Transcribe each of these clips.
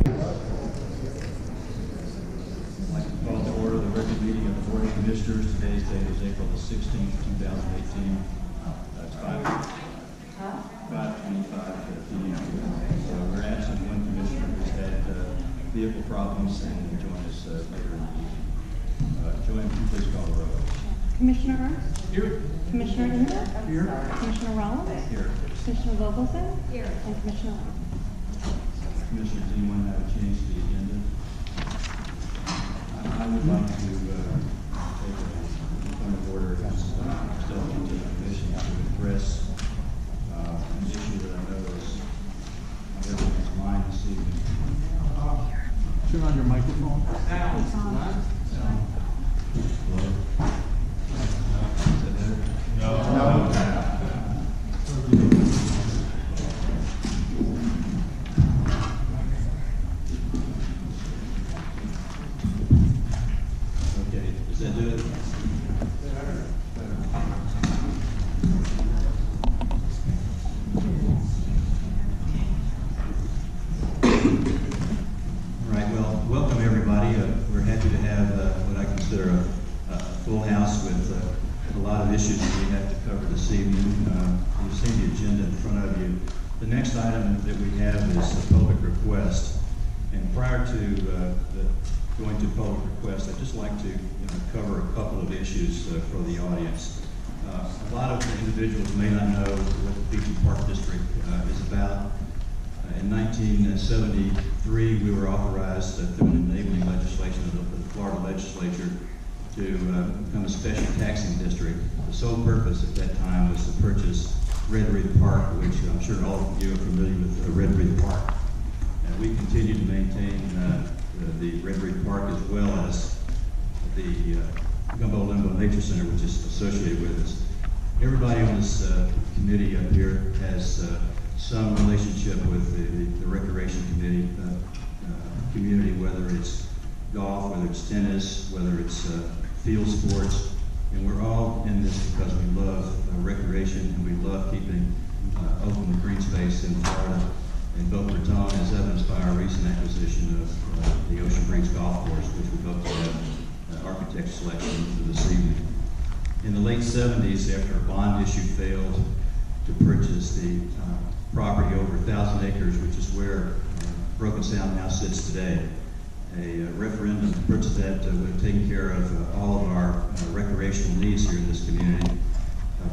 I'd like to call to order the regular meeting of the Board of Commissioners. Today's date is April the 16th, 2018. That's 5:25 p.m. So we're absent one commissioner who's had vehicle problems and will join us later in the evening. Joanne, can you please call the roll? Commissioner Ernst? Here. Commissioner Inga? Here. Commissioner Rollins? Here. Commissioner Vogelson? Here. And Commissioner Long. Commissioners, does anyone have a change to the agenda? I would like to take a point of order as still into the commission to address an issue that I know is on everyone's mind this evening. Turn on your microphone. Hello? Is that better? No. Okay, does that do it? All right, well, welcome everybody. We're happy to have what I consider a full house with a lot of issues that we have to cover this evening. You've seen the agenda in front of you. The next item that we have is a public request. And prior to going to public request, I'd just like to cover a couple of issues for the audience. A lot of individuals may not know what the Beecham Park District is about. In 1973, we were authorized through an enabling legislation of the Florida legislature to become a special taxing district. The sole purpose at that time was to purchase Red Reef Park, which I'm sure all of you are familiar with Red Reef Park. And we continue to maintain the Red Reef Park as well as the Gumbo Limbo Nature Center, which is associated with us. Everybody on this committee up here has some relationship with the recreation community, whether it's golf, whether it's tennis, whether it's field sports, and we're all in this because we love recreation and we love keeping open the green space in Florida and Boca Raton, as evidenced by our recent acquisition of the Ocean Breeze Golf Course, which we hope to have architect selection for this evening. In the late 70s, after a bond issue failed to purchase the property over 1,000 acres, which is where Broken Sound now sits today, a referendum to purchase that would have taken care of all of our recreational needs here in this community.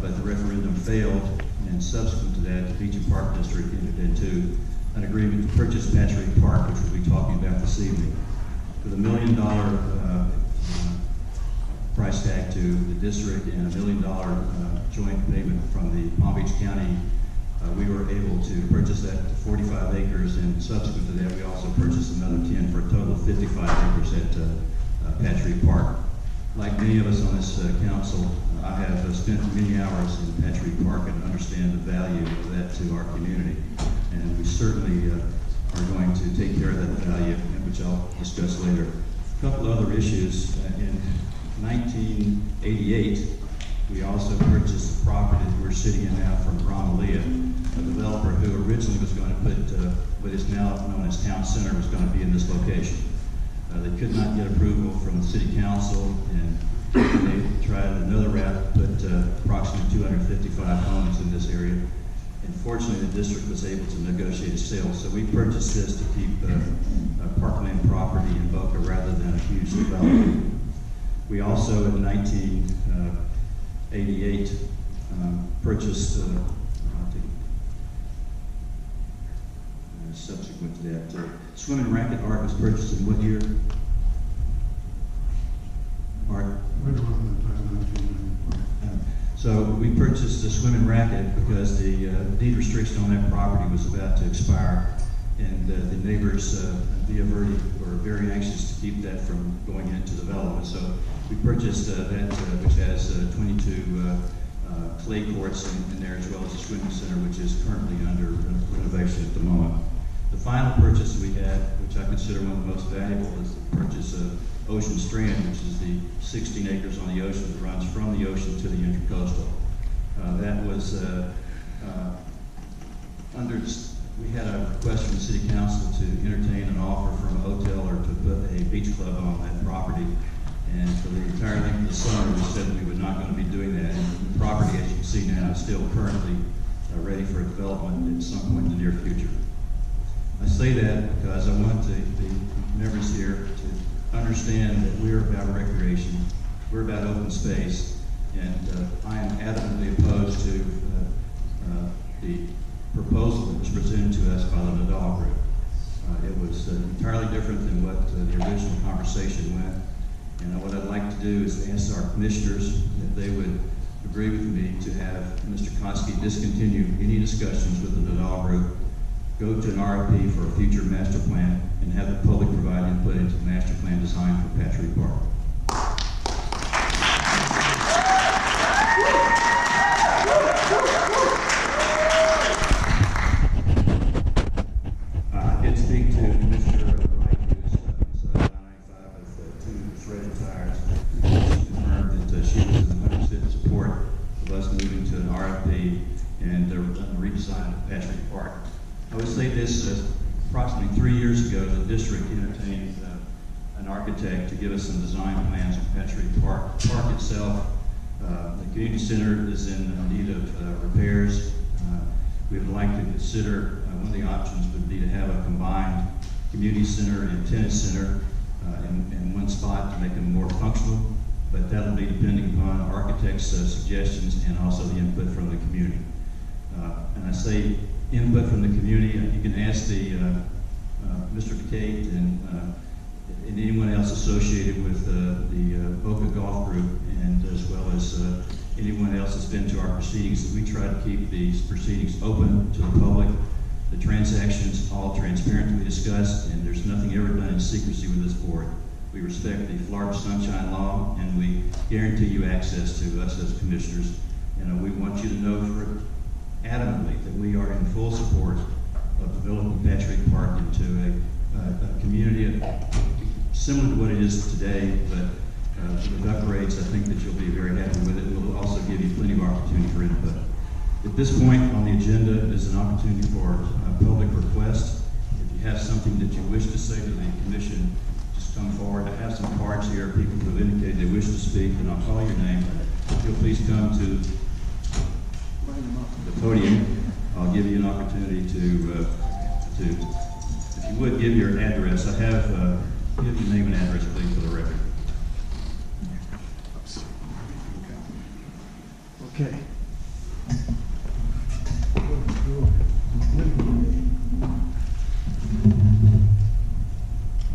But the referendum failed, and subsequent to that, the Beecham Park District entered into an agreement to purchase Patchogue Park, which we'll be talking about this evening. With $1 million price tag to the district and $1 million joint payment from the Palm Beach County, we were able to purchase that 45 acres, and subsequent to that, we also purchased another 10 for a total of 55 acres at Patchogue Park. Like many of us on this council, I have spent many hours in Patchogue Park and understand the value of that to our community. And we certainly are going to take care of that value, which I'll discuss later. A couple other issues. In 1988, we also purchased the property that we're sitting in now from Romalia, a developer who originally was going to put what is now known as Town Center was going to be in this location. They could not get approval from the city council, and they tried another route to put approximately 255 homes in this area. And fortunately, the district was able to negotiate a sale, so we purchased this to keep parkland property in Boca rather than a huge development. We also, in 1988, purchased, subsequent to that, Swimming Racket Art was purchased in what year? Art? So we purchased the Swimming Racket because the deed restriction on that property was about to expire, and the neighbors via Verde were very anxious to keep that from going into development. So we purchased that, which has 22 clay courts in there, as well as a swimming center, which is currently under renovation at the moment. The final purchase we had, which I consider one of the most valuable, is the purchase of Ocean Strand, which is the 16 acres on the ocean that runs from the ocean to the intercoastal. That was under We had a request from the city council to entertain an offer from a hotel or to put a beach club on that property. And for the entire length of the summer, we said we were not going to be doing that. And the property, as you can see now, is still currently ready for development at some point in the near future. I say that because I want the members here to understand that we're about recreation, we're about open space, and I am adamantly opposed to the proposal that was presented to us by the Nadal Group. It was entirely different than what the original conversation went. And what I'd like to do is ask our commissioners if they would agree with me to have Mr. Koski discontinue any discussions with the Nadal Group, go to an RFP for a future master plan, and have the public provide input into the master plan design for Patrick Park. I did speak to Mr. Wright, who's inside I-95 with two shredded tires. She confirmed that she was in 100% support of us moving to an RFP and the redesign of Patrick Park. I would say this, approximately 3 years ago, the district entertained an architect to give us some design plans of Patrick Park. The park itself, the community center is in need of repairs. We would like to consider, one of the options would be to have a combined community center and tennis center in one spot to make them more functional, but that'll be depending upon architects' suggestions and also the input from the community. And I say input from the community. You can ask the Mr. Kate and anyone else associated with the Boca Golf Group, and as well as anyone else that's been to our proceedings. We try to keep these proceedings open to the public. The transactions all transparently discussed, and there's nothing ever done in secrecy with this board. We respect the Florida Sunshine Law, and we guarantee you access to us as commissioners. And we want you to know adamantly that we are in full support of developing Patrick Park into a community similar to what it is today, but with upgrades, I think that you'll be very happy with it. We'll also give you plenty of opportunity for input. At this point on the agenda is an opportunity for public request. If you have something that you wish to say to the commission, just come forward. I have some cards here, people who have indicated they wish to speak, and I'll call your name. If you'll please come to the podium, I'll give you an opportunity to if you would, give your address. I have, give your name and address, please, for the record. Okay.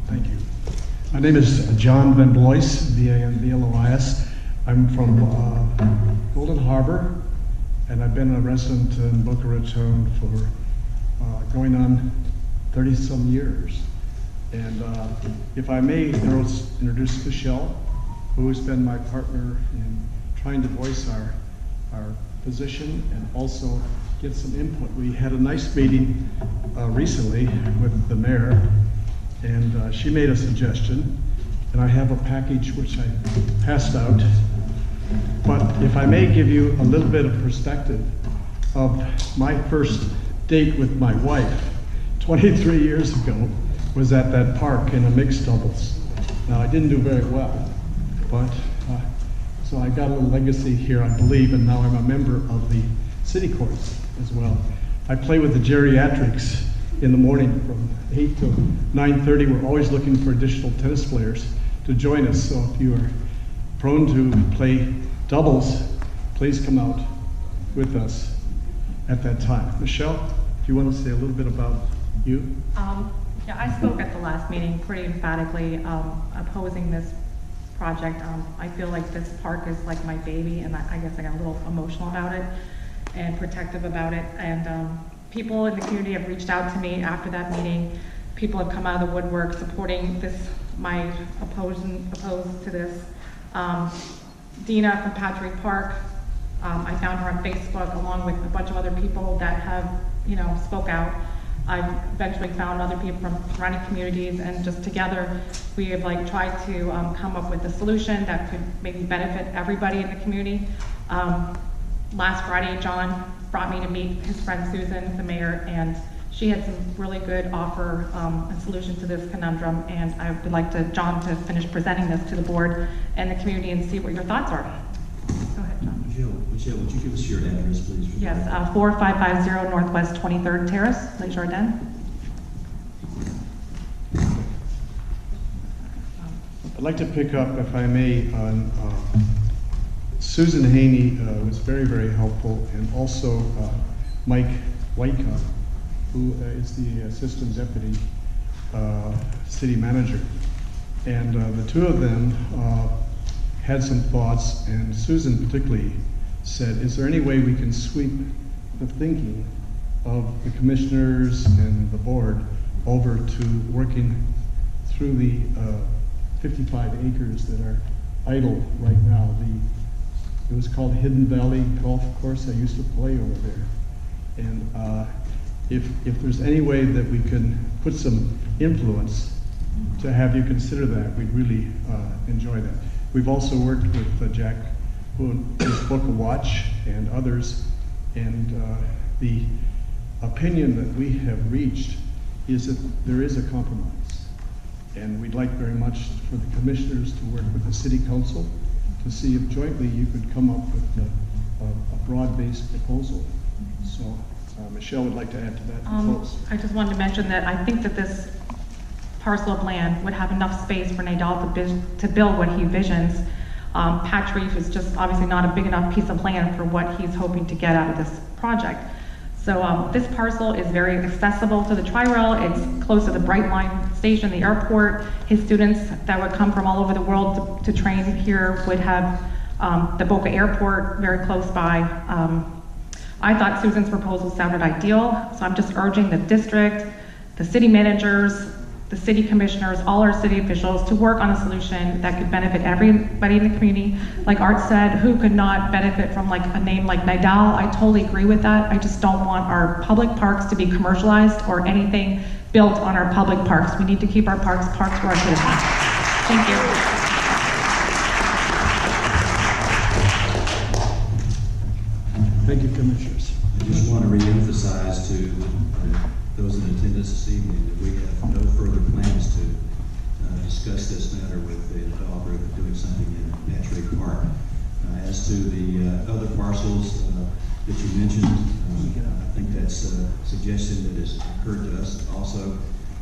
Thank you. My name is John Van Blois, V-A-N-B-L-O-I-S. I'm from Golden Harbor, and I've been a resident in Boca Raton for going on 30-some years. And if I may introduce Michelle, who has been my partner in trying to voice our position and also get some input. We had a nice meeting recently with the mayor, and she made a suggestion, and I have a package which I passed out. But if I may give you a little bit of perspective of my first date with my wife 23 years ago was at that park in a mixed doubles. Now, I didn't do very well, but so I got a little legacy here, I believe, and now I'm a member of the city courts as well. I play with the geriatrics in the morning from 8 to 9:30. We're always looking for additional tennis players to join us, so if you are prone to play doubles, please come out with us at that time. Michelle, do you want to say a little bit about you? Yeah, I spoke at the last meeting pretty emphatically opposing this project. I feel like this park is like my baby, and I guess I got a little emotional about it and protective about it. And people in the community have reached out to me after that meeting. People have come out of the woodwork supporting this, my opposed to this. Dina from Patrick Park, I found her on Facebook along with a bunch of other people that have, spoke out. I've eventually found other people from surrounding communities, and just together we have tried to come up with a solution that could maybe benefit everybody in the community. Last Friday, John brought me to meet his friend Susan, the mayor, and She had some really good offer, a solution to this conundrum, and I would like John to finish presenting this to the board and the community and see what your thoughts are. Go ahead, John. Michelle, would you give us your address, please? Yes, 4550 Northwest 23rd Terrace, Les Jardins. I'd like to pick up, if I may, on Susan Haney was very, very helpful, and also Mike Whitecott, who is the Assistant Deputy City Manager. And the two of them had some thoughts, and Susan particularly said, is there any way we can sweep the thinking of the commissioners and the board over to working through the 55 acres that are idle right now. It was called Hidden Valley Golf Course. I used to play over there. And if there's any way that we can put some influence to have you consider that, we'd really enjoy that. We've also worked with Jack Boone, his Book of Watch, and others, and the opinion that we have reached is that there is a compromise. And we'd like very much for the commissioners to work with the city council to see if jointly you could come up with a broad-based proposal. So Michelle would like to add to that. I just wanted to mention that I think that this parcel of land would have enough space for Nadal to build what he visions. Patch Reef is just obviously not a big enough piece of land for what he's hoping to get out of this project. So this parcel is very accessible to the Tri-Rail. It's close to the Brightline station, the airport. His students that would come from all over the world to train here would have the Boca Airport very close by. I thought Susan's proposal sounded ideal, so I'm just urging the district, the city managers, the city commissioners, all our city officials to work on a solution that could benefit everybody in the community. Like Art said, who could not benefit from like a name like Nidal? I totally agree with that. I just don't want our public parks to be commercialized or anything built on our public parks. We need to keep our parks for our citizens. Thank you. Thank you, commissioners. I just want to reemphasize to those in attendance this evening that we have no further plans to discuss this matter with the developer of doing something in Patch Reef Park. As to the other parcels that you mentioned, I think that's a suggestion that has occurred to us. Also,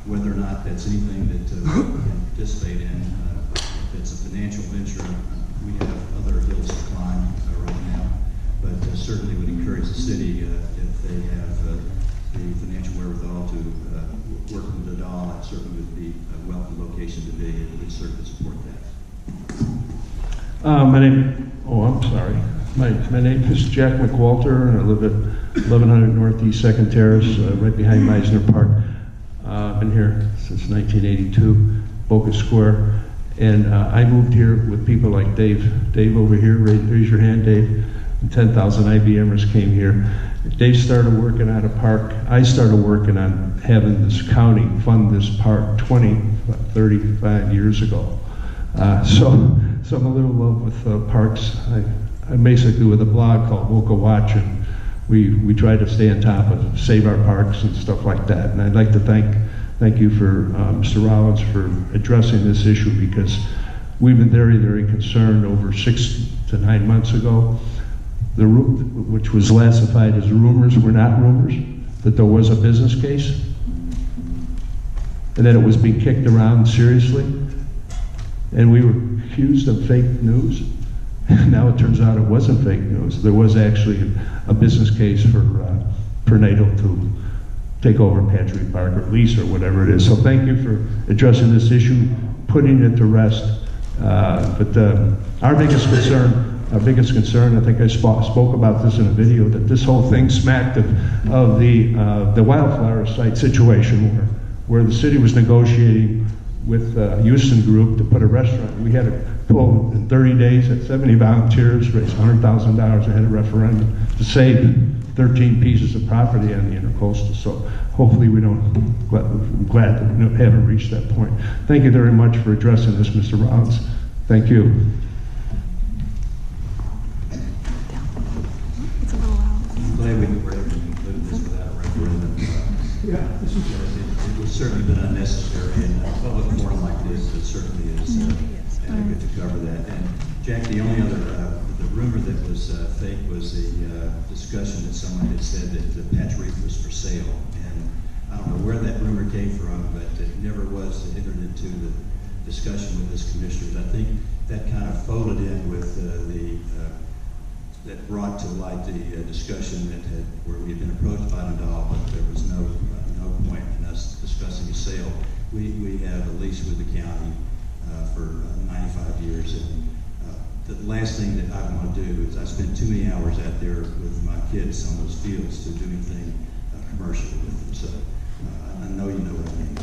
whether or not that's anything that we can participate in, if it's a financial venture, we have other hills to climb right now. But certainly would encourage the city if they have the financial wherewithal to work with the DAW, that certainly would be a welcome location to be, and we'd certainly support that. My name is Jack McWalter, and I live at 1100 Northeast 2nd Terrace, right behind Meisner Park. I've been here since 1982, Boca Square, and I moved here with people like Dave. Dave over here, raise your hand, Dave. 10,000 IBMers came here. Dave started working on a park. I started working on having this county fund this park 35 years ago. So I'm a little in love with parks. I'm basically with a blog called Boca Watch, and we try to stay on top of save our parks and stuff like that. And I'd like to thank you for Mr. Rollins for addressing this issue, because we've been very, very concerned over 6 to 9 months ago. Which was classified as rumors, were not rumors, that there was a business case, and that it was being kicked around seriously, and we were accused of fake news. Now it turns out it wasn't fake news. There was actually a business case for NATO to take over Patch Reef Park, or lease, or whatever it is. So thank you for addressing this issue, putting it to rest. But our biggest concern, I think I spoke about this in a video, that this whole thing smacked of the wildflower site situation where the city was negotiating with Houston Group to put a restaurant. We had to pull in 30 days at 70 volunteers, raise $100,000 ahead of referendum to save 13 pieces of property on the intercoastal. So hopefully I'm glad that we haven't reached that point. Thank you very much for addressing this, Mr. Rollins. Thank you. It's a little loud. I'm glad we were able to conclude this without a referendum. It would certainly been unnecessary, and a public forum like this, it certainly is good to cover that. And Jack, the only other, the rumor that was fake was the discussion that someone had said that the Patch Reef was for sale. And I don't know where that rumor came from, but it never was entered into the discussion with this commissioners. I think that kind of folded in with that brought to light the discussion where we had been approached by Nadal, but there was no point in us discussing a sale. We have a lease with the county for 95 years, and the last thing that I want to do is I spend too many hours out there with my kids on those fields to do anything commercial with them. So I know you know what I mean.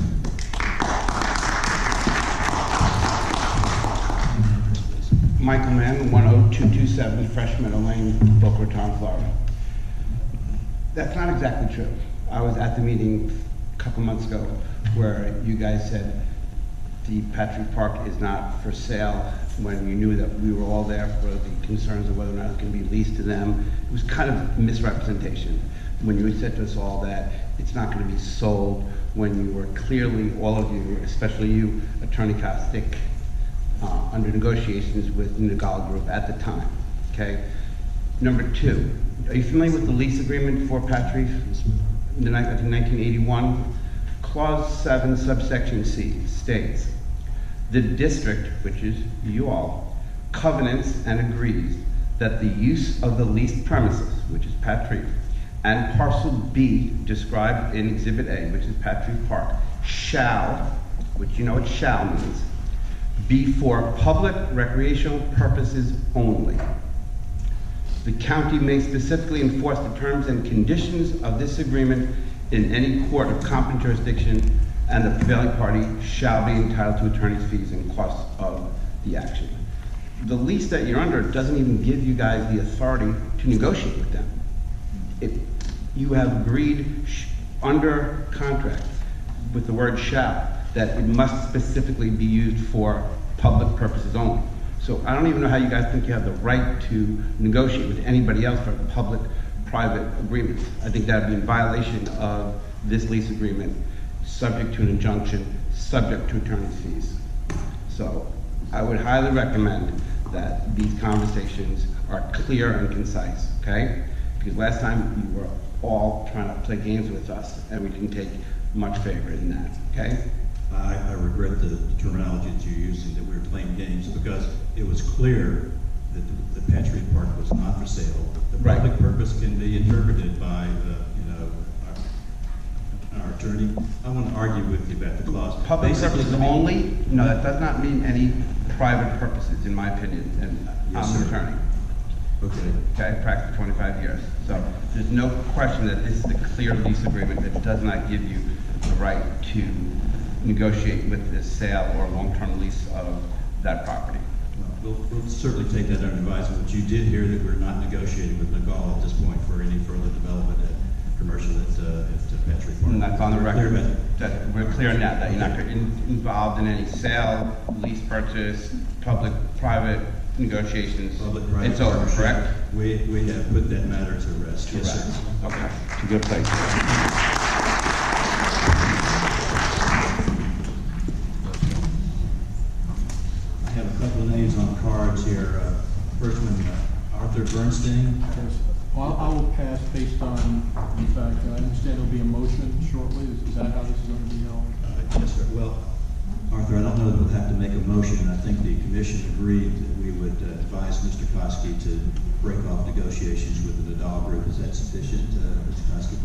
Michael Mann, 10227 Fresh Meadow Lane, Boca Raton, Florida. That's not exactly true. I was at the meeting a couple months ago where you guys said the Patch Reef Park is not for sale, when you knew that we were all there for the concerns of whether or not it's going to be leased to them. It was kind of misrepresentation when you said to us all that it's not going to be sold, when you were clearly, all of you, especially you, Attorney Kostick, under negotiations with Nagal Group at the time, okay? Number two, are you familiar with the lease agreement for Patch Reef? I think 1981. Clause 7, subsection C states, the district, which is you all, covenants and agrees that the use of the leased premises, which is Patch Reef, and parcel B described in Exhibit A, which is Patch Reef Park, shall, which you know what shall means, be for public recreational purposes only. The county may specifically enforce the terms and conditions of this agreement in any court of competent jurisdiction, and the prevailing party shall be entitled to attorney's fees and costs of the action. The lease that you're under doesn't even give you guys the authority to negotiate with them. You have agreed under contract with the word shall that it must specifically be used for public purposes only. So I don't even know how you guys think you have the right to negotiate with anybody else for public-private agreements. I think that would be in violation of this lease agreement, subject to an injunction, subject to attorney's fees. So I would highly recommend that these conversations are clear and concise, okay? Because last time you were all trying to play games with us and we didn't take much favor in that, okay? I regret the terminology that you're using, that we were playing games, because it was clear that the Patch Reef Park was not for sale. The Right. public purpose can be interpreted by, our attorney. I want to argue with you about the clause. Public Basically, purposes let me- only? No, that does not mean any private purposes, in my opinion, and Yes, I'm an sir. attorney. Okay. Okay, I practiced for 25 years. So there's no question that this is a clear lease agreement that does not give you the right to negotiate with the sale or long-term lease of that property. Well, we'll certainly take that under advisement. But you did hear that we're not negotiating with Nagal at this point for any further development at commercial at Patch Reef Park. And that's on the We're clear record, about it. that we're clear now that you're not involved in any sale, lease purchase, public-private negotiations. Public-private It's over, partnership. correct? We have put that matter to rest. Yes, sir. Okay, it's a good place. I have a couple of names on cards here. First one, Arthur Bernstein. Yes. Well, I will pass based on the fact, I understand there'll be a motion shortly. Is that how this is going to be held? Yes, sir. Well, Arthur, I don't know that we'll have to make a motion. I think the commission agreed that we would advise Mr. Koski to break off negotiations with the Nadal Group. Is that sufficient, Mr. Koski?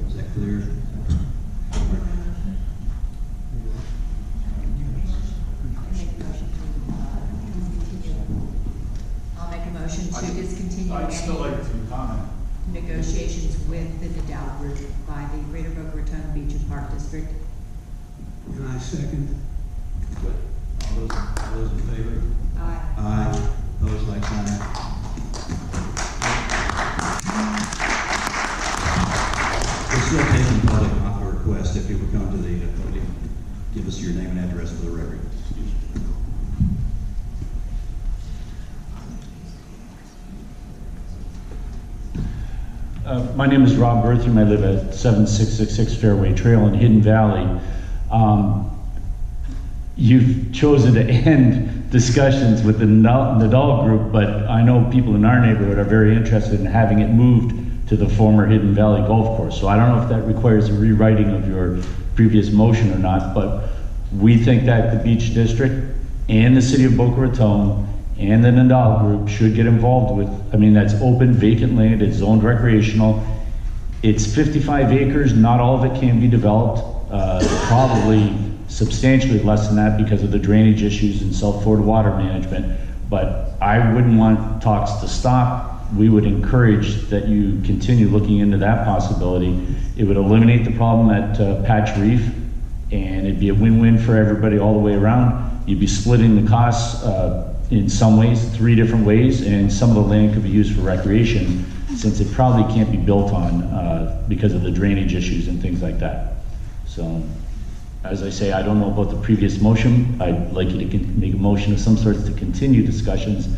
Is that clear? I'll make a motion to discontinue I'd still any like to comment. negotiations with the Nadal Group by the Greater Boca Raton Beach and Park District. And I second. Good. All those in favor? Aye. Aye. Opposed, like sign. We're still taking public requests. If you would come to the podium, give us your name and address for the record. My name is Rob Bertram. I live at 7666 Fairway Trail in Hidden Valley. You've chosen to end discussions with the Nadal group, but I know people in our neighborhood are very interested in having it moved to the former Hidden Valley Golf Course. So I don't know if that requires a rewriting of your previous motion or not, but we think that the Beach District and the City of Boca Raton and the Nadal group should get involved with, I mean, that's open, vacant land, it's zoned recreational. It's 55 acres, not all of it can be developed, probably substantially less than that because of the drainage issues and South Florida water management. But I wouldn't want talks to stop. We would encourage that you continue looking into that possibility. It would eliminate the problem at Patch Reef, and it'd be a win-win for everybody all the way around. You'd be splitting the costs in some ways, 3 different ways, and some of the land could be used for recreation, since it probably can't be built on because of the drainage issues and things like that. So, as I say, I don't know about the previous motion. I'd like you to make a motion of some sort to continue discussions,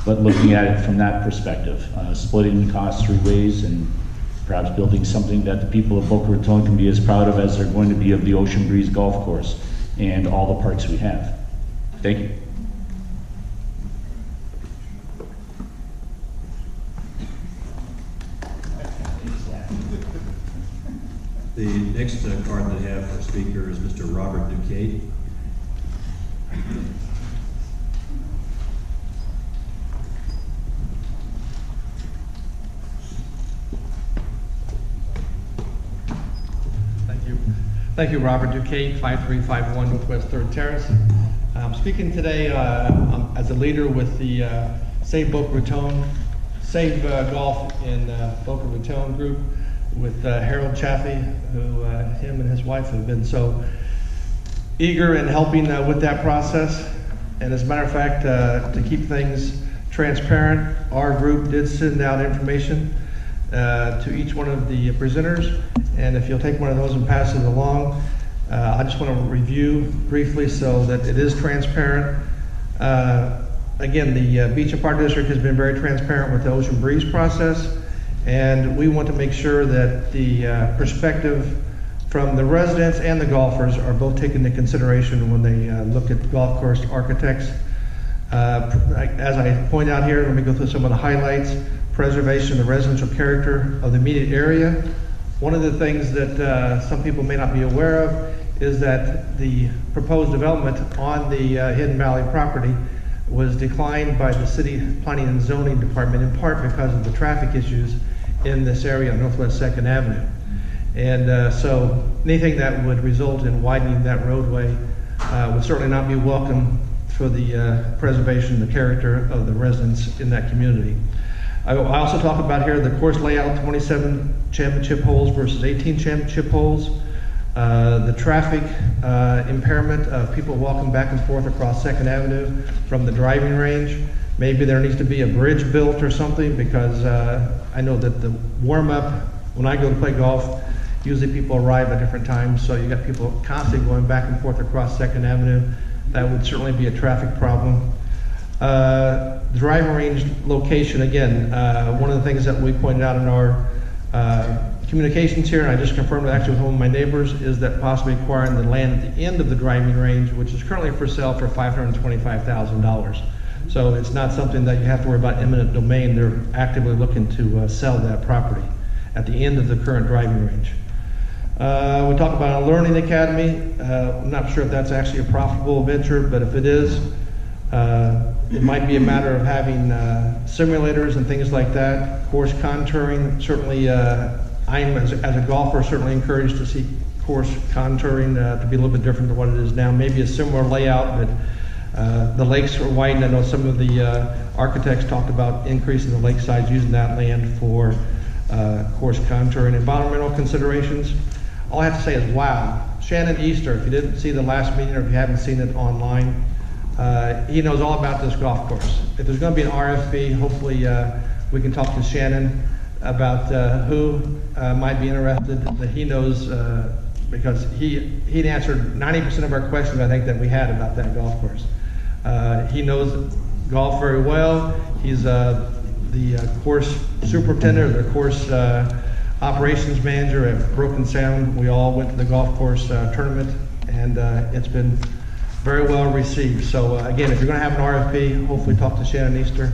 but looking at it from that perspective, splitting the costs 3 ways and perhaps building something that the people of Boca Raton can be as proud of as they're going to be of the Ocean Breeze Golf Course and all the parks we have. Thank you. The next card that I have for speaker is Mr. Robert Duquette. Thank you, Robert Duquette, 5351 Northwest 3rd Terrace. I'm speaking today as a leader with the Save Boca Raton, Save Golf in Boca Raton group with Harold Chaffee, who him and his wife have been so eager in helping with that process. And as a matter of fact, to keep things transparent, our group did send out information to each one of the presenters. And if you'll take one of those and pass it along, I just want to review briefly so that it is transparent. Again, the Beach and Park District has been very transparent with the Ocean Breeze process, and we want to make sure that the perspective from the residents and the golfers are both taken into consideration when they look at golf course architects. As I point out here, let me go through some of the highlights. Preservation of the residential character of the immediate area. One of the things that some people may not be aware of is that the proposed development on the Hidden Valley property was declined by the City Planning and Zoning Department in part because of the traffic issues in this area on Northwest 2nd Avenue. And so anything that would result in widening that roadway would certainly not be welcome for the preservation of the character of the residents in that community. I also talk about here the course layout, 27 championship holes versus 18 championship holes. The traffic impairment of people walking back and forth across 2nd Avenue from the driving range. Maybe there needs to be a bridge built or something, because I know that the warm-up, when I go to play golf, usually people arrive at different times, so you got people constantly going back and forth across 2nd Avenue. That would certainly be a traffic problem. Driving range location, again, one of the things that we pointed out in our communications here, and I just confirmed it actually with one of my neighbors, is that possibly acquiring the land at the end of the driving range, which is currently for sale for $525,000. So it's not something that you have to worry about eminent domain. They're actively looking to sell that property at the end of the current driving range. We talked about a learning academy. I'm not sure if that's actually a profitable venture, but if it is, it might be a matter of having simulators and things like that. Course contouring, certainly I'm, as a golfer, certainly encouraged to see course contouring to be a little bit different than what it is now. Maybe a similar layout, but the lakes are widened. I know some of the architects talked about increasing the lake size, using that land for course contouring. Environmental considerations, all I have to say is wow. Shannon Easter, if you didn't see the last meeting or if you haven't seen it online, he knows all about this golf course. If there's going to be an RFP, hopefully we can talk to Shannon about who might be interested, that he knows, because he'd answered 90% of our questions, I think, that we had about that golf course. He knows golf very well. He's the course superintendent, or the course operations manager at Broken Sound. We all went to the golf course tournament, and it's been very well received. So again, if you're going to have an RFP, hopefully talk to Shannon Easter.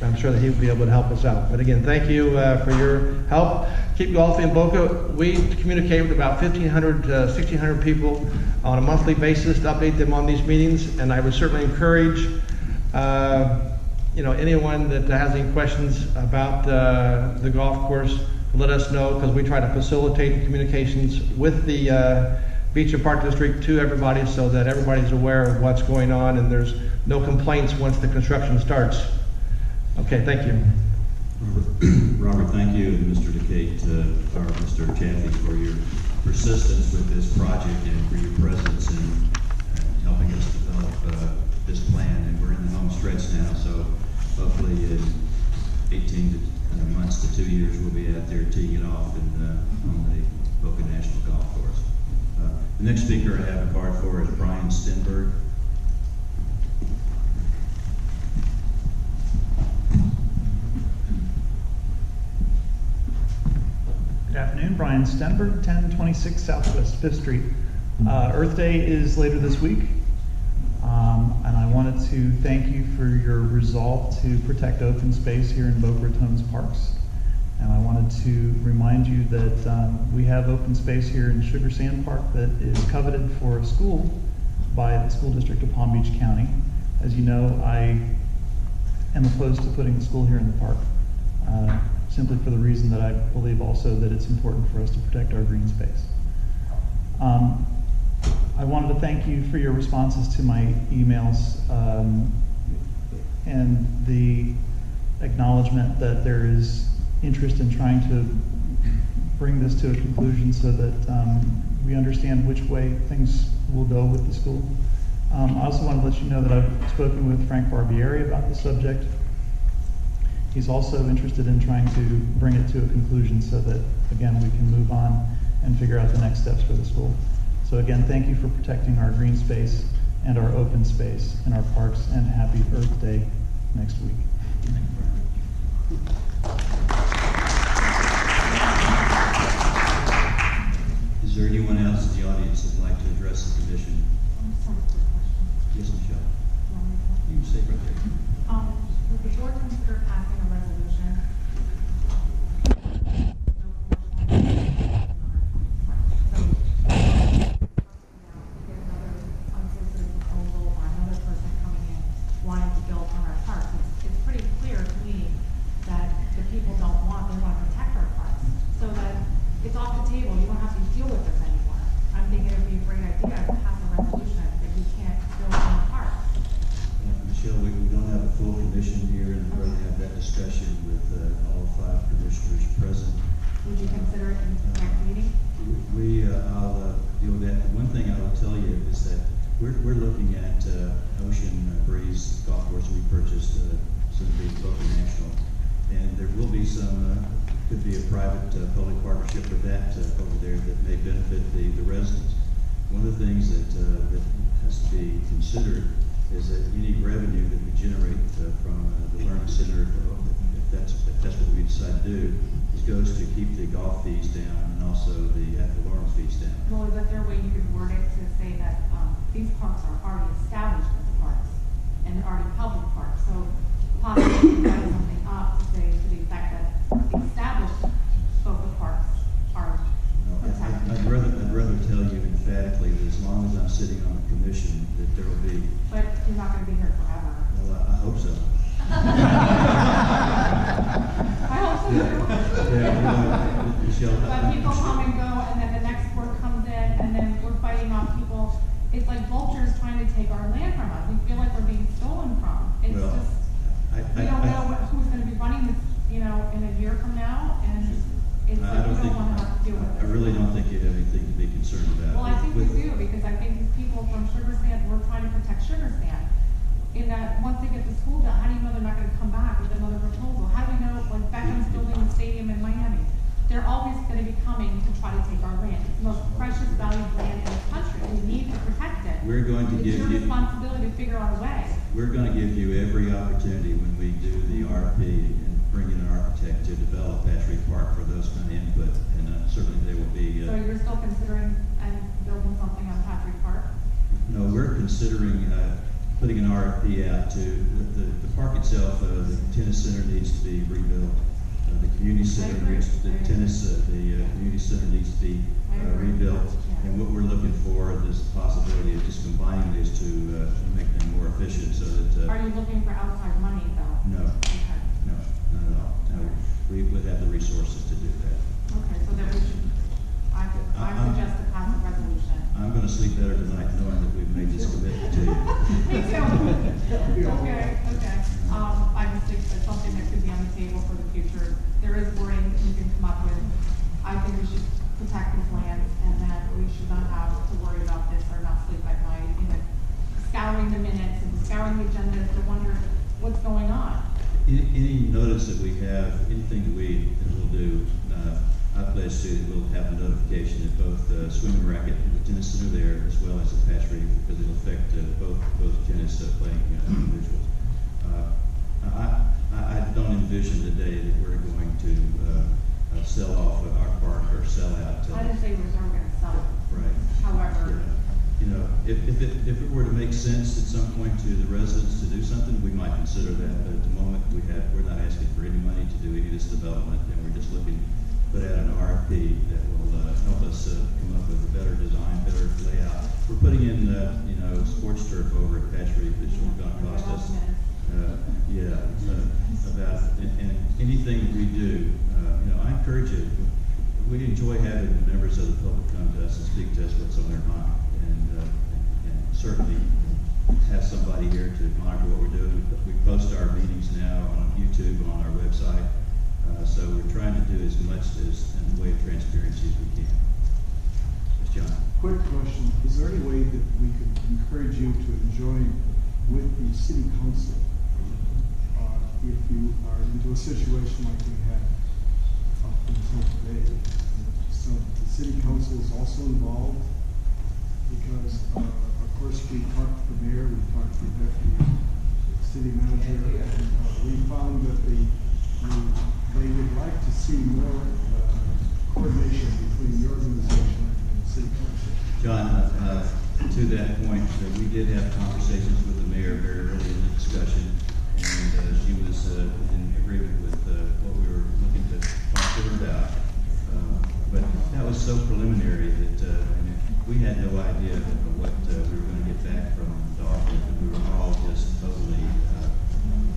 I'm sure that he will be able to help us out. But again, thank you for your help. Keep Golfing in Boca. We communicate with about 1,500, 1,600 people on a monthly basis to update them on these meetings, and I would certainly encourage anyone that has any questions about the golf course, let us know, because we try to facilitate communications with the Beach and Park District to everybody, so that everybody's aware of what's going on and there's no complaints once the construction starts. Okay, thank you. Robert, thank you, and Mr. DeCate, or Mr. Chaffee, for your persistence with this project and for your presence in helping us develop this plan. And we're in the home stretch now, so hopefully in 18 months to 2 years, we'll be out there teeing it off on the Boca National Golf Course. The next speaker I have a card for is Brian Stenberg. Good afternoon, Brian Stenberg, 1026 Southwest 5th Street. Earth Day is later this week, and I wanted to thank you for your resolve to protect open space here in Boca Raton's parks. And I wanted to remind you that we have open space here in Sugar Sand Park that is coveted for a school by the School District of Palm Beach County. As you know, I am opposed to putting the school here in the park, simply for the reason that I believe also that it's important for us to protect our green space. I wanted to thank you for your responses to my emails and the acknowledgement that there is interest in trying to bring this to a conclusion so that we understand which way things will go with the school. I also want to let you know that I've spoken with Frank Barbieri about the subject. He's also interested in trying to bring it to a conclusion so that, again, we can move on and figure out the next steps for the school. So again, thank you for protecting our green space and our open space in our parks, and happy Earth Day next week. Is there anyone else in the audience that would like to address the commission? Yes, Michelle. You can stay right there. Would the board consider passing a resolution? Wanting to build on our parks. It's pretty clear to me that the people they want to protect our parks, so that it's off the table. You don't have to deal with this anymore. I'm thinking it would be a great idea to pass a resolution if we can't build on the parks. Michelle, we don't have a full commission here, and we're going to have that discussion with all 5 commissioners present. Would you consider it in the next meeting? I'll deal with that. One thing I will tell you is that we're looking at Ocean Breeze Golf Course we purchased, soon to be Boca National, and there will be some, could be a private public partnership with that over there that may benefit the residents. One of the things that has to be considered is that any revenue that we generate from the Learning Center, if that's what we decide to do, goes to keep the golf fees down and also the ad valorem fees down. Well, is there a way you could word it to say that these parks are already established as parks and already public parks? So possibly write something up to say to the effect that established Boca parks are protected. I'd rather tell you emphatically that as long as I'm sitting on the commission, that there will be. But you're not going to be here forever. Well, I hope so. I hope so too. Yeah, Michelle. But people come and go, and then the next board comes in, and then we're fighting off people. It's like vultures trying to take our land from us. We feel like we're being stolen from. It's Well, just, we don't know who's going to be running this, in a year from now, and it's like we don't want to have to deal with I it. really don't think you have anything to be concerned about. Well, I think we do, because I think these people from Sugar Sand, we're trying to protect Sugar Sand. In that, once they get the school done, how do you know they're not going to come back with another proposal? How do we know, like Beckham's building a stadium in Miami? They're always going to be coming to try to take our land. It's the most precious, valued land in the country. We need to protect it. We're going to give It's your responsibility to figure out a way. We're going to give you every opportunity when we do the RFP and bring in an architect to develop Patrick Park for those kind of input, and certainly they will be. So you're still considering and building something on Patrick Park? No, we're considering putting an RFP out to the park itself. The tennis center needs to be rebuilt. The community center needs the community center needs to be rebuilt. And what we're looking for is the possibility of just combining these to make them more efficient. So that Are you looking for outside money though? no, Okay. no, not at all. No, we would have the resources to do that. Okay, so then we should, I suggest to pass a resolution. I'm going to sleep better tonight knowing that we've made this commitment to you. Me too. Okay. I just think that's something that could be on the table for the future. There is wording that we can come up with. I think we should protect this land, and then we should not have to worry about this or not sleep at night, scouring the minutes and scouring the agenda to wonder what's going on. Any notice that we have, anything that we will do, I pledge to that we'll have a notification at both swim and racket and the tennis center there, as well as the Patch Reef, because it'll affect both tennis playing individuals. I don't envision the day that we're going to sell off our park or sell out. I didn't say we were going to sell it. Right. However, you know, if it were to make sense at some point to the residents to do something, we might consider that. But at the moment, we're not asking for any money to do any of this development, and we're just looking to put out an RFP that will help us come up with a better design, better layout. We're putting in, sports turf over at Patch Reef, which is going to cost us. And anything that we do, I encourage you. We enjoy having members of the public come to us and speak to us what's on their mind, and certainly have somebody here to monitor what we're doing. We post our meetings now on YouTube, on our website, so we're trying to do as much as in the way of transparency as we can. Yes, John. Quick question: is there any way that we could encourage you to join with the city council if you are into a situation like we had up until today? So the city council is also involved because, of course, we talked to the mayor, we talked to the deputy city manager, and we found that they would like to see more coordination between the organization and the city council. John, to that point, we did have conversations with the mayor very early in the discussion, and she was in agreement with what we were looking to talk to her about. But that was so preliminary that we had no idea of what we were going to get back from the office, and we were all just totally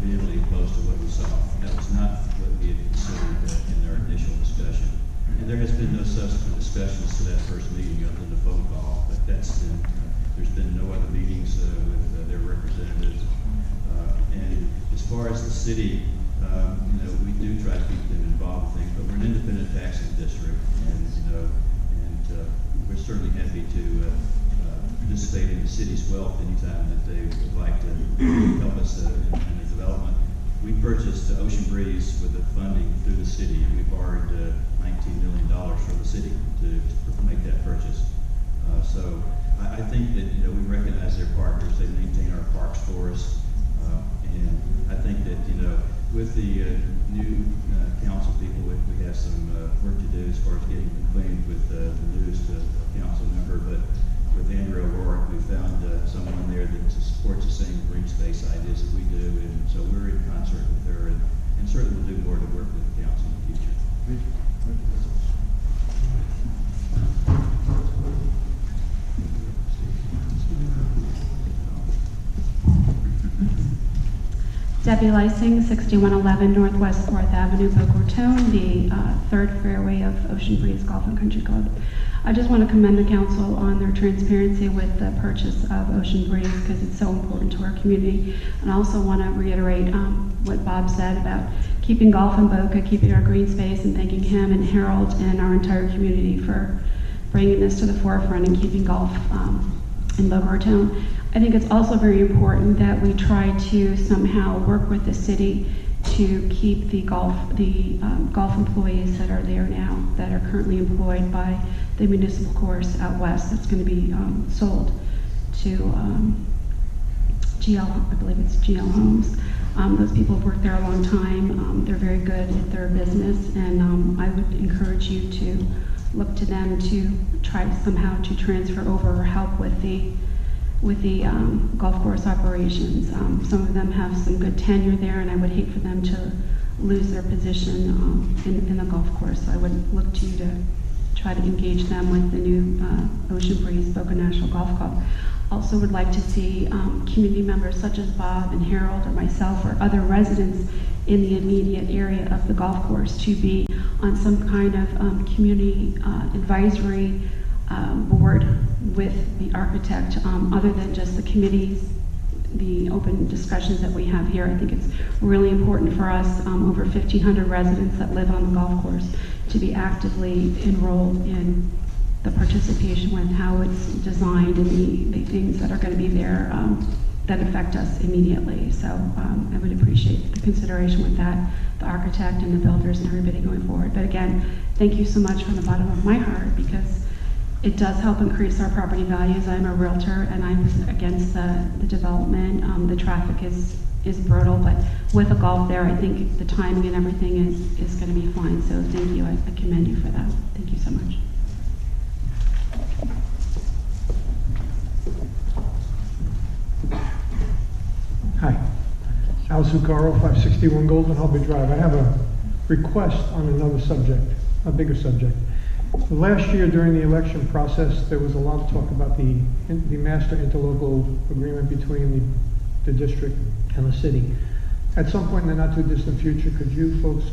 vehemently opposed to what we saw. That was not what we had considered in our initial discussion. And there has been no subsequent discussions to that first meeting other than the phone call, but there's been no other meetings with their representatives. And as far as the city, we do try to keep them involved with things, but we're an independent taxing district, and we're certainly happy to participate in the city's wealth anytime that they would like to help us in the development. We purchased Ocean Breeze with the funding through the city. We borrowed $19 million from the city to make that purchase. So I think that we recognize their partners. They maintain our parks for us, and I think that with the new council people, we have some work to do as far as getting acquainted with the newest council member. But with Andrew O'Rourke, we found someone there that supports the same green space ideas that we do, and so we're in concert with her, and certainly we'll do more to work with the council in the future. Thank you. Debbie Lysing, 6111 Northwest 4th Avenue, Boca Raton, the third fairway of Ocean Breeze Golf and Country Club. I just want to commend the council on their transparency with the purchase of Ocean Breeze because it's so important to our community. And I also want to reiterate what Bob said about keeping golf in Boca, keeping our green space, and thanking him and Harold and our entire community for bringing this to the forefront and keeping golf in Boca Raton. I think it's also very important that we try to somehow work with the city to keep the golf employees that are there now, that are currently employed by the municipal course out west that's going to be sold to GL, I believe it's GL Homes. Those people have worked there a long time. They're very good at their business, and I would encourage you to look to them to try somehow to transfer over or help with the golf course operations. Some of them have some good tenure there, and I would hate for them to lose their position in the golf course. So I would look to you to try to engage them with the new Ocean Breeze Boca National Golf Club. Also would like to see community members such as Bob and Harold or myself or other residents in the immediate area of the golf course to be on some kind of community advisory board with the architect, other than just the committees, the open discussions that we have here. I think it's really important for us, over 1,500 residents that live on the golf course, to be actively enrolled in the participation with how it's designed and the things that are going to be there that affect us immediately. So I would appreciate the consideration with that, the architect and the builders and everybody going forward. But again, thank you so much from the bottom of my heart, because it does help increase our property values. I'm a realtor and I'm against the development. The traffic is brutal, but with a golf there, I think the timing and everything is going to be fine. So thank you. I commend you for that. Thank you so much. Hi, Al Zuccaro, 561 Golden Harbor Drive. I have a request on another subject, a bigger subject. Last year during the election process, there was a lot of talk about the master interlocal agreement between the district and the city. At some point in the not too distant future, could you folks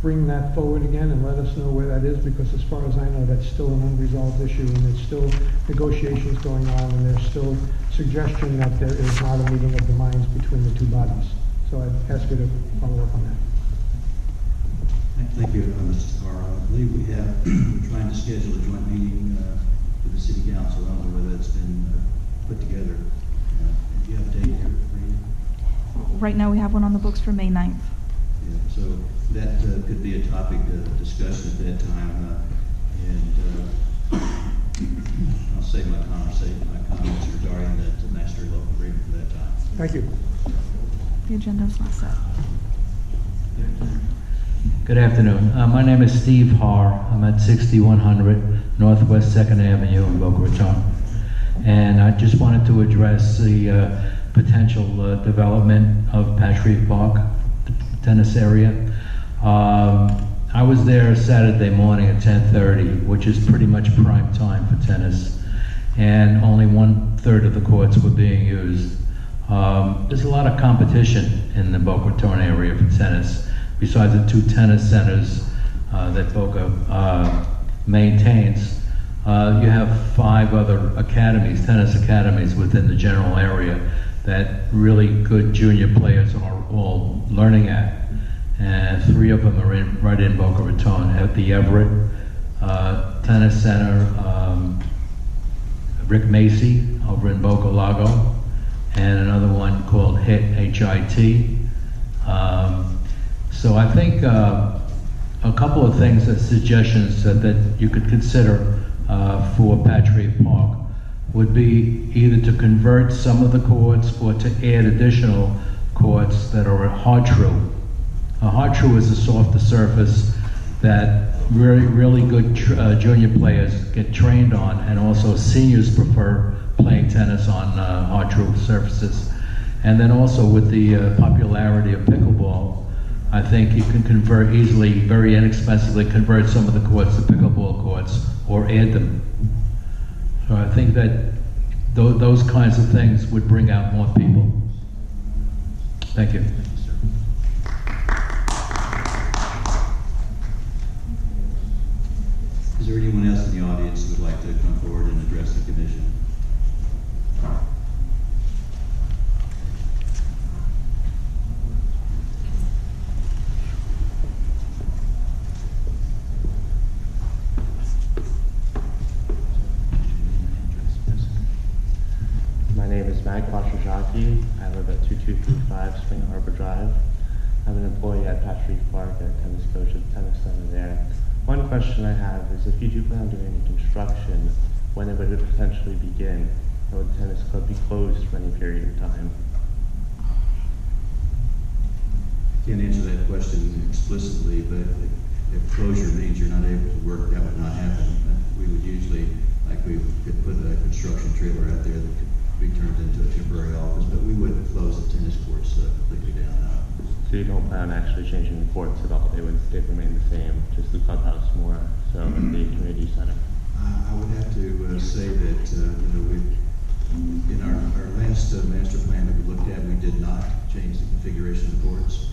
bring that forward again and let us know where that is? Because as far as I know, that's still an unresolved issue, and there's still negotiations going on, and there's still suggestion that there is not a meeting of the minds between the two bodies. So I'd ask you to follow up on that. Thank you, Mr. Carr. I believe we're trying to schedule a joint meeting with the city council. I don't know whether it's been put together. Do you have a date here, Rita? Right now we have one on the books for May 9th. Yeah, so that could be a topic of discussion at that time, and I'll save my comments regarding the master local agreement for that time. Thank you. The agenda is not set. Good afternoon. My name is Steve Haar. I'm at 6100 Northwest 2nd Avenue in Boca Raton. And I just wanted to address the potential development of Patch Reef Park, the tennis area. I was there Saturday morning at 10:30, which is pretty much prime time for tennis, and only 1/3 of the courts were being used. There's a lot of competition in the Boca Raton area for tennis. Besides the 2 tennis centers that Boca maintains, you have 5 other academies, tennis academies within the general area that really good junior players are all learning at. And 3 of them are right in Boca Raton, at the Everett Tennis Center, Rick Macy over in Boca Lago, and another one called HIT, H-I-T. So I think a couple of things, suggestions that you could consider for Patch Reef Park would be either to convert some of the courts or to add additional courts that are at Hartrue. Hartrue is a softer surface that really good junior players get trained on, and also seniors prefer playing tennis on Hartrue surfaces. And then also with the popularity of pickleball, I think you can convert easily, very inexpensively, convert some of the courts to pickleball courts or add them. So I think that those kinds of things would bring out more people. Thank you. Is there anyone else in the audience who would like to come forward and address the commission? My name is Mag Pashajaki. I live at 2235 Spring Harbor Drive. I'm an employee at Patch Reef Park at Tennis Coach at the Tennis Center there. One question I have is, if you do plan on doing any construction, when it would potentially begin? Or would the tennis club be closed for any period of time? can't answer that question explicitly, but if closure means you're not able to work, that would not happen. We would usually, like we could put a construction trailer out there that could be turned into a temporary office, but we wouldn't close the tennis courts completely down. So you don't plan on actually changing the courts at all? They'd remain the same, just the clubhouse more, so the community center? I would have to say that, in our last master plan that we looked at, we did not change the configuration of the courts.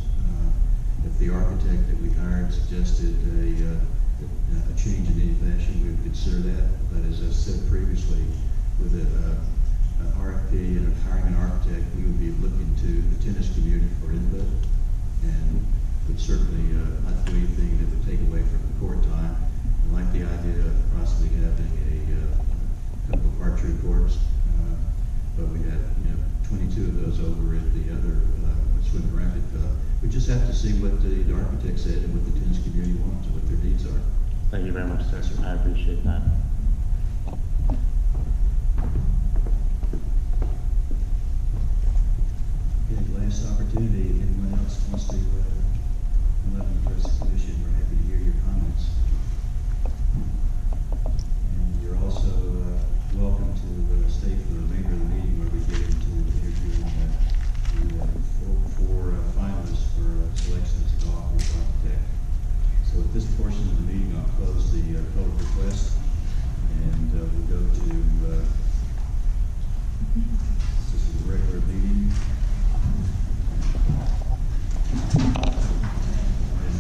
If the architect that we hired suggested a change in any fashion, we would consider that. But as I said previously, with an RFP and hiring an architect, we would be looking to the tennis community for input, and would certainly not do anything that would take away from the court time. I like the idea of possibly having a couple of archery courts, but we have 22 of those over at the other swim and racket club. We just have to see what the architect said and what the tennis community wants and what their needs are. Thank you very much, sir. I appreciate that. Okay, last opportunity. If anyone else wants to come up and address the commission, we're happy to hear your comments. And you're also welcome to stay for the remainder of the meeting where we get into interviewing the four finalists for selection as golf group architect. So at this portion of the meeting, I'll close the public request, and we'll go to this is a regular meeting. And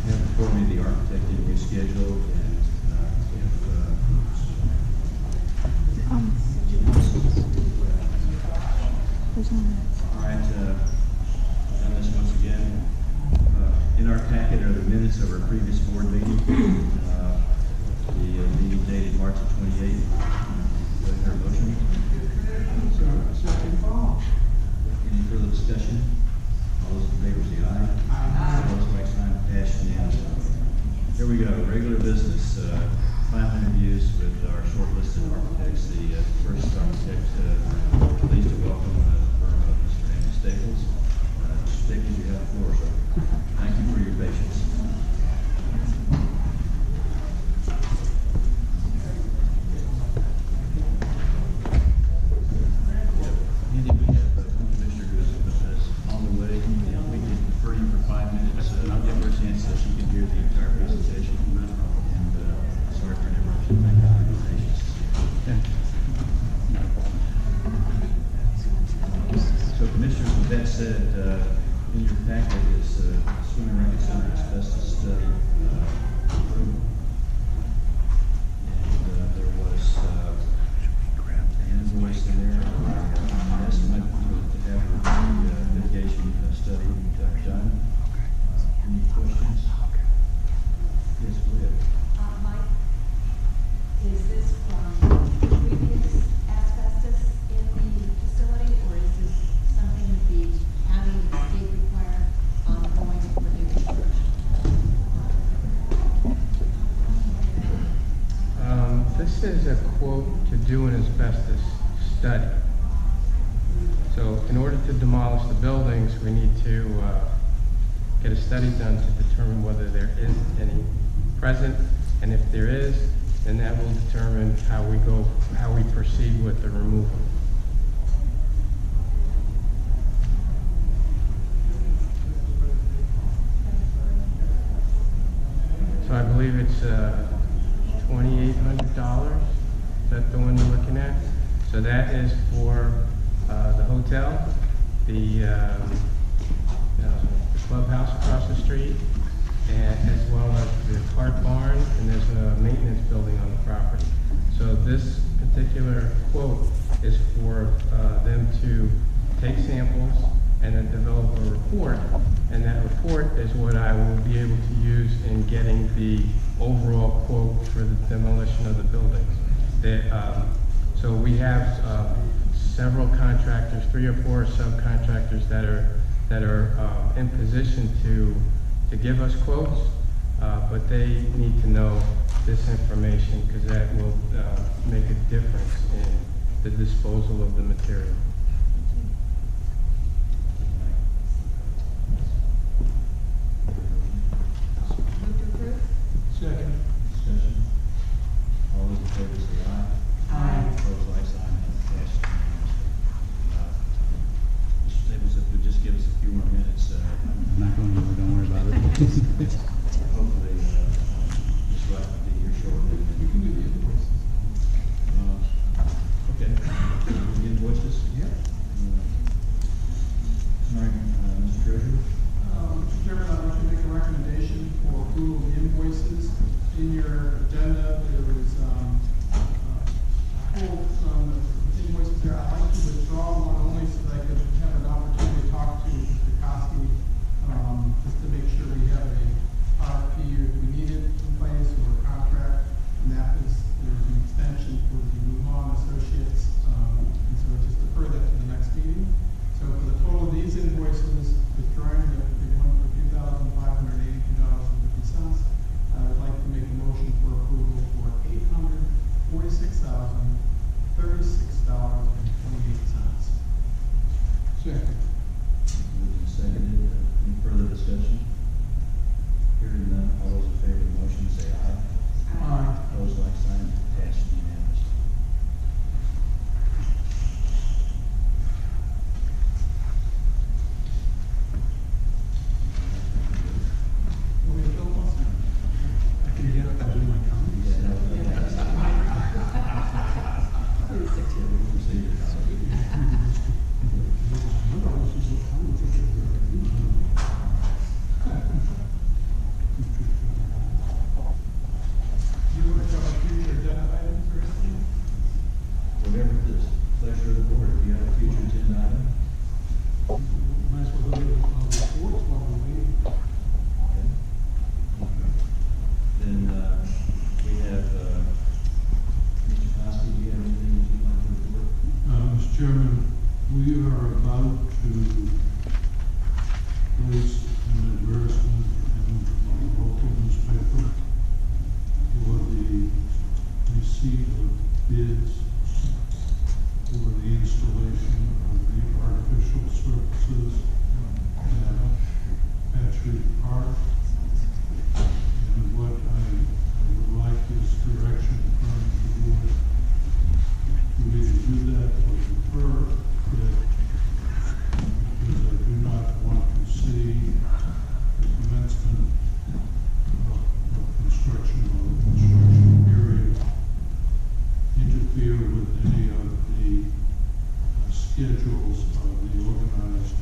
have before me the architect interview schedule, and There's no minutes. all right, done this once again. In our packet are the minutes of our previous board meeting, the meeting dated March the 28th. Do I hear a motion? Any further discussion? All those in favor say aye. Aye. Opposed, like sign, passed unanimously. Here we go, regular business, final interviews with our shortlisted architects. The first architect, pleased to welcome the firm of Mr. Andy Staples. Mr. Staples, you have the floor, sir. Thank you for your patience. Andy, we have a commissioner who is on the way. We can defer you for 5 minutes. I'll give her a chance so she can hear the entire presentation. And sorry for interruption. Thank you for your patience. So, commissioners, with that said, in your packet is Swimming Racket Center asbestos study. And there was an invoice in there, an estimate to have the mitigation study done. Any questions? Yes, go ahead. Mike, is this from previous asbestos in the facility, or is this something that the county and the state require ongoing for new construction? This is a quote to do an asbestos study. So in order to demolish the buildings, we need to get a study done to determine whether there is any present, and if there is, then that will determine how we proceed with the removal. So I believe it's $2,800. Is that the one you're looking at? So that is for the hotel, the clubhouse across the street, and as well as the cart barn, and there's a maintenance building on the property. So this particular quote is for them to take samples and then develop a report, and that report is what I will be able to use in getting the overall quote for the demolition of the buildings. So we have several contractors, 3 or 4 subcontractors that are in position to give us quotes, but they need to know this information because that will make a difference in the disposal of the material. favor say aye. Aye. Opposed, like sign. Passed unanimously. Mr. Staples, if you'll just give us a few more minutes, I'm not going anywhere, don't worry about it. hopefully, Ms. Wright will be here shortly. We can do the invoices. Okay. The invoices? Yeah. All right, Mr. Treasurer? Mr. Chairman, I'd like to make a recommendation for approval of the invoices. In your agenda, there is quotes on the invoices there. I'd like to withdraw one only so that I could have an opportunity to talk to Mr. Kosky, just to make sure we have a RFP if we need it in place or a contract. And that is, there's an extension for the Lujan Associates, and so just defer that to the next meeting. So for the total of these invoices, withdrawing the one for $2,582.50, I would like to make a motion for approval for $846,036.28. Second. Moved and seconded. Any further discussion? Hearing none, all those in favor of the motion say aye. Aye. Opposed, like sign. Passed unanimously. I can get up and do my comments. Do you want to cover future agenda items or anything? Whatever the pleasure of the board, if you have a future agenda item. Might as well go to the reports while we're waiting. Then, we have, Mr. Kosky, do you have anything that you'd like to report? Mr. Chairman, we are about to place an advertisement in the local newspaper for the receipt of bids for the installation of the artificial surfaces at Patrick Park. And what I would like is direction from the board to either do that or defer it, because I do not want to see the commencement of construction or the construction period interfere with any of the schedules of the organized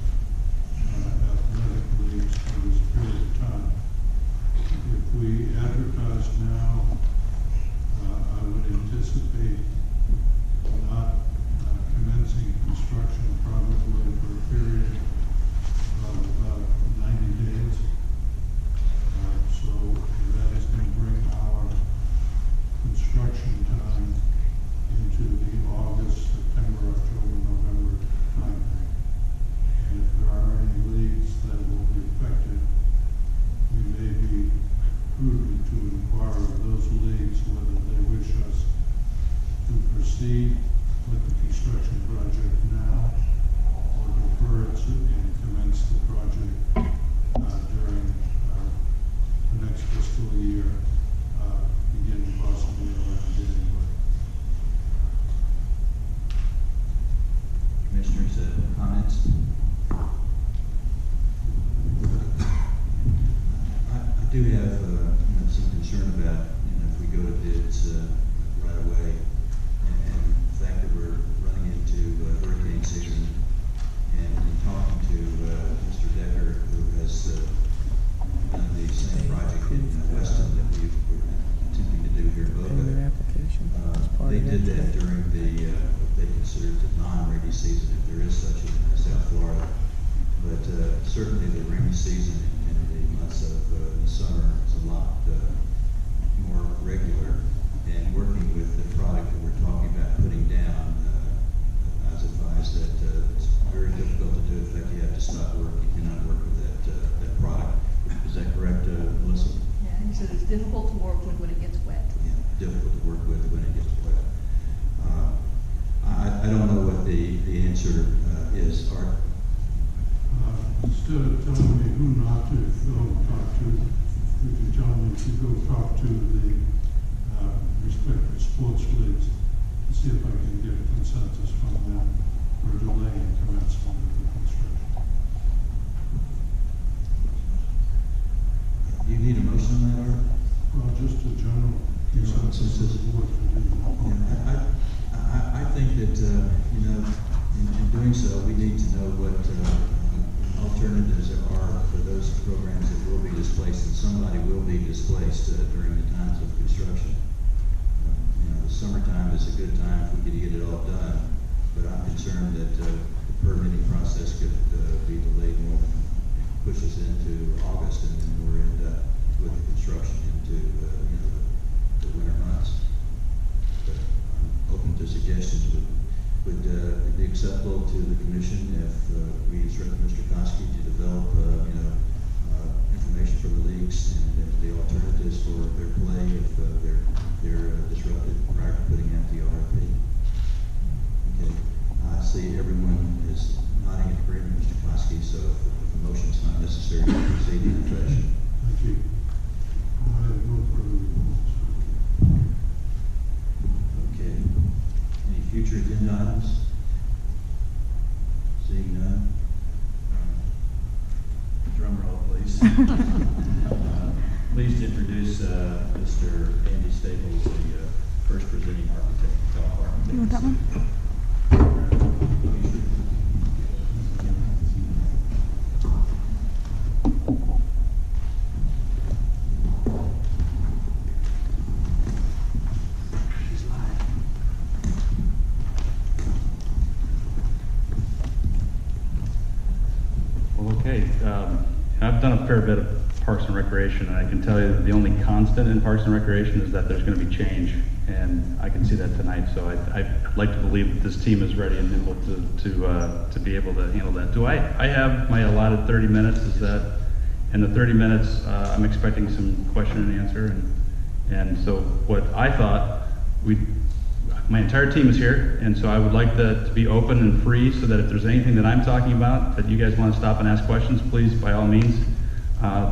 athletic leagues for this period of time. If we advertise now, I would anticipate not commencing construction probably for a period of about 90 days. So that is going to bring our construction time into the August, September, October, November timeframe. And if there are any leagues that will be affected, we may be prudent to inquire of those leagues whether they wish us to proceed with the construction project now or defer it and commence the project during the next fiscal year, beginning possibly around January. Commissioners, comments? I do have, some concern about, if we go to bids, right away, and the fact that we're running into hurricane season, and in talking to, Mr. Decker, who has, done the same project in Weston that we're attempting to do here in Boca. They did that during the, what they considered the non-rainy season, if there is such in South Florida. But certainly the rainy season in the months of the summer is a lot more regular. And working with the product that we're talking about putting down, I was advised that it's very difficult to do. In fact, you have to stop work. You cannot work with that product. Is that correct, Melissa? Yeah, he said it's difficult to work with when it gets wet. Yeah, difficult to work with when it gets wet. I don't know what the answer is, Art. Instead of telling me who not to go talk to, you can tell me to go talk to the respective sports see if I can get a consensus from them for delaying commencement of the construction. Do you need a motion on that, Art? Well, just a general consensus of the board to do that. I think that, in doing so, we need to know what alternatives there are for those programs that will be displaced, and somebody will be displaced during the times of construction. The summertime is a good time if we could get it all done, but I'm concerned that the permitting process could be delayed more, push us into August, and then we're end up with construction into the winter months. But I'm open to suggestions. Would it be acceptable to the commission if we instruct Mr. Koski to develop information for the leagues and the alternatives for their play if they're disrupted prior to putting out the RFP? Okay. I see everyone is nodding in agreement, Mr. Koski, so if the motion's not necessary, we'll proceed in that fashion. Thank you. I have no further remarks. Okay. Any future agenda items? Seeing none. Drum roll, please. Pleased to introduce Mr. Andy Staples, the first presenting architect of Golf Architects. You want that one? Well, okay. I've done a fair bit of Parks and Recreation, and I can tell you that the only constant in Parks and Recreation is that there's going to be change, and I can see that tonight. So I'd like to believe that this team is ready and nimble to be able to handle that. Do I have my allotted 30 minutes? Is that, in the 30 minutes, I'm expecting some question and answer, and so what I thought, my entire team is here, and so I would like that to be open and free so that if there's anything that I'm talking about that you guys want to stop and ask questions, please, by all means,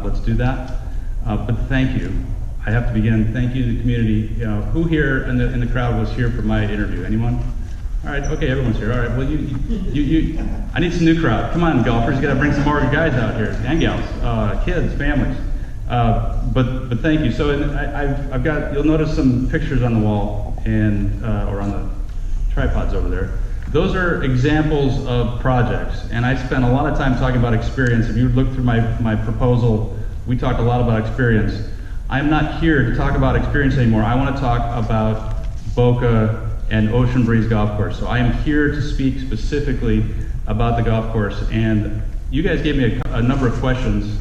let's do that. But thank you. I have to begin. Thank you to the community. Who here in the crowd was here for my interview? Anyone? All right. Okay, everyone's here. All right. Well, I need some new crowd. Come on, golfers. You got to bring some more guys out here and gals, kids, families. But thank you. So I've got. You'll notice some pictures on the wall and or on the tripods over there. Those are examples of projects, and I spent a lot of time talking about experience. If you look through my proposal, we talked a lot about experience. I'm not here to talk about experience anymore. I want to talk about Boca and Ocean Breeze Golf Course. So I am here to speak specifically about the golf course, and you guys gave me a number of questions.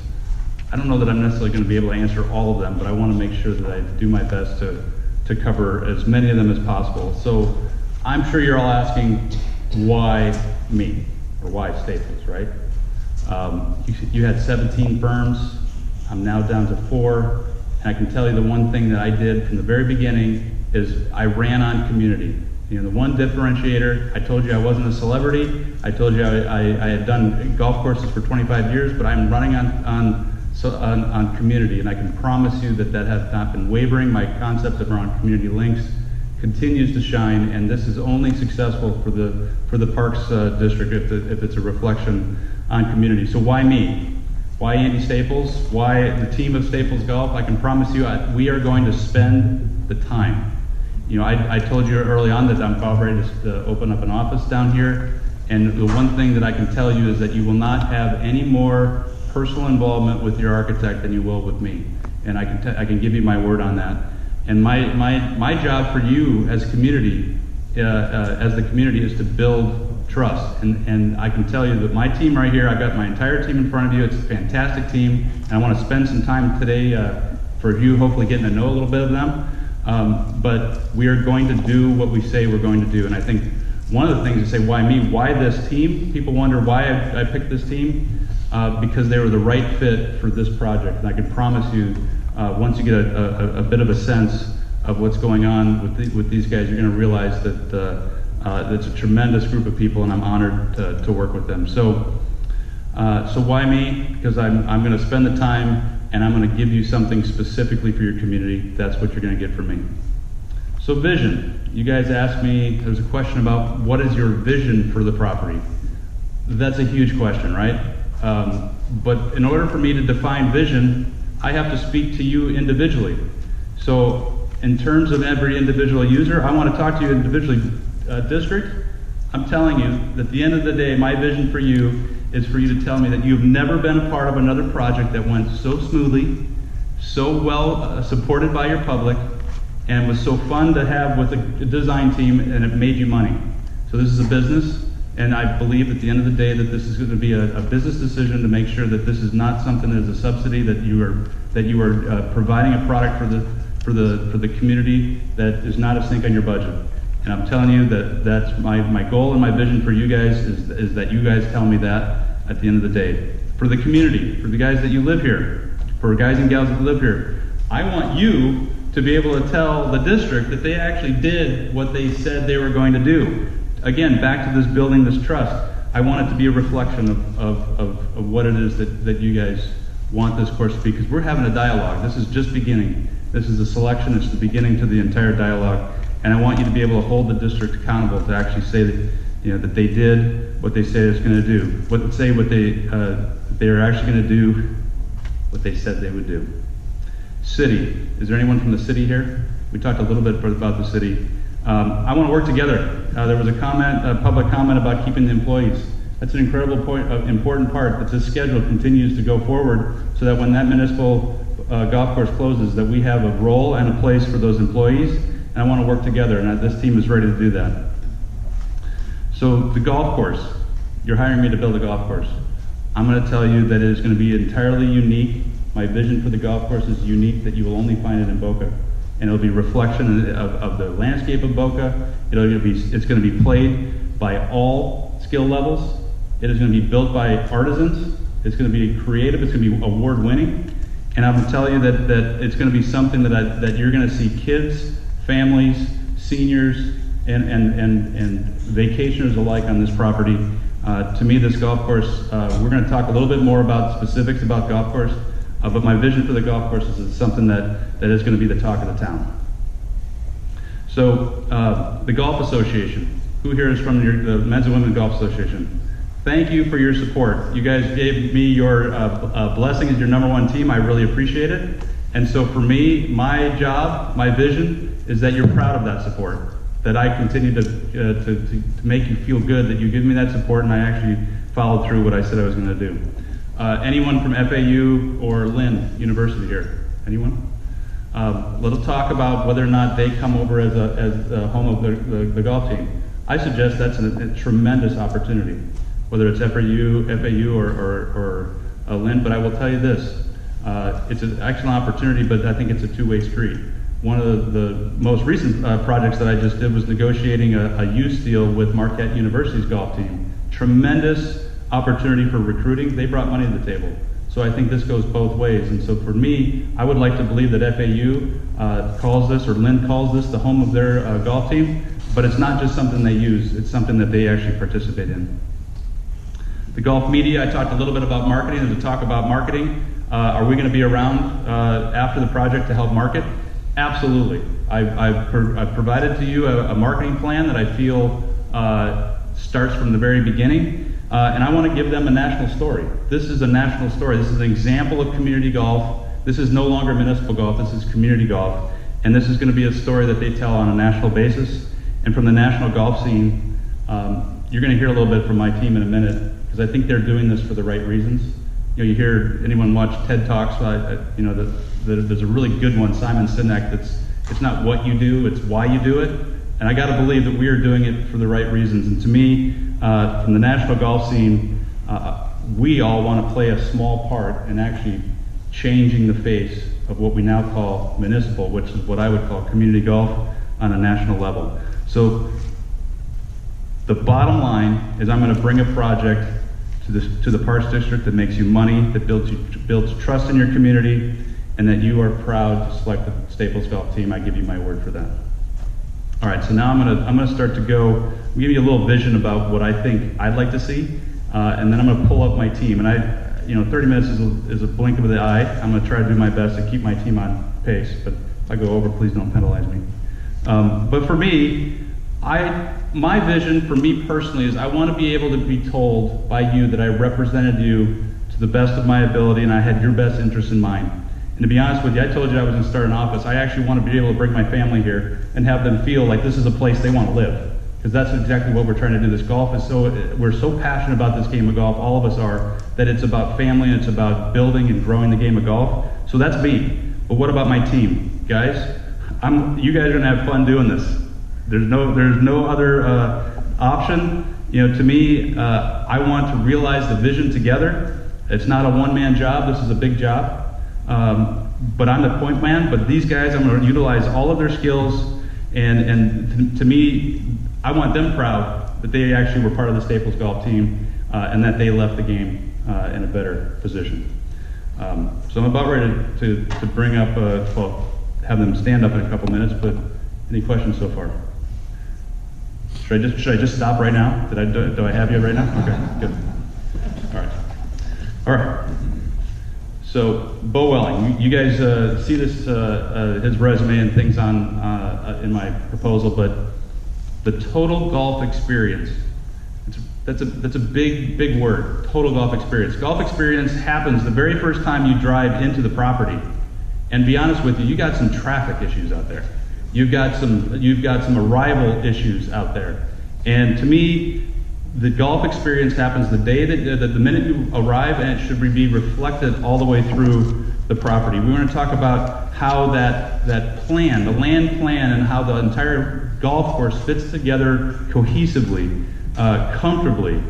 I don't know that I'm necessarily going to be able to answer all of them, but I want to make sure that I do my best to cover as many of them as possible. So I'm sure you're all asking, why me? Or why Staples, right? You had 17 firms. I'm now down to 4. And I can tell you the one thing that I did from the very beginning is I ran on community. The one differentiator, I told you I wasn't a celebrity. I told you I had done golf courses for 25 years, but I'm running on community, and I can promise you that has not been wavering. My concept around community links continues to shine, and this is only successful for the Parks District if it's a reflection on community. So why me? Why Andy Staples? Why the team of Staples Golf? I can promise you we are going to spend the time. I told you early on that I'm about ready to open up an office down here, and the one thing that I can tell you is that you will not have any more personal involvement with your architect than you will with me, and I can give you my word on that. And my job for you as community, as the community, is to build trust. And I can tell you that my team right here, I've got my entire team in front of you. It's a fantastic team, and I want to spend some time today for you, hopefully getting to know a little bit of them. But we are going to do what we say we're going to do. And I think one of the things to say, why me? Why this team? People wonder why I picked this team. Because they were the right fit for this project. And I can promise you, once you get a bit of a sense of what's going on with these guys, you're going to realize that it's a tremendous group of people, and I'm honored to work with them. So why me? Because I'm going to spend the time, and I'm going to give you something specifically for your community. That's what you're going to get from me. So vision, you guys asked me, there's a question about what is your vision for the property? That's a huge question, right? But in order for me to define vision, I have to speak to you individually. So in terms of every individual user, I want to talk to you individually. District, I'm telling you that at the end of the day, my vision for you is for you to tell me that you've never been a part of another project that went so smoothly, so well supported by your public, and was so fun to have with a design team, and it made you money. So this is a business, and I believe at the end of the day that this is going to be a business decision to make sure that this is not something that is a subsidy, that you are providing a product for the community that is not a sink on your budget. And I'm telling you that that's my goal and my vision for you guys is that you guys tell me that at the end of the day. For the community, for the guys that you live here, for guys and gals that live here, I want you to be able to tell the district that they actually did what they said they were going to do. Again, back to this building this trust. I want it to be a reflection of what it is that you guys want this course to be, because we're having a dialogue. This is just beginning. This is a selection. It's the beginning to the entire dialogue. And I want you to be able to hold the district accountable to actually say that, that they did what they say it's going to do. They're actually going to do what they said they would do. City. Is there anyone from the city here? We talked a little bit about the city. I want to work together. There was a public comment about keeping the employees. That's an incredible important part, that this schedule continues to go forward so that when that municipal golf course closes, that we have a role and a place for those employees. And I want to work together, and this team is ready to do that. So the golf course, you're hiring me to build a golf course. I'm going to tell you that it is going to be entirely unique. My vision for the golf course is unique, that you will only find it in Boca. And it'll be a reflection of the landscape of Boca. It's going to be played by all skill levels. It is going to be built by artisans. It's going to be creative. It's going to be award-winning. And I'm going to tell you that it's going to be something that you're going to see kids, families, seniors, and vacationers alike on this property. To me, this golf course, we're going to talk a little bit more about specifics about golf course, but my vision for the golf course is something that is going to be the talk of the town. So, the Golf Association. Who here is from the Men's and Women's Golf Association? Thank you for your support. You guys gave me your blessing as your #1 team. I really appreciate it. And so for me, my job, my vision, is that you're proud of that support, that I continue to make you feel good, that you give me that support, and I actually followed through what I said I was going to do. Anyone from FAU or Lynn University here? Anyone? Let's talk about whether or not they come over as a home of the golf team. I suggest that's a tremendous opportunity, whether it's FAU or Lynn, but I will tell you this. It's an excellent opportunity, but I think it's a two-way street. One of the most recent projects that I just did was negotiating a youth deal with Marquette University's golf team. Tremendous opportunity for recruiting. They brought money to the table. So I think this goes both ways. And so for me, I would like to believe that FAU calls this, or Lynn calls this, the home of their golf team. But it's not just something they use. It's something that they actually participate in. The golf media, I talked a little bit about marketing. There's a talk about marketing. Are we going to be around after the project to help market? Absolutely. I've provided to you a marketing plan that I feel starts from the very beginning, and I want to give them a national story. This is a national story. This is an example of community golf. This is no longer municipal golf. This is community golf, and this is going to be a story that they tell on a national basis. And from the national golf scene, you're going to hear a little bit from my team in a minute, because I think they're doing this for the right reasons. You hear anyone watch TED Talks, there's a really good one, Simon Sinek, it's not what you do, it's why you do it. And I got to believe that we are doing it for the right reasons. And to me, from the national golf scene, we all want to play a small part in actually changing the face of what we now call municipal, which is what I would call community golf on a national level. So the bottom line is I'm going to bring a project to the Parks District that makes you money, that builds trust in your community, and that you are proud to select the Staples golf team. I give you my word for that. All right, so now I'm gonna start to give you a little vision about what I think I'd like to see, and then I'm gonna pull up my team. And 30 minutes is a blink of the eye. I'm gonna try to do my best to keep my team on pace, but if I go over, please don't penalize me. But for me, my vision for me personally is I want to be able to be told by you that I represented you to the best of my ability and I had your best interest in mind. And to be honest with you, I told you I was going to start an office. I actually want to be able to bring my family here and have them feel like this is a place they want to live. Because that's exactly what we're trying to do. This golf is we're so passionate about this game of golf, all of us are, that it's about family and it's about building and growing the game of golf. So that's me. But what about my team? Guys, you guys are going to have fun doing this. There's no other option. You know, to me, I want to realize the vision together. It's not a one-man job. This is a big job. But I'm the point man. But these guys, I'm going to utilize all of their skills. And to me, I want them proud that they actually were part of the Staples golf team and that they left the game in a better position. So I'm about ready to bring up, have them stand up in a couple minutes, but any questions so far? Should I just stop right now? Do I have you right now? Okay, good. All right. So Bo Welling, you guys see this, his resume and things in my proposal, but the total golf experience, that's a big word, total golf experience. Golf experience happens the very first time you drive into the property. And be honest with you, you got some traffic issues out there. You've got some arrival issues out there. And to me, the golf experience happens the day that the minute you arrive, and it should be reflected all the way through the property. We want to talk about how that plan, the land plan, and how the entire golf course fits together cohesively, comfortably.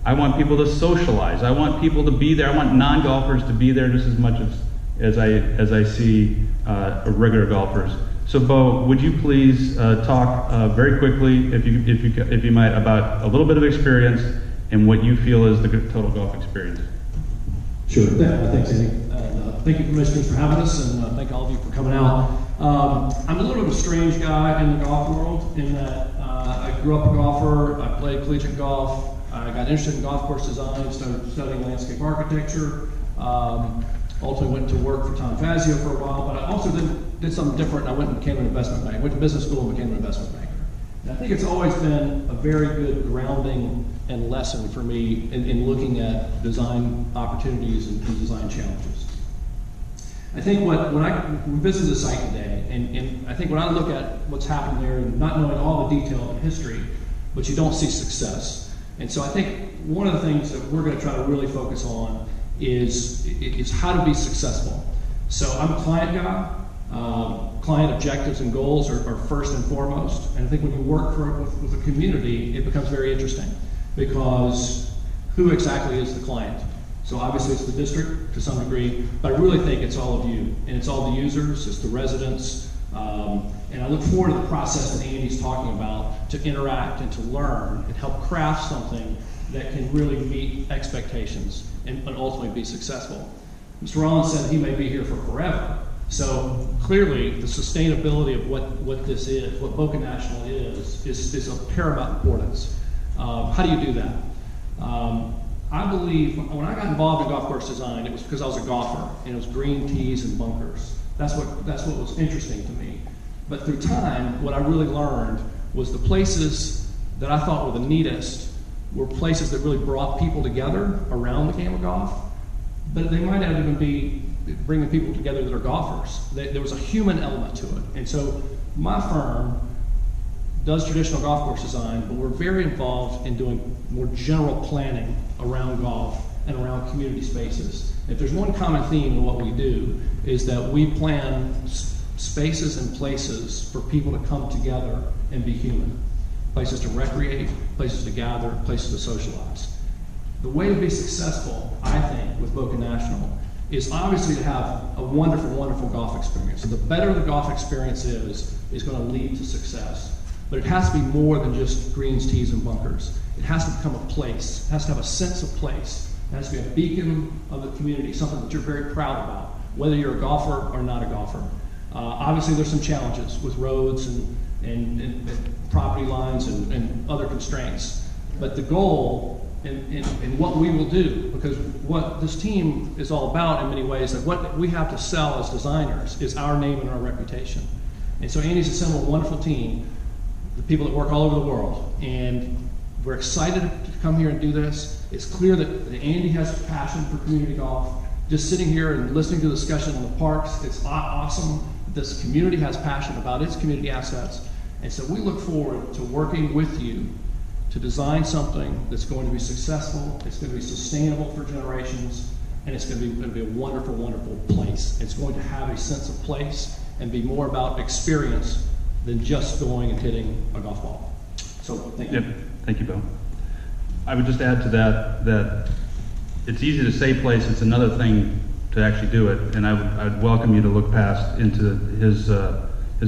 I want people to socialize. I want people to be there. I want non-golfers to be there just as much as I see regular golfers. So Bo, would you please talk very quickly, if you might, about a little bit of experience and what you feel is the total golf experience? Sure. Thanks, Andy. Thank you, commissioners, for having us, and thank all of you for coming out. I'm a little bit of a strange guy in the golf world in that I grew up a golfer. I played collegiate golf. I got interested in golf course design, started studying landscape architecture. Ultimately went to work for Tom Fazio for a while, but I also did something different. I went and became an investment banker. Went to business school and became an investment banker. And I think it's always been a very good grounding and lesson for me in looking at design opportunities and design challenges. I think when I visited the site today, and I think when I look at what's happened there, not knowing all the detail of the history, but you don't see success. And so I think one of the things that we're going to try to really focus on is how to be successful. So I'm a client guy. Client objectives and goals are first and foremost. And I think when you work with a community, it becomes very interesting because who exactly is the client? So obviously it's the district to some degree, but I really think it's all of you. And it's all the users, it's the residents. And I look forward to the process that Andy's talking about to interact and to learn and help craft something that can really meet expectations and ultimately be successful. Mr. Rollins said he may be here for forever. So clearly the sustainability of what this is, what Boca National is of paramount importance. How do you do that? I believe when I got involved in golf course design, it was because I was a golfer and it was green tees and bunkers. That's what was interesting to me. But through time, what I really learned was the places that I thought were the neatest were places that really brought people together around the game of golf, but they might not even be bringing people together that are golfers. There was a human element to it. And so my firm does traditional golf course design, but we're very involved in doing more general planning around golf and around community spaces. If there's one common theme in what we do is that we plan spaces and places for people to come together and be human. Places to recreate, places to gather, places to socialize. The way to be successful, I think, with Boca National is obviously to have a wonderful, wonderful golf experience. So the better the golf experience is going to lead to success. But it has to be more than just greens, tees, and bunkers. It has to become a place. It has to have a sense of place. It has to be a beacon of the community, something that you're very proud about, whether you're a golfer or not a golfer. Obviously, there's some challenges with roads and property lines and other constraints. But the goal and what we will do, because what this team is all about in many ways, that what we have to sell as designers is our name and our reputation. And so Andy's assembled a wonderful team, the people that work all over the world, and we're excited to come here and do this. It's clear that Andy has passion for community golf. Just sitting here and listening to the discussion on the parks, it's awesome. This community has passion about its community assets. And so we look forward to working with you to design something that's going to be successful, it's going to be sustainable for generations, and it's going to be a wonderful, wonderful place. It's going to have a sense of place and be more about experience than just going and hitting a golf ball. So thank you. Yep. Thank you, Bill. I would just add to that it's easy to say place, it's another thing to actually do it, and I'd welcome you to look past into his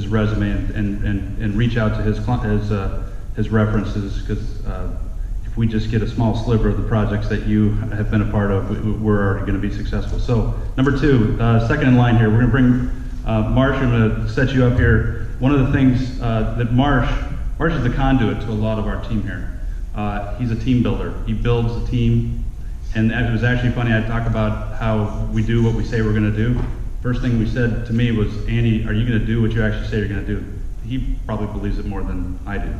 resume and reach out to his references, because if we just get a small sliver of the projects that you have been a part of, we're already going to be successful. So number two, second in line here, we're going to bring Marsh. I'm going to set you up here. One of the things that Marsh is the conduit to a lot of our team here. He's a team builder. He builds a team, and it was actually funny. I talk about how we do what we say we're going to do. First thing we said to me was, Andy, are you going to do what you actually say you're going to do? He probably believes it more than I do,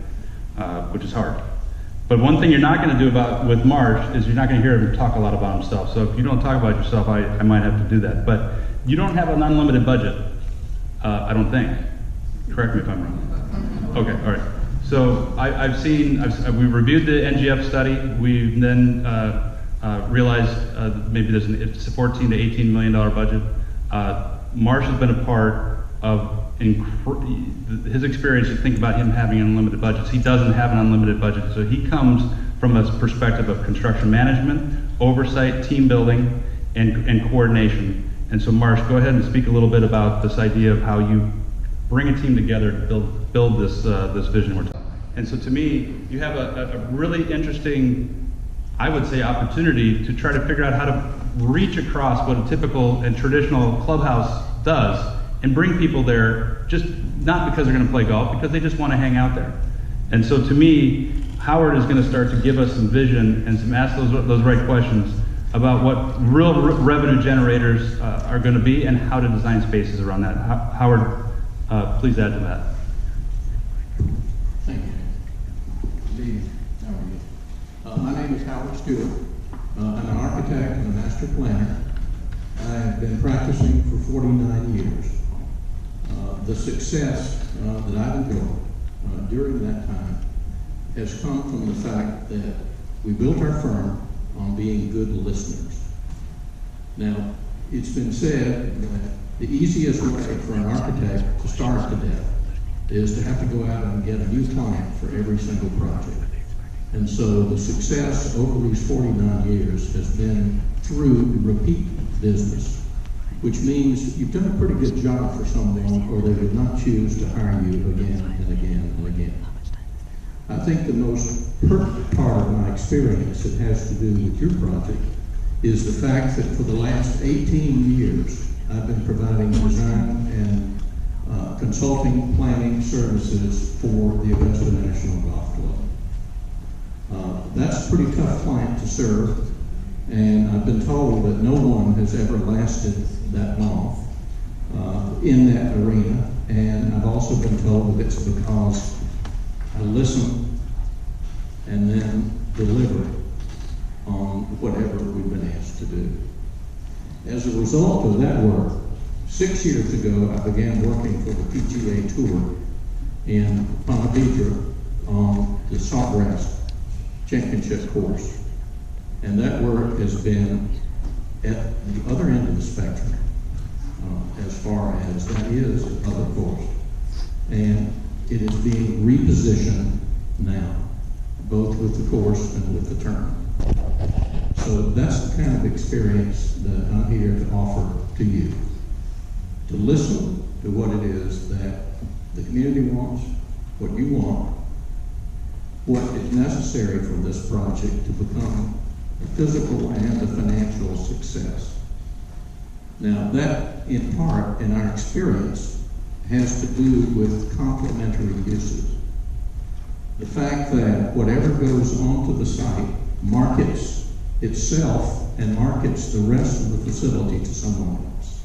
which is hard. But one thing you're not going to do with Marsh is you're not going to hear him talk a lot about himself. So if you don't talk about yourself, I might have to do that. But you don't have an unlimited budget, I don't think. Correct me if I'm wrong. Okay, all right. So we reviewed the NGF study. We then realized maybe there's a $14 to $18 million budget. Marsh has been a part of his experience. You think about him having unlimited budgets. He doesn't have an unlimited budget, so he comes from a perspective of construction management, oversight, team building, and coordination. And so, Marsh, go ahead and speak a little bit about this idea of how you bring a team together to build this vision we're talking about. And so, to me, you have a really interesting, I would say, opportunity to try to figure out how to reach across what a typical and traditional clubhouse does and bring people there, just not because they're going to play golf, because they just want to hang out there. And so to me, Howard is going to start to give us some vision and some ask those right questions about what real revenue generators are going to be and how to design spaces around that. Howard, please add to that. Thank you. Good evening. How are you? My name is Howard Stewart. I'm an architect and a master planner. I have been practicing for 49 years. The success that I've enjoyed during that time has come from the fact that we built our firm on being good listeners. Now, it's been said that the easiest way for an architect to starve to death is to have to go out and get a new client for every single project. And so the success over these 49 years has been through repeat business, which means you've done a pretty good job for someone, or they would not choose to hire you again and again and again. I think the most pertinent part of my experience that has to do with your project is the fact that for the last 18 years, I've been providing design and consulting planning services for the Augusta National Golf Club. That's a pretty tough client to serve, and I've been told that no one has ever lasted that long in that arena, and I've also been told that it's because I listen and then deliver on whatever we've been asked to do. As a result of that work, 6 years ago, I began working for the PGA Tour in Ponte Vedra on the Sawgrass Championship course. And that work has been at the other end of the spectrum, as far as that is a public course. And it is being repositioned now, both with the course and with the tournament. So that's the kind of experience that I'm here to offer to you. To listen to what it is that the community wants, what you want, what is necessary for this project to become a physical and a financial success. Now that, in part, in our experience, has to do with complementary uses. The fact that whatever goes onto the site markets itself and markets the rest of the facility to someone else.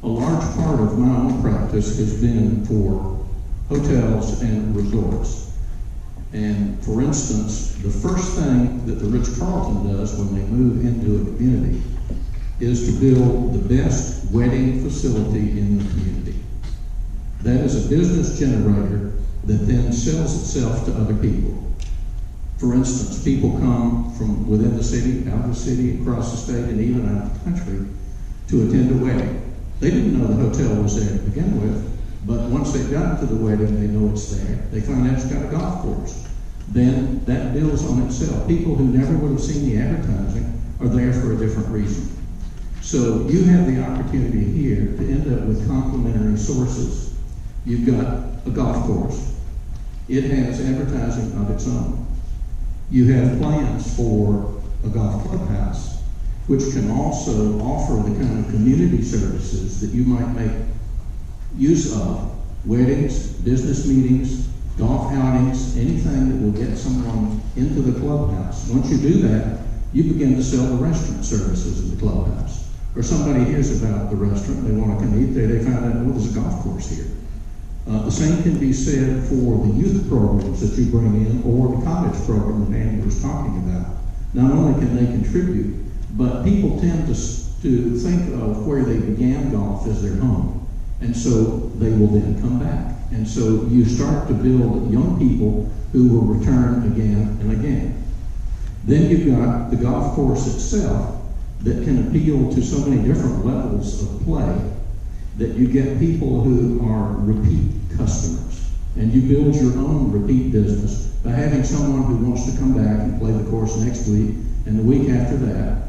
A large part of my own practice has been for hotels and resorts. And for instance, the first thing that the Ritz-Carlton does when they move into a community is to build the best wedding facility in the community. That is a business generator that then sells itself to other people. For instance, people come from within the city, out of the city, across the state, and even out of the country to attend a wedding. They didn't know the hotel was there to begin with, but once they got to the wedding, they know it's there. They find out it's got a golf course. Then that builds on itself. People who never would have seen the advertising are there for a different reason. So you have the opportunity here to end up with complementary sources. You've got a golf course. It has advertising of its own. You have plans for a golf clubhouse, which can also offer the kind of community services that you might make use of. Weddings, business meetings, golf outings, anything that will get someone into the clubhouse. Once you do that, you begin to sell the restaurant services in the clubhouse. Or somebody hears about the restaurant, they want to come eat there, they find out, oh, there's a golf course here. The same can be said for the youth programs that you bring in, or the college program that Andy was talking about. Not only can they contribute, but people tend to think of where they began golf as their home. And so they will then come back. And so you start to build young people who will return again and again. Then you've got the golf course itself that can appeal to so many different levels of play that you get people who are repeat customers. And you build your own repeat business by having someone who wants to come back and play the course next week and the week after that.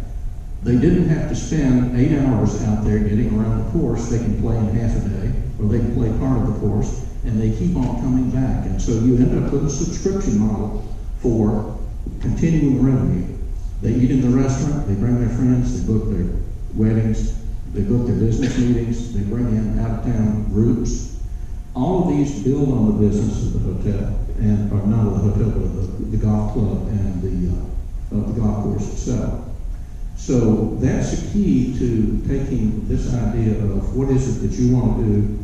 They didn't have to spend 8 hours out there getting around the course. They can play in half a day, or they can play part of the course, and they keep on coming back. And so you end up with a subscription model for continuing revenue. They eat in the restaurant, they bring their friends, they book their weddings, they book their business meetings, they bring in out-of-town groups. All of these build on the business of the hotel, and or not of the hotel, but the golf club and the golf course itself. So that's a key to taking this idea of what is it that you want to do,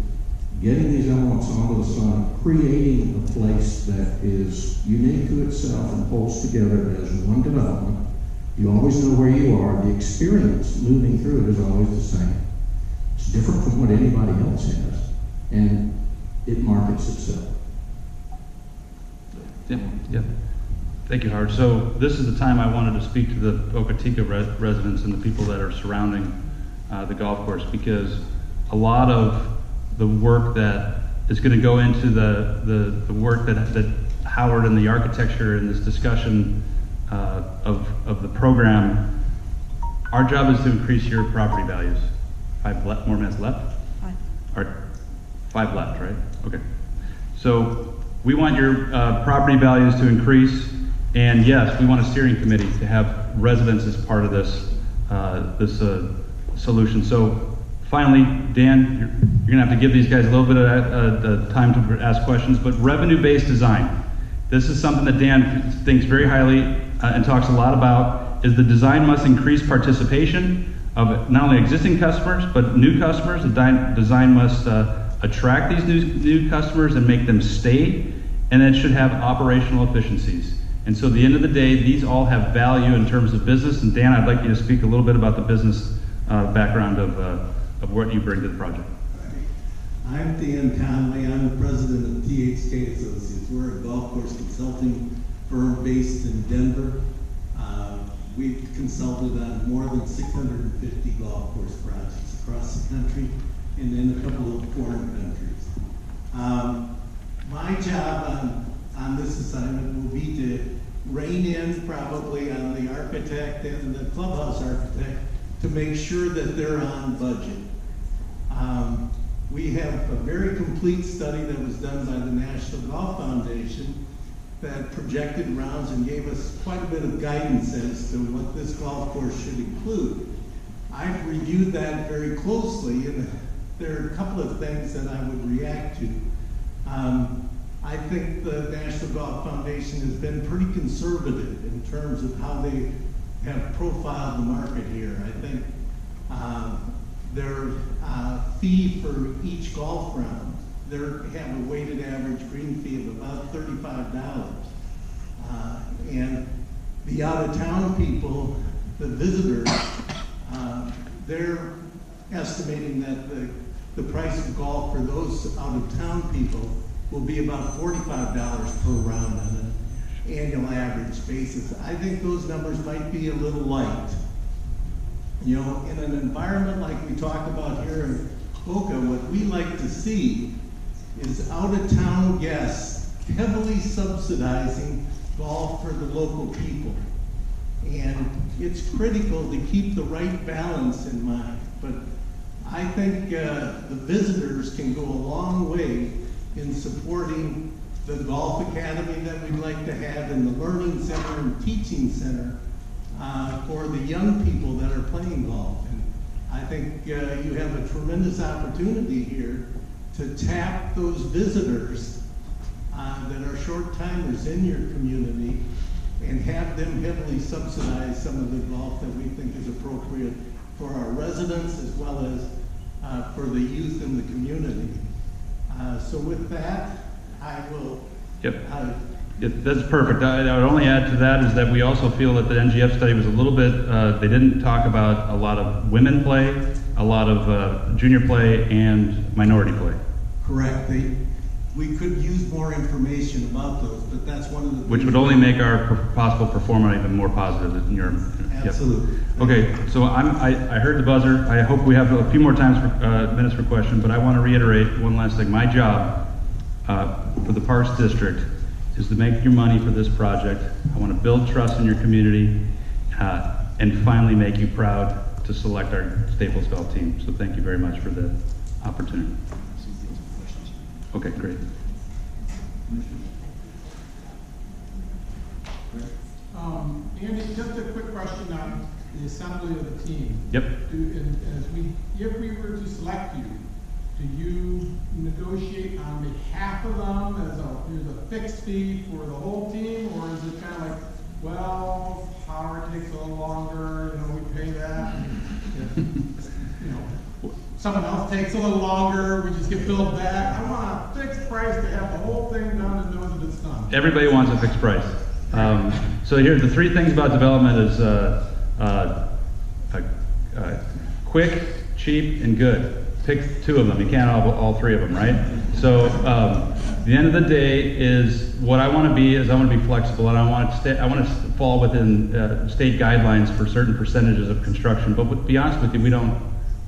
getting these elements onto the site, creating a place that is unique to itself and holds together as one development. You always know where you are. The experience moving through it is always the same. It's different from what anybody else has, and it markets itself. Yeah. Thank you, Howard. So this is the time I wanted to speak to the Ocotillo residents and the people that are surrounding the golf course, because a lot of the work that is going to go into the work that Howard and the architecture and this discussion of the program, our job is to increase your property values. 5 more minutes left? 5. Or 5 left, right? Okay. So we want your property values to increase, and yes, we want a steering committee to have residents as part of this solution. So finally, Dan, you're gonna have to give these guys a little bit of time to ask questions, but revenue-based design. This is something that Dan thinks very highly and talks a lot about, is the design must increase participation of not only existing customers, but new customers. The design must attract these new customers and make them stay, and it should have operational efficiencies. And so at the end of the day, these all have value in terms of business. And Dan, I'd like you to speak a little bit about the business background of what you bring to the project. I'm Dan Conley. I'm the president of THK Associates. We're a golf course consulting firm based in Denver. We've consulted on more than 650 golf course projects across the country and in a couple of foreign countries. My job on this assignment will be to rein in probably on the architect and the clubhouse architect to make sure that they're on budget. We have a very complete study that was done by the National Golf Foundation that projected rounds and gave us quite a bit of guidance as to what this golf course should include. I've reviewed that very closely, and there are a couple of things that I would react to. I think the National Golf Foundation has been pretty conservative in terms of how they have profiled the market here. I think their fee for each golf round. They have a weighted average green fee of about $35. And the out-of-town people, the visitors, they're estimating that the price of golf for those out-of-town people will be about $45 per round on an annual average basis. I think those numbers might be a little light. You know, in an environment like we talk about here in Boca, what we like to see is out-of-town guests heavily subsidizing golf for the local people. And it's critical to keep the right balance in mind. But I think the visitors can go a long way in supporting the golf academy that we'd like to have and the learning center and teaching center for the young people that are playing golf. And I think you have a tremendous opportunity here to tap those visitors that are short-timers in your community and have them heavily subsidize some of the golf that we think is appropriate for our residents as well as for the youth in the community. So with that, I will. Yep. That's perfect. I would only add to that is that we also feel that the NGF study was a little bit, they didn't talk about a lot of women play, a lot of junior play, and minority play. Correct. We could use more information about those, but that's one of the Which would only make our possible performance even more positive in your. Absolutely. Yep. Okay, so I heard the buzzer. I hope we have a few more minutes for questions, but I want to reiterate one last thing. My job for the Parks District is to make your money for this project. I want to build trust in your community and finally make you proud to select our Staples Golf team. So thank you very much for the opportunity. Okay, great. Andy, just a quick question on the assembly of the team. Yep. If we were to select you, do you negotiate on behalf of them as a fixed fee for the whole team, or is it kind of like, well, Howard takes a little longer, we pay that. If, someone else takes a little longer, we just get billed back. I want a fixed price to have the whole thing done and know that it's done. Everybody wants a fixed price. So here, the three things about development is quick, cheap, and good. Pick two of them. You can't have all three of them, right? So the end of the day is what I want to be is I want to be flexible, and I want to fall within state guidelines for certain percentages of construction. But to be honest with you, we don't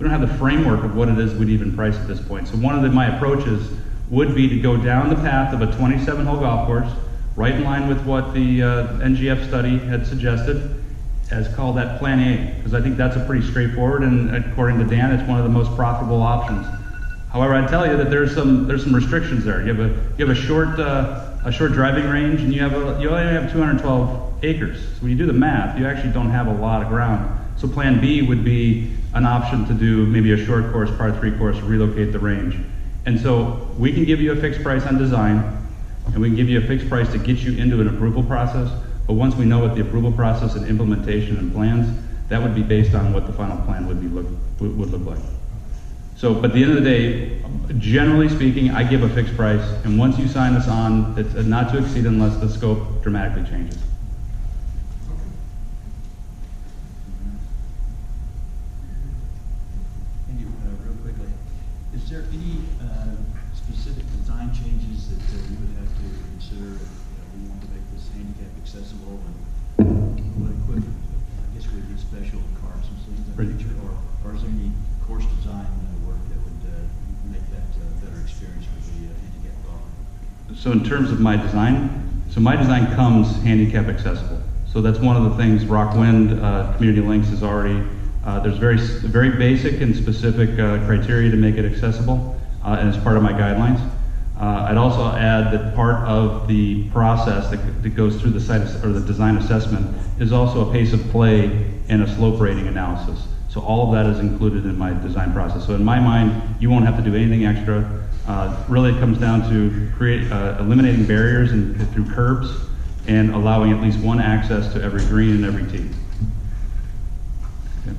have the framework of what it is we'd even price at this point. So one of my approaches would be to go down the path of a 27-hole golf course, right in line with what the NGF study had suggested, as called that Plan A, because I think that's a pretty straightforward, and according to Dan, it's one of the most profitable options. However, I tell you that there's some restrictions there. You have a short driving range, and you only have 212 acres. So when you do the math, you actually don't have a lot of ground. So Plan B would be an option to do maybe a short course, par 3 course, relocate the range. And so we can give you a fixed price on design, and we can give you a fixed price to get you into an approval process. But once we know what the approval process and implementation and plans, that would be based on what the final plan would look like. So, but at the end of the day, generally speaking, I give a fixed price, and once you sign this on, it's not to exceed unless the scope dramatically changes. Andy, real quickly, is there any specific design changes that you would have to consider if we want to make this handicap accessible, and what equipment? I guess would be special carts and things of that nature, or is there any course design work that would make that a better experience for the handicap golfer? So in terms of my design, my design comes handicap accessible. So that's one of the things Rockwind Community Links is already, there's very basic and specific criteria to make it accessible, and it's part of my guidelines. I'd also add that part of the process that goes through the site or the design assessment is also a pace of play and a slope rating analysis. So all of that is included in my design process. So in my mind, you won't have to do anything extra. Really, it comes down to eliminating barriers through curbs and allowing at least one access to every green and every tee. Okay.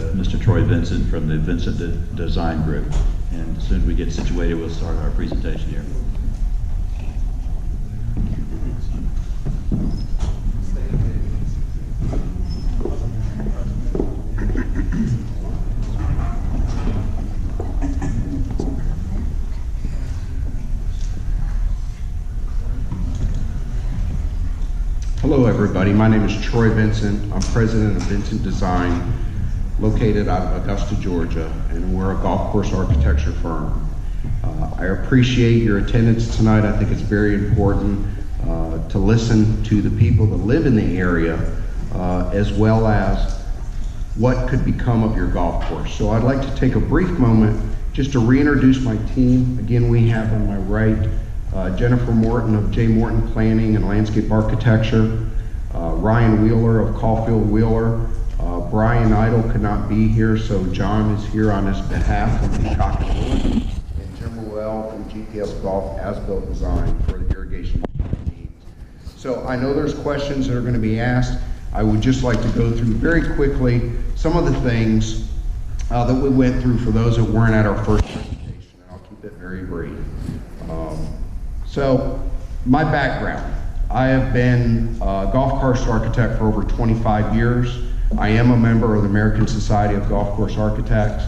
Mr. Troy Vincent from the Vincent Design Group. And as soon as we get situated, we'll start our presentation here. Hello everybody, my name is Troy Vincent. I'm president of Vincent Design, located out of Augusta, Georgia, and we're a golf course architecture firm. I appreciate your attendance tonight. I think it's very important to listen to the people that live in the area, as well as what could become of your golf course. So I'd like to take a brief moment just to reintroduce my team. Again, we have on my right Jennifer Morton of J. Morton Planning and Landscape Architecture, Ryan Wheeler of Caulfield Wheeler. Brian Idle could not be here, so John is here on his behalf from Peacock and Wood, and Jim Ruel from GPS Golf As-Built Design for the irrigation needs. So I know there's questions that are going to be asked. I would just like to go through very quickly some of the things that we went through for those that weren't at our first presentation, and I'll keep it very brief. So, my background. I have been a golf course architect for over 25 years. I am a member of the American Society of Golf Course Architects.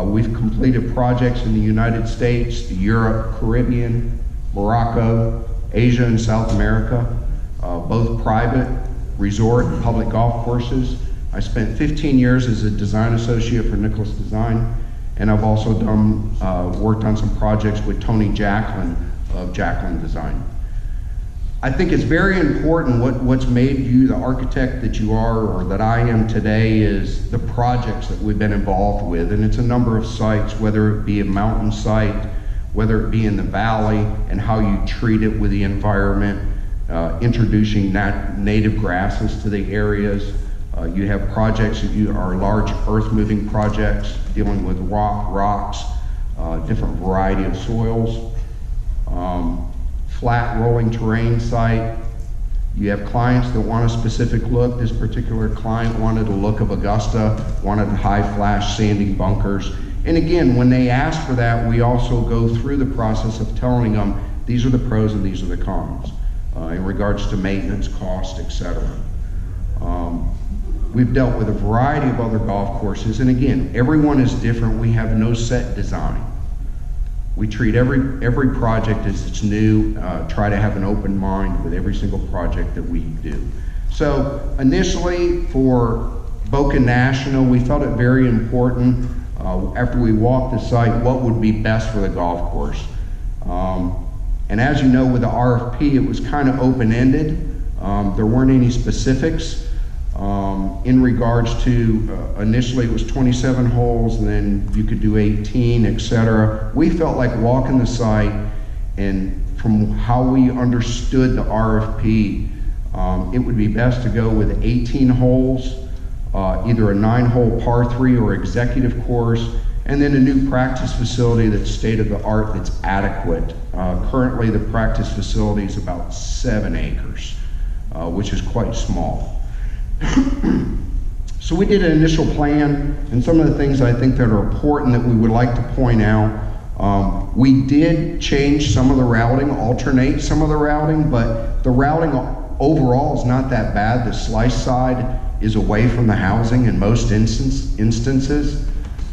We've completed projects in the United States, Europe, Caribbean, Morocco, Asia, and South America, both private, resort, and public golf courses. I spent 15 years as a design associate for Nicholas Design, and I've also worked on some projects with Tony Jacklin of Jacklin Design. I think it's very important what's made you the architect that you are, or that I am today, is the projects that we've been involved with. And it's a number of sites, whether it be a mountain site, whether it be in the valley, and how you treat it with the environment, introducing native grasses to the areas. You have projects that are large earth-moving projects dealing with rocks, different variety of soils. Flat rolling terrain site. You have clients that want a specific look. This particular client wanted a look of Augusta, wanted high flash sanding bunkers. And again, when they ask for that, we also go through the process of telling them these are the pros and these are the cons in regards to maintenance, cost, etc. We've dealt with a variety of other golf courses, and again, everyone is different. We have no set design. We treat every project as it's new, try to have an open mind with every single project that we do. So initially for Boca National, we felt it very important, after we walked the site, what would be best for the golf course. And as you know, with the RFP, it was kind of open-ended. There weren't any specifics. In regards to, initially it was 27 holes, and then you could do 18, etc. We felt like walking the site, and from how we understood the RFP, it would be best to go with 18 holes, either a 9-hole par 3 or executive course, and then a new practice facility that's state-of-the-art, that's adequate. Currently the practice facility is about 7 acres, which is quite small. So we did an initial plan, and some of the things I think that are important that we would like to point out, we did change some of the routing, alternate some of the routing, but the routing overall is not that bad. The slice side is away from the housing in most instances.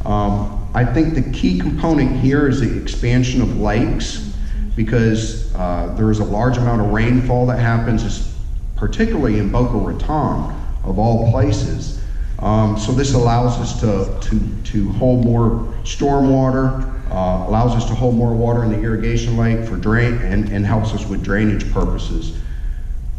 I think the key component here is the expansion of lakes, because there is a large amount of rainfall that happens, particularly in Boca Raton, of all places. So this allows us to hold more stormwater, allows us to hold more water in the irrigation lake for and helps us with drainage purposes.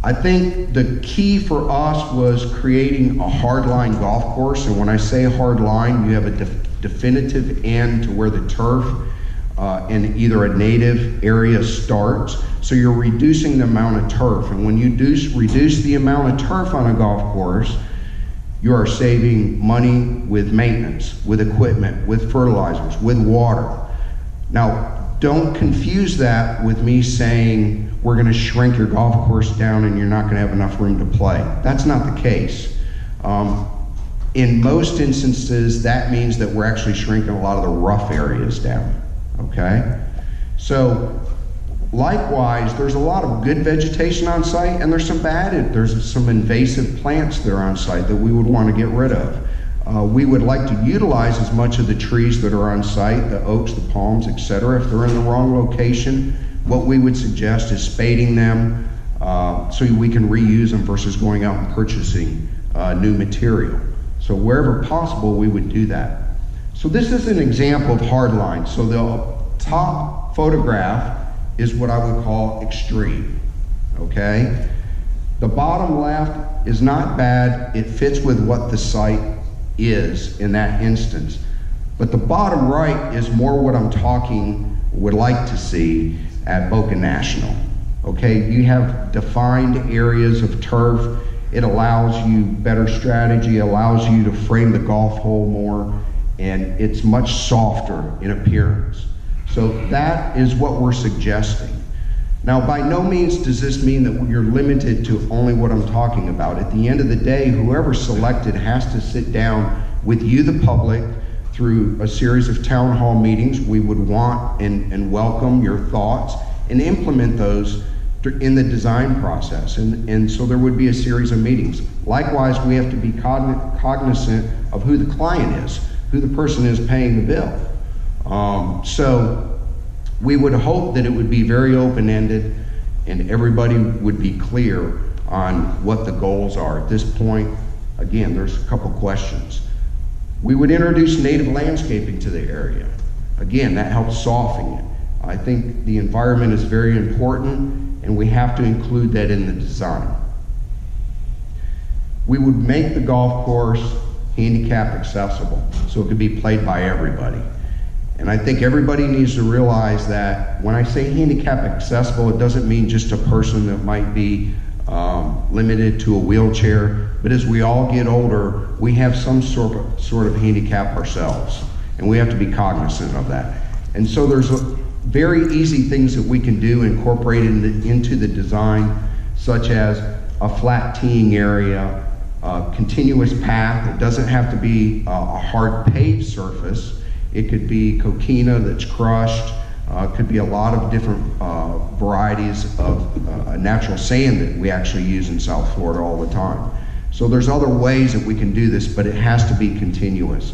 I think the key for us was creating a hardline golf course, and when I say hardline, you have a definitive end to where the turf in either a native area starts. So you're reducing the amount of turf, and when you reduce the amount of turf on a golf course, you are saving money with maintenance, with equipment, with fertilizers, with water. Now, don't confuse that with me saying we're going to shrink your golf course down and you're not going to have enough room to play. That's not the case. in most instances, that means that we're actually shrinking a lot of the rough areas down, okay? So likewise, there's a lot of good vegetation on site, and there's some bad, there's some invasive plants that are on site that we would want to get rid of. We would like to utilize as much of the trees that are on site, the oaks, the palms, etc. If they're in the wrong location, what we would suggest is spading them so we can reuse them versus going out and purchasing new material. So wherever possible, we would do that. So this is an example of hard lines. So the top photograph is what I would call extreme, okay? The bottom left is not bad. It fits with what the site is in that instance. But the bottom right is more what I'm would like to see at Boca National. Okay, you have defined areas of turf. It allows you better strategy, allows you to frame the golf hole more, and it's much softer in appearance. So that is what we're suggesting. Now, by no means does this mean that you're limited to only what I'm talking about. At the end of the day, whoever selected has to sit down with you, the public, through a series of town hall meetings. We would want and welcome your thoughts and implement those in the design process. And so there would be a series of meetings. Likewise, we have to be cognizant of who the client is, who the person is paying the bill. So we would hope that it would be very open-ended and everybody would be clear on what the goals are. At this point, again, there's a couple questions. We would introduce native landscaping to the area. Again, that helps soften it. I think the environment is very important and we have to include that in the design. We would make the golf course handicap accessible so it could be played by everybody. And I think everybody needs to realize that when I say handicap accessible, it doesn't mean just a person that might be limited to a wheelchair, but as we all get older, we have some sort of handicap ourselves, and we have to be cognizant of that. And so there's very easy things that we can do incorporated into the design, such as a flat teeing area, a continuous path. It doesn't have to be a hard paved surface. It could be coquina that's crushed. Could be a lot of different varieties of natural sand that we actually use in South Florida all the time. So there's other ways that we can do this, but it has to be continuous.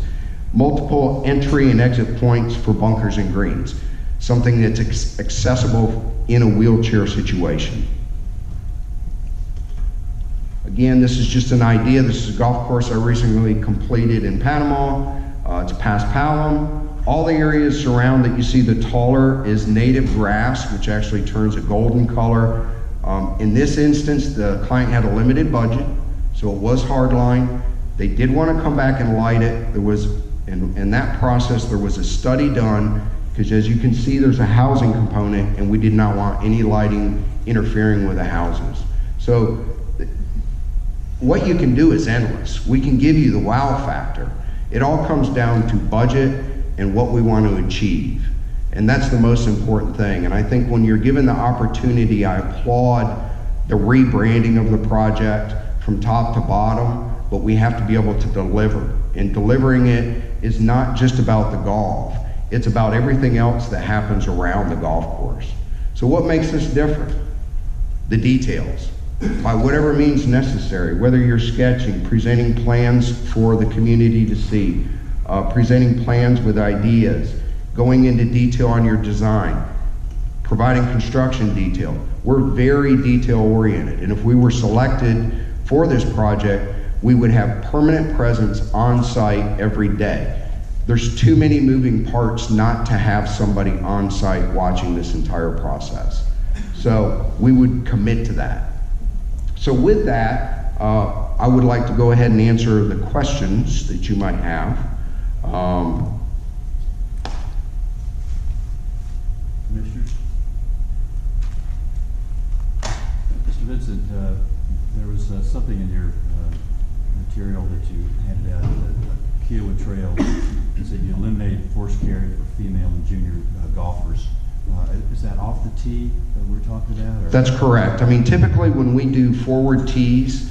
Multiple entry and exit points for bunkers and greens. Something that's accessible in a wheelchair situation. Again, this is just an idea. This is a golf course I recently completed in Panama. It's past Palam. All the areas surround that you see the taller is native grass, which actually turns a golden color. In this instance, the client had a limited budget, so it was hardline. They did want to come back and light it. There was, in that process, there was a study done, because as you can see, there's a housing component, and we did not want any lighting interfering with the houses. So what you can do is endless. We can give you the wow factor. It all comes down to budget and what we want to achieve. And that's the most important thing. And I think when you're given the opportunity, I applaud the rebranding of the project from top to bottom, but we have to be able to deliver. And delivering it is not just about the golf. It's about everything else that happens around the golf course. So what makes this different? The details. By whatever means necessary, whether you're sketching, presenting plans for the community to see, presenting plans with ideas, going into detail on your design, providing construction detail. We're very detail oriented, and if we were selected for this project, we would have permanent presence on site every day. There's too many moving parts not to have somebody on site watching this entire process. So we would commit to that. So with that, I would like to go ahead and answer the questions that you might have. Commissioners? Mr. Vincent, there was something in your material that you handed out, the Kiowa Trail. You said you eliminated forced carry for female and junior golfers. Is that off the tee that we're talking about? Or? That's correct. I mean, typically when we do forward tees,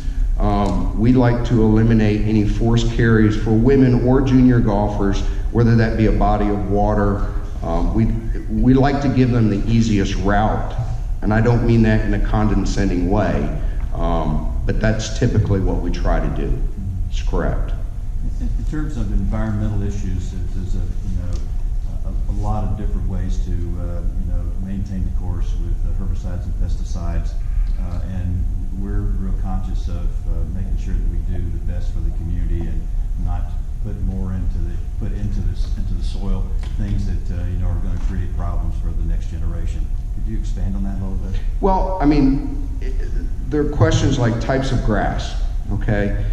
We'd like to eliminate any forced carries for women or junior golfers, whether that be a body of water. We like to give them the easiest route, and I don't mean that in a condescending way, but that's typically what we try to do. It's correct. In terms of environmental issues, there's a lot of different ways to maintain the course with herbicides and pesticides, and we're real conscious of making sure that we do the best for the community and not put more into the soil things that are going to create problems for the next generation. Could you expand on that a little bit? Well, I mean, there are questions like types of grass, okay?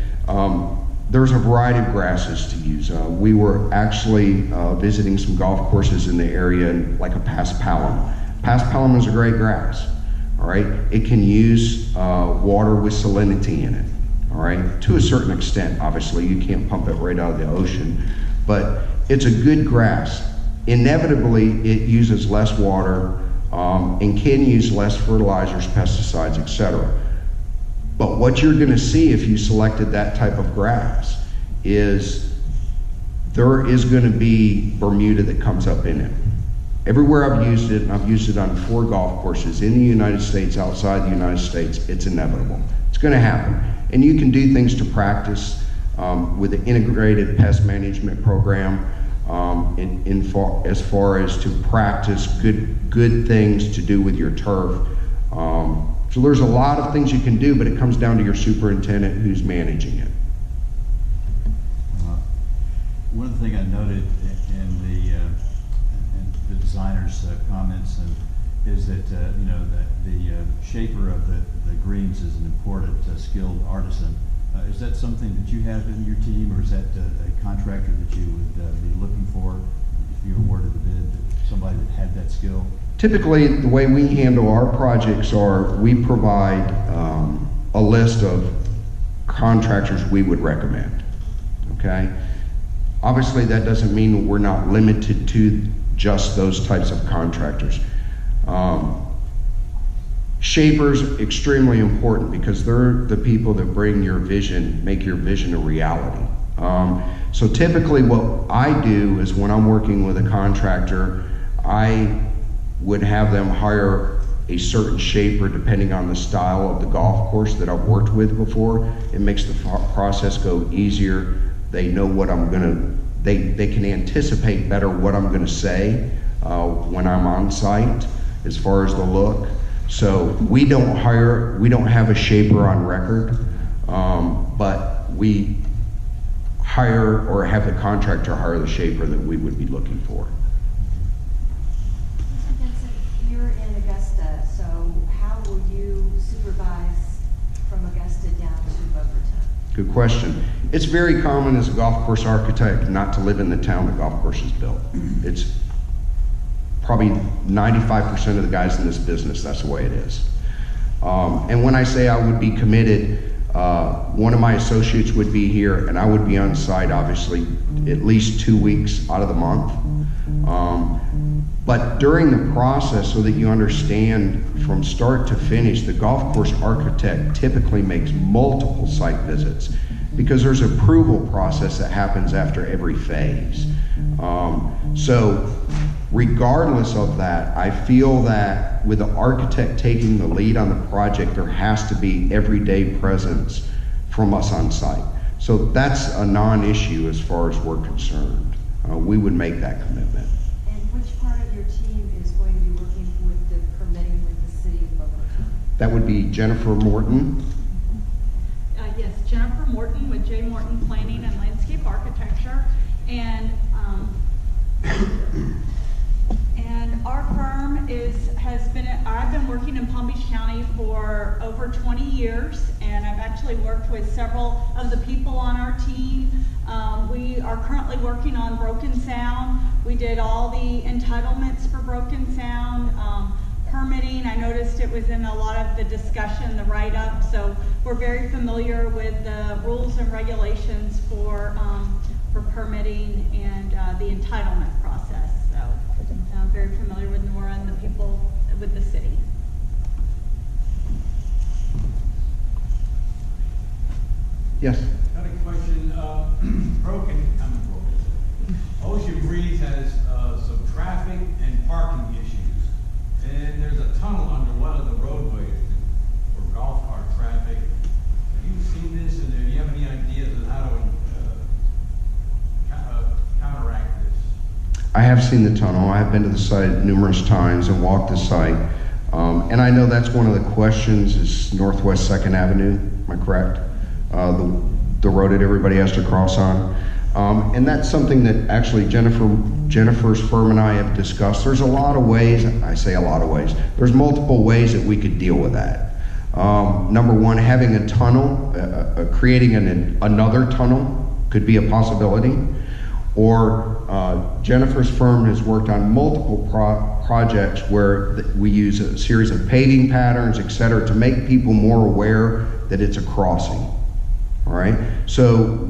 There's a variety of grasses to use. We were actually visiting some golf courses in the area, like a paspalum. Paspalum is a great grass, all right? It can use water with salinity in it, all right? To a certain extent, obviously. You can't pump it right out of the ocean, but it's a good grass. Inevitably, it uses less water and can use less fertilizers, pesticides, etc. But what you're going to see if you selected that type of grass is there is going to be Bermuda that comes up in it. Everywhere I've used it, and I've used it on 4 golf courses in the United States, outside the United States, it's inevitable. It's going to happen. And you can do things to practice with an integrated pest management program as far as to practice good things to do with your turf. So there's a lot of things you can do, but it comes down to your superintendent who's managing it. One of the things I noted in the designer's comments is that that the shaper of the greens is an important skilled artisan. Is that something that you have in your team, or is that a contractor that you would be looking for if you awarded the bid, somebody that had that skill? Typically, the way we handle our projects are we provide a list of contractors we would recommend, okay? Obviously, that doesn't mean we're not limited to just those types of contractors. Shapers, extremely important because they're the people that bring your vision, make your vision a reality. So typically what I do is when I'm working with a contractor, I would have them hire a certain shaper depending on the style of the golf course that I've worked with before. It makes the process go easier. They know what I'm gonna, they can anticipate better what I'm gonna say when I'm on site as far as the look. So we don't have a shaper on record, but we hire or have the contractor hire the shaper that we would be looking for. You're in Augusta, so how will you supervise from Augusta down to Boca Raton? Good question. It's very common as a golf course architect not to live in the town the golf course is built. It's probably 95% of the guys in this business, that's the way it is. And when I say I would be committed, one of my associates would be here and I would be on site obviously at least 2 weeks out of the month. But during the process, so that you understand from start to finish, the golf course architect typically makes multiple site visits because there's an approval process that happens after every phase. So regardless of that, I feel that with the architect taking the lead on the project, there has to be everyday presence from us on site. So that's a non-issue as far as we're concerned. We would make that commitment. And which part of your team is going to be working with the permitting with the city of Boca Raton? That would be Jennifer Morton. Yes, Jennifer Morton with J. Morton Planning and Landscape Architecture. And our firm I've been working in Palm Beach County for over 20 years, and I've actually worked with several of the people on our team. We are currently working on Broken Sound. We did all the entitlements for Broken Sound. Permitting, I noticed it was in a lot of the discussion, the write-up, so we're very familiar with the rules and regulations for permitting and the entitlement process. So I'm very familiar with Nora and the people with the city. Yes. Got a question, Ocean Breeze has, some traffic and parking issues. And there's a tunnel under one of the roadways for golf cart traffic. Have you seen this, and do you have any ideas on how to, counteract this? I have seen the tunnel. I have been to the site numerous times and walked the site. And I know that's one of the questions is Northwest 2nd Avenue, am I correct? The road that everybody has to cross on. And that's something that actually Jennifer's firm and I have discussed. There's a lot of ways, I say a lot of ways, there's multiple ways that we could deal with that. Number one, having a tunnel, creating another tunnel could be a possibility. Or Jennifer's firm has worked on multiple projects where we use a series of paving patterns, et cetera, to make people more aware that it's a crossing. All right? So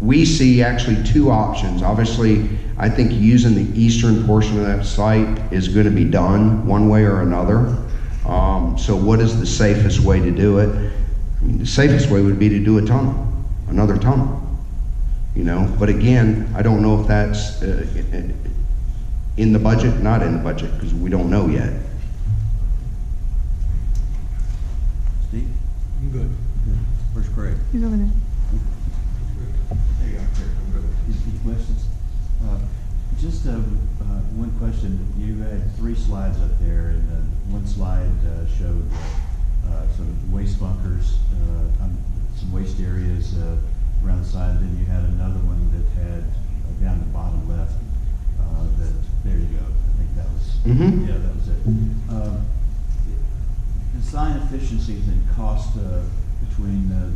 we see actually two options. Obviously, I think using the eastern portion of that site is going to be done one way or another. So what is the safest way to do it? I mean, the safest way would be to do a tunnel, another tunnel. You know, but again, I don't know if that's in the budget, not in the budget, because we don't know yet. Steve? I'm good. Where's Craig? He's over there. There you go. Any questions? Just one question. You had 3 slides up there, and one slide showed some waste bunkers, some waste areas around the side, and then you had another one that had down the bottom left. There you go. I think that was yeah, that was it. Design efficiencies and cost between the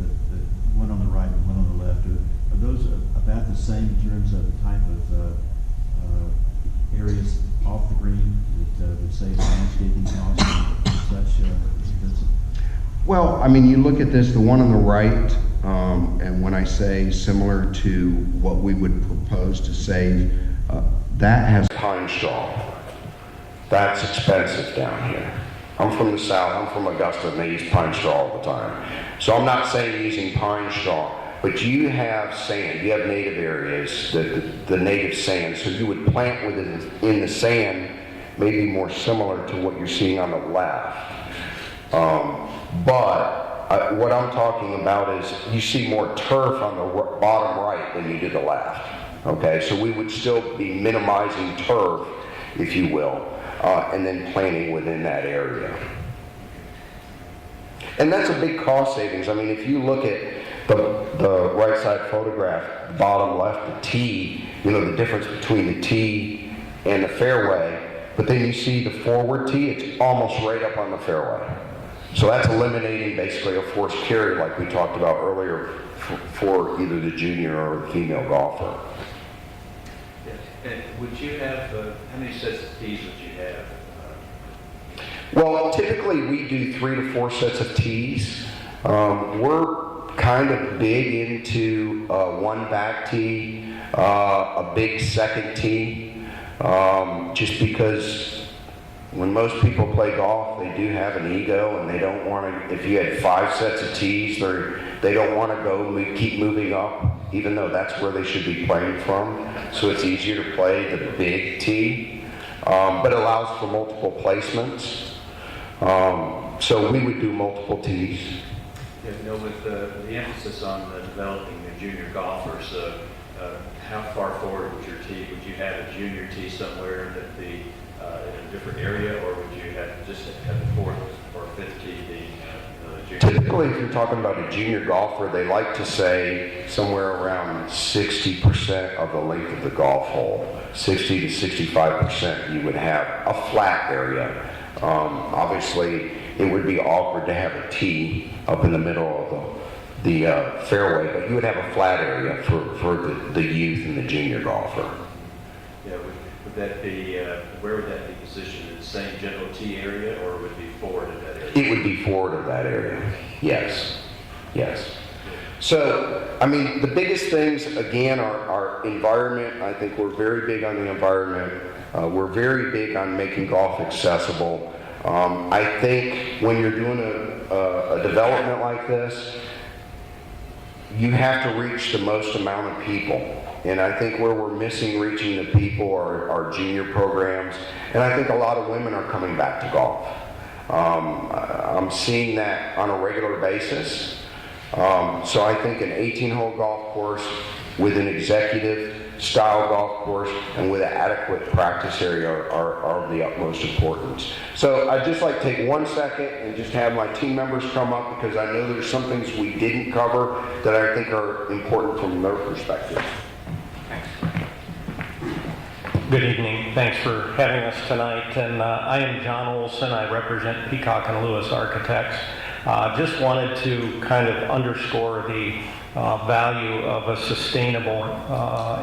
one on the right and one on the left, are those about the same in terms of the type of areas off the green that would save landscaping costs and such? Well, I mean, you look at this, the one on the right, and when I say similar to what we would propose to save, that has pine straw. That's expensive down here. I'm from the south, I'm from Augusta, and they use pine straw all the time. So I'm not saying using pine straw, but you have sand, you have native areas, the native sand, so you would plant in the sand, maybe more similar to what you're seeing on the left. But what I'm talking about is you see more turf on the bottom right than you do the left. Okay, so we would still be minimizing turf, if you will, and then planting within that area. And that's a big cost savings. I mean, if you look at the right side photograph, the bottom left, the tee, you know, the difference between the tee and the fairway, but then you see the forward tee, it's almost right up on the fairway. So that's eliminating basically a forced carry like we talked about earlier for either the junior or the female golfer. Yes. And would you have, how many sets of tees would you have? Well, typically we do 3 to 4 sets of tees. We're kind of big into one back tee, a big second tee, just because when most people play golf, they do have an ego and they don't want to, if you had 5 sets of tees, they don't want to go keep moving up, even though that's where they should be playing from. So it's easier to play the big tee, but it allows for multiple placements. So we would do multiple tees. Yeah, you know, with the emphasis on developing the junior golfers, how far forward would your tee? Would you have a junior tee somewhere that in a different area, or would you have just have the 4th or 5th tee the junior? Typically, if you're talking about a junior golfer, they like to say somewhere around 60% of the length of the golf hole, 60 to 65%, you would have a flat area. Obviously, it would be awkward to have a tee up in the middle of the fairway, but you would have a flat area for the youth and the junior golfer. Yeah, would that be, where would that be positioned? In the same general tee area, or would it be forward of that area? It would be forward of that area, yes, yes. So, I mean, the biggest things, again, are environment. I think we're very big on the environment. We're very big on making golf accessible. I think when you're doing a development like this, you have to reach the most amount of people. And I think where we're missing reaching the people are our junior programs. And I think a lot of women are coming back to golf. I'm seeing that on a regular basis. So I think an 18-hole golf course with an executive style golf course and with an adequate practice area are of the utmost importance. So I'd just like to take 1 second and just have my team members come up, because I know there's some things we didn't cover that I think are important from their perspective. Good evening. Thanks for having us tonight. And I am John Olson. I represent Peacock and Lewis Architects. Just wanted to kind of underscore the value of a sustainable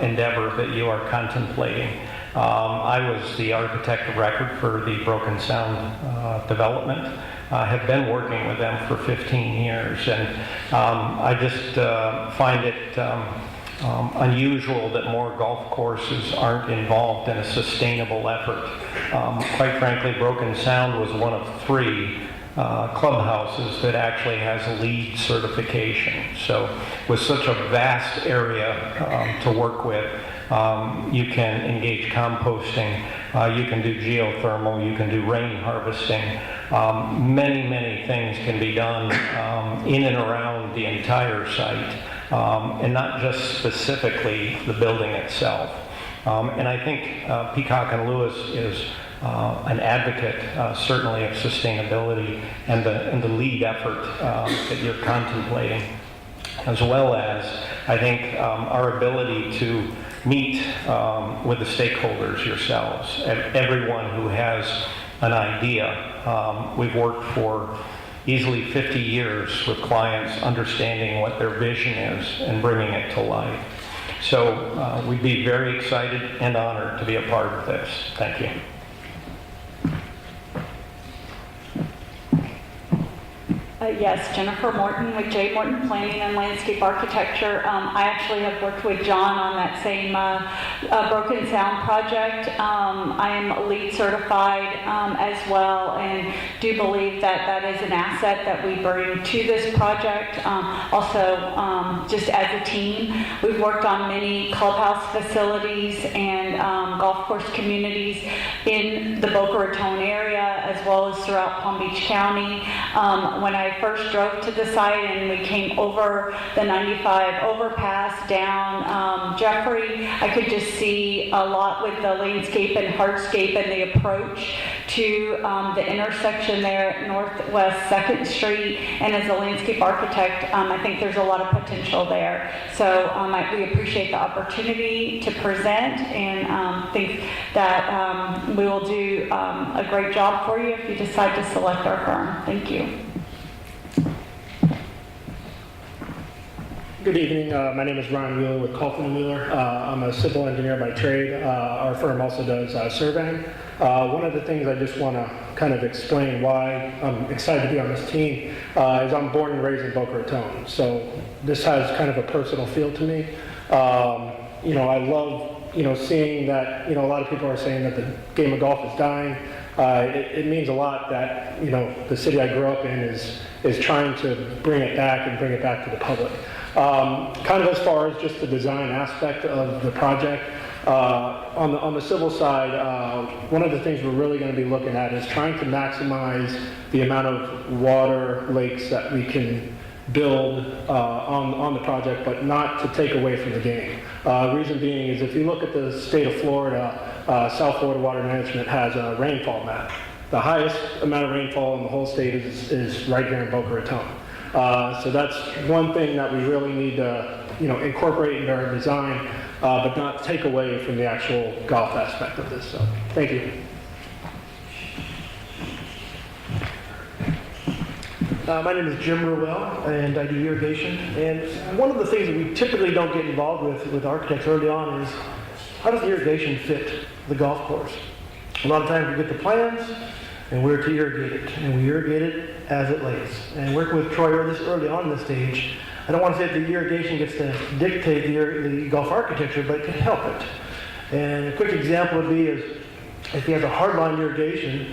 endeavor that you are contemplating. I was the architect of record for the Broken Sound development. I have been working with them for 15 years, and I just find it unusual that more golf courses aren't involved in a sustainable effort. Quite frankly, Broken Sound was one of 3 clubhouses that actually has a LEED certification. So with such a vast area to work with, you can engage composting, you can do geothermal, you can do rain harvesting. Many things can be done in and around the entire site, and not just specifically the building itself. And I think Peacock and Lewis is an advocate, certainly, of sustainability and the LEED effort that you're contemplating, as well as, I think, our ability to meet with the stakeholders yourselves, everyone who has an idea. We've worked for easily 50 years with clients, understanding what their vision is and bringing it to life. So we'd be very excited and honored to be a part of this. Thank you. Yes, Jennifer Morton with J. Morton Planning and Landscape Architecture. I actually have worked with John on that same Broken Sound project. I am LEED certified as well, and do believe that that is an asset that we bring to this project. Also, just as a team, we've worked on many clubhouse facilities and golf course communities in the Boca Raton area, as well as throughout Palm Beach County. When I first drove to the site and we came over the 95 overpass down Jeffrey, I could just see a lot with the landscape and hardscape and the approach to the intersection there at Northwest 2nd Street. And as a landscape architect, I think there's a lot of potential there. So we appreciate the opportunity to present, and think that we will do a great job for you if you decide to select our firm. Thank you. Good evening. My name is Ron Wheeler with Kaufman & Wheeler. I'm a civil engineer by trade. Our firm also does surveying. One of the things I just want to kind of explain why I'm excited to be on this team is I'm born and raised in Boca Raton. So this has kind of a personal feel to me. I love, seeing that, a lot of people are saying that the game of golf is dying. It means a lot that, the city I grew up in is trying to bring it back and bring it back to the public. Kind of as far as just the design aspect of the project, on the civil side, one of the things we're really going to be looking at is trying to maximize the amount of water lakes that we can build on the project, but not to take away from the game. Reason being is if you look at the state of Florida, South Florida Water Management has a rainfall map. The highest amount of rainfall in the whole state is right here in Boca Raton. So that's one thing that we really need to, incorporate into our design, but not take away from the actual golf aspect of this. So, thank you. My name is Jim Ruel, and I do irrigation. And one of the things that we typically don't get involved with architects early on is how does irrigation fit the golf course? A lot of times we get the plans, and we're to irrigate it, and we irrigate it as it lays. And working with Troy early on in the stage, I don't want to say that the irrigation gets to dictate the golf architecture, but it can help it. And a quick example would be is if you have a hardline irrigation,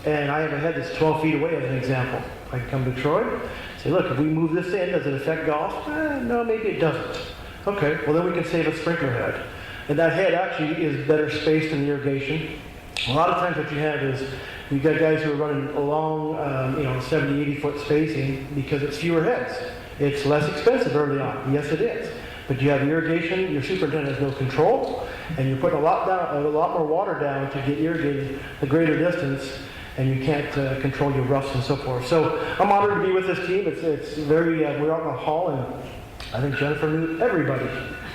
and I have a head that's 12 feet away as an example. I can come to Troy, say, look, if we move this in, does it affect golf? No, maybe it doesn't. Okay, well then we can save a sprinkler head. And that head actually is better spaced in the irrigation. A lot of times what you have is you've got guys who are running along 70, 80 foot spacing because it's fewer heads. It's less expensive early on. Yes, it is. But you have irrigation, your superintendent has no control, and you're putting a lot more water down to get irrigated the greater distance, and you can't control your roughs and so forth. So I'm honored to be with this team. It's very, we're out in the hall, and I think Jennifer knew everybody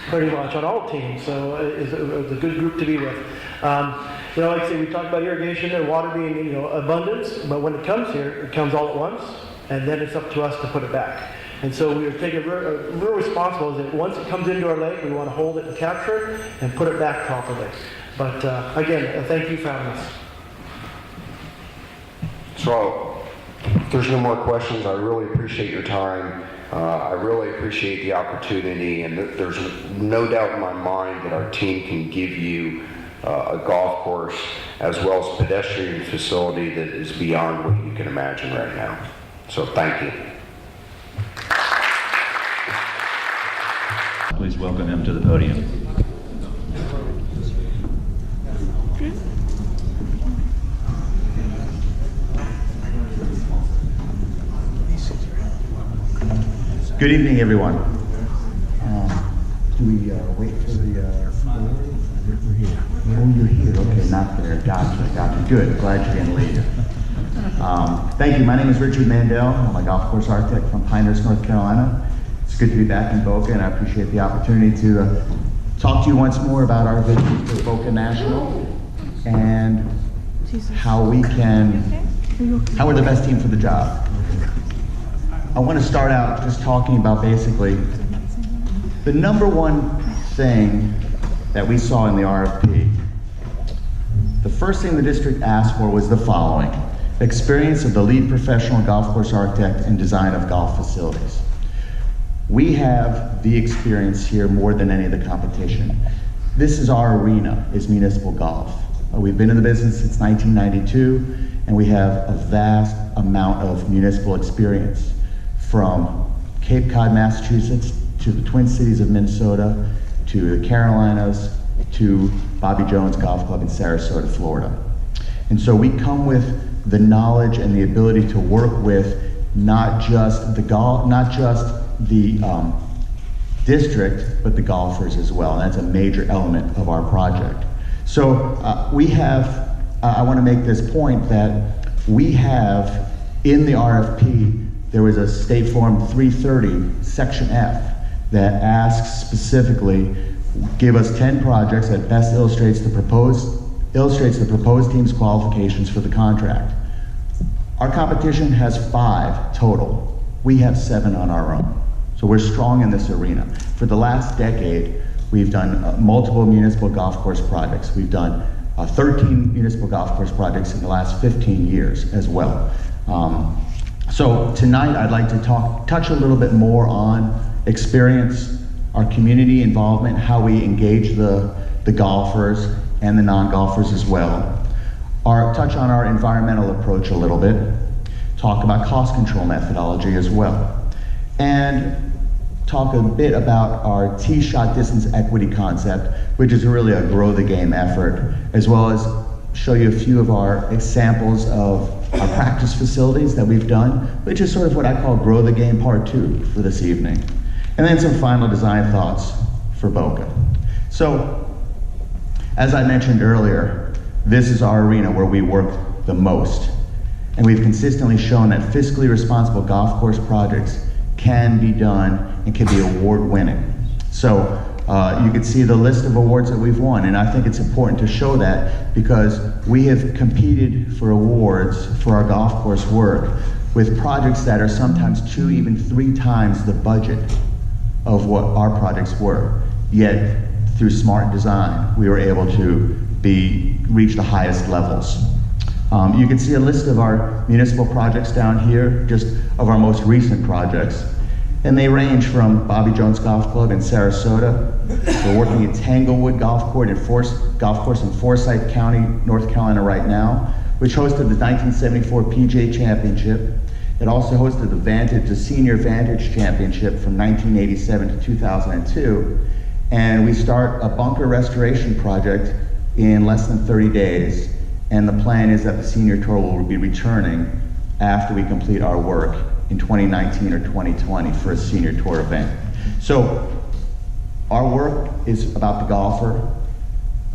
pretty much on all teams, so it was a good group to be with. Like I say, we talked about irrigation and water being, abundance, but when it comes here, it comes all at once, and then it's up to us to put it back. And so we are taking real responsible that once it comes into our lake, we want to hold it and capture it and put it back properly. But again, thank you for having us. So, if there's no more questions, I really appreciate your time. I really appreciate the opportunity, and there's no doubt in my mind that our team can give you a golf course as well as pedestrian facility that is beyond what you can imagine right now. So thank you. Please welcome him to the podium. Good evening, everyone. Do we wait for the... We're here. Oh, you're here. Okay, not there. Gotcha. Good. Glad you're getting later. Thank you. My name is Richard Mandel. I'm a golf course architect from Pinehurst, North Carolina. It's good to be back in Boca, and I appreciate the opportunity to talk to you once more about our vision for Boca National and how we're the best team for the job. I want to start out just talking about basically the number one thing that we saw in the RFP. The first thing the district asked for was the following: experience of the lead professional golf course architect and design of golf facilities. We have the experience here more than any of the competition. This is our arena, is municipal golf. We've been in the business since 1992, and we have a vast amount of municipal experience, from Cape Cod, Massachusetts, to the Twin Cities of Minnesota, to the Carolinas, to Bobby Jones Golf Club in Sarasota, Florida. And so we come with the knowledge and the ability to work with not just the district, but the golfers as well. And that's a major element of our project. So I want to make this point that we have in the RFP, there was a State Form 330, Section F, that asks specifically, give us 10 projects that best illustrates the proposed team's qualifications for the contract. Our competition has 5 total. We have 7 on our own. So we're strong in this arena. For the last decade, we've done multiple municipal golf course projects. We've done 13 municipal golf course projects in the last 15 years as well. So tonight I'd like to touch a little bit more on experience, our community involvement, how we engage the golfers and the non-golfers as well. Touch on our environmental approach a little bit, talk about cost control methodology as well, and talk a bit about our tee shot distance equity concept, which is really a grow the game effort, as well as show you a few of our examples of our practice facilities that we've done, which is sort of what I call grow the game part 2 for this evening. And then some final design thoughts for Boca. So, as I mentioned earlier, this is our arena where we work the most. And we've consistently shown that fiscally responsible golf course projects can be done and can be award winning. So you can see the list of awards that we've won, and I think it's important to show that because we have competed for awards for our golf course work with projects that are sometimes 2, even 3 times the budget of what our projects were. Yet through smart design, we were able to reach the highest levels. You can see a list of our municipal projects down here, just of our most recent projects. And they range from Bobby Jones Golf Club in Sarasota. We're working at Tanglewood Golf Course in Forsyth County, North Carolina right now. which hosted the 1974 PGA Championship. It also hosted the Senior Vantage Championship from 1987 to 2002. And we start a bunker restoration project in less than 30 days. And the plan is that the Senior Tour will be returning after we complete our work in 2019 or 2020 for a Senior Tour event. So our work is about the golfer,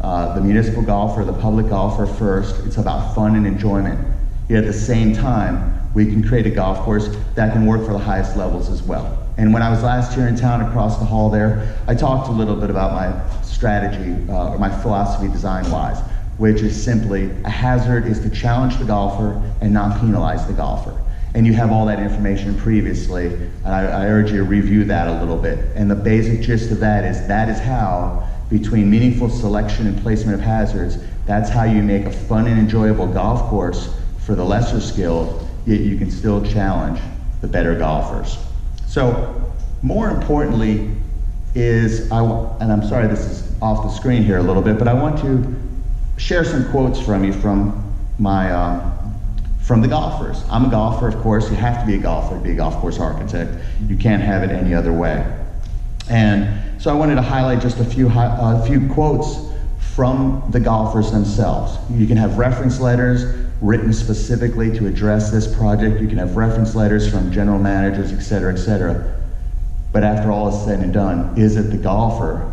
the municipal golfer, the public golfer first. It's about fun and enjoyment. Yet at the same time, we can create a golf course that can work for the highest levels as well. And when I was last year in town across the hall there, I talked a little bit about my strategy, or my philosophy design-wise, which is simply a hazard is to challenge the golfer and not penalize the golfer. And you have all that information previously, and I urge you to review that a little bit. And the basic gist of that is how, between meaningful selection and placement of hazards, that's how you make a fun and enjoyable golf course for the lesser skilled, yet you can still challenge the better golfers. So, more importantly is, and I'm sorry this is off the screen here a little bit, but I want to share some quotes from you from the golfers. I'm a golfer, of course. You have to be a golfer to be a golf course architect. You can't have it any other way. And so I wanted to highlight just a few quotes from the golfers themselves. You can have reference letters written specifically to address this project. You can have reference letters from general managers, et cetera, et cetera. But after all is said and done, is it the golfer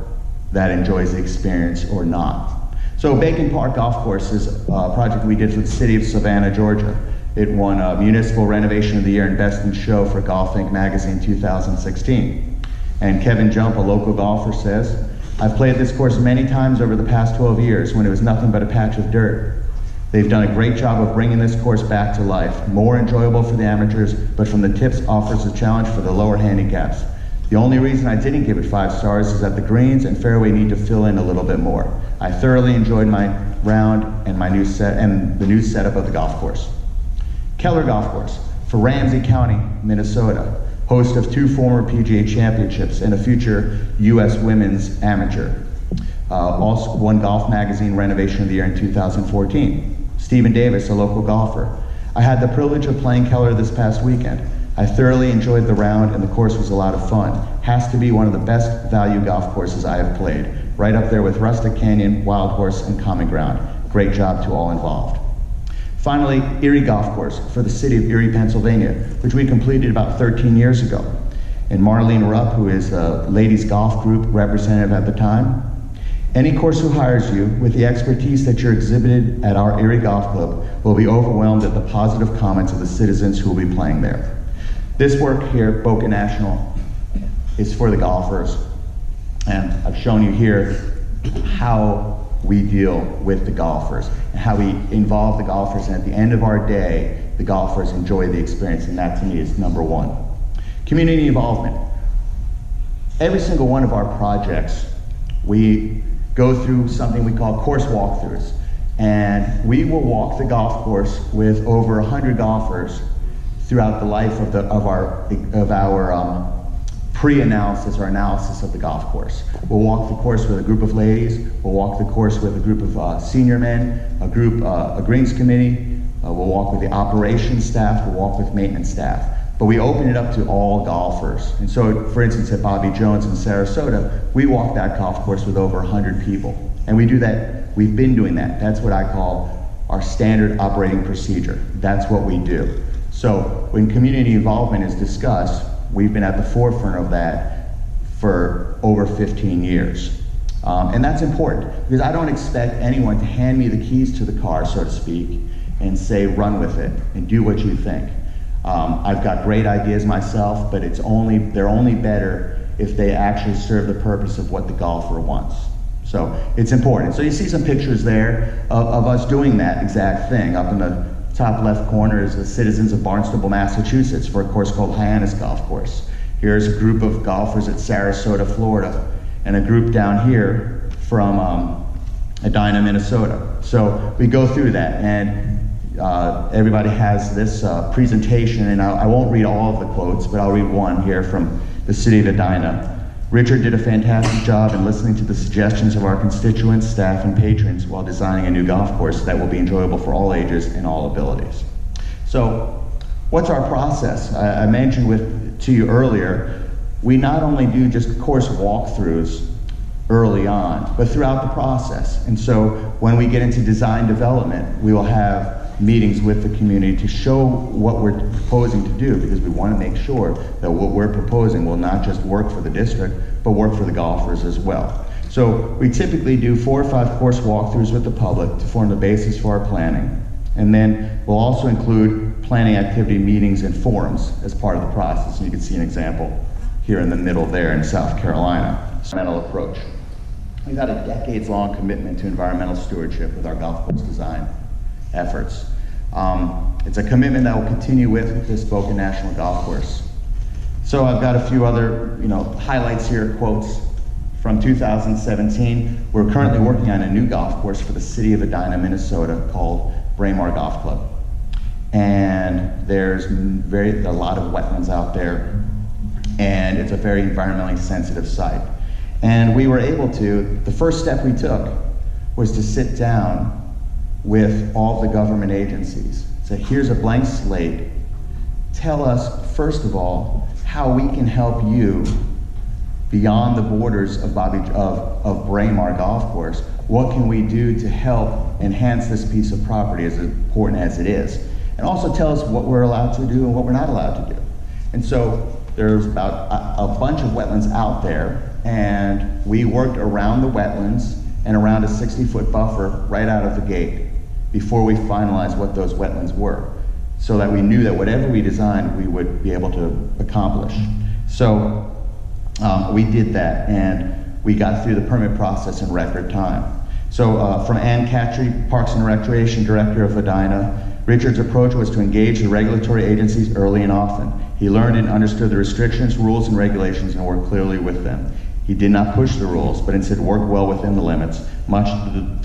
that enjoys the experience or not? So Bacon Park Golf Course is a project we did for the city of Savannah, Georgia. It won Municipal Renovation of the Year and Best in Show for Golf Inc. magazine 2016. And Kevin Jump, a local golfer, says, "I've played this course many times over the past 12 years when it was nothing but a patch of dirt. They've done a great job of bringing this course back to life, more enjoyable for the amateurs, but from the tips offers a challenge for the lower handicaps. The only reason I didn't give it 5 stars is that the greens and fairway need to fill in a little bit more. I thoroughly enjoyed my round and the new setup of the golf course." Keller Golf Course for Ramsey County, Minnesota, host of 2 former PGA championships and a future U.S. women's amateur. Also won Golf Magazine Renovation of the Year in 2014. Stephen Davis, a local golfer. "I had the privilege of playing Keller this past weekend. I thoroughly enjoyed the round and the course was a lot of fun. Has to be one of the best value golf courses I have played. Right up there with Rustic Canyon, Wild Horse, and Common Ground. Great job to all involved." Finally, Erie Golf Course for the city of Erie, Pennsylvania, which we completed about 13 years ago. And Marlene Rupp, who is a ladies golf group representative at the time. "Any course who hires you with the expertise that you're exhibited at our Erie Golf Club will be overwhelmed at the positive comments of the citizens who will be playing there." This work here at Boca National is for the golfers. And I've shown you here how we deal with the golfers and how we involve the golfers. And at the end of our day, the golfers enjoy the experience. And that to me is number one. Community involvement. Every single one of our projects, we go through something we call course walkthroughs. And we will walk the golf course with over 100 golfers throughout the life of our pre-analysis or analysis of the golf course. We'll walk the course with a group of ladies. We'll walk the course with a group of senior men, a greens committee. We'll walk with the operations staff. We'll walk with maintenance staff. But we open it up to all golfers. And so, for instance, at Bobby Jones in Sarasota, we walk that golf course with over 100 people. And we do that, we've been doing that. That's what I call our standard operating procedure. That's what we do. So when community involvement is discussed, we've been at the forefront of that for over 15 years. And that's important because I don't expect anyone to hand me the keys to the car, so to speak, and say, run with it and do what you think. I've got great ideas myself, but they're only better if they actually serve the purpose of what the golfer wants. So it's important. So you see some pictures there of us doing that exact thing. Up in the top left corner is the citizens of Barnstable, Massachusetts for a course called Hyannis Golf Course. Here's a group of golfers at Sarasota, Florida, and a group down here from Edina, Minnesota. So we go through that, and everybody has this presentation, and I won't read all of the quotes, but I'll read one here from the city of Edina. Richard did a fantastic job in listening to the suggestions of our constituents, staff, and patrons while designing a new golf course that will be enjoyable for all ages and all abilities. So, what's our process? I mentioned to you earlier, we not only do just course walkthroughs early on, but throughout the process. And so when we get into design development, we will have meetings with the community to show what we're proposing to do, because we want to make sure that what we're proposing will not just work for the district, but work for the golfers as well. So we typically do 4 or 5 course walkthroughs with the public to form the basis for our planning. And then we'll also include planning activity meetings and forums as part of the process. And you can see an example here in the middle there in South Carolina. Environmental approach. We've had a decades-long commitment to environmental stewardship with our golf course design efforts. It's a commitment that will continue with this Boca National Golf Course. So I've got a few other, highlights here, quotes from 2017. We're currently working on a new golf course for the city of Edina, Minnesota, called Braemar Golf Club. And there's a lot of wetlands out there, and it's a very environmentally sensitive site. And we were able to, the first step we took was to sit down with all the government agencies. So here's a blank slate. Tell us, first of all, how we can help you beyond the borders of Braemar Golf Course. What can we do to help enhance this piece of property, as important as it is? And also tell us what we're allowed to do and what we're not allowed to do. And so there's about a bunch of wetlands out there, and we worked around the wetlands and around a 60-foot buffer right out of the gate before we finalized what those wetlands were, so that we knew that whatever we designed, we would be able to accomplish. So we did that, and we got through the permit process in record time. So from Ann Catry, Parks and Recreation Director of Edina, Richard's approach was to engage the regulatory agencies early and often. He learned and understood the restrictions, rules, and regulations and worked clearly with them. He did not push the rules, but instead worked well within the limits, much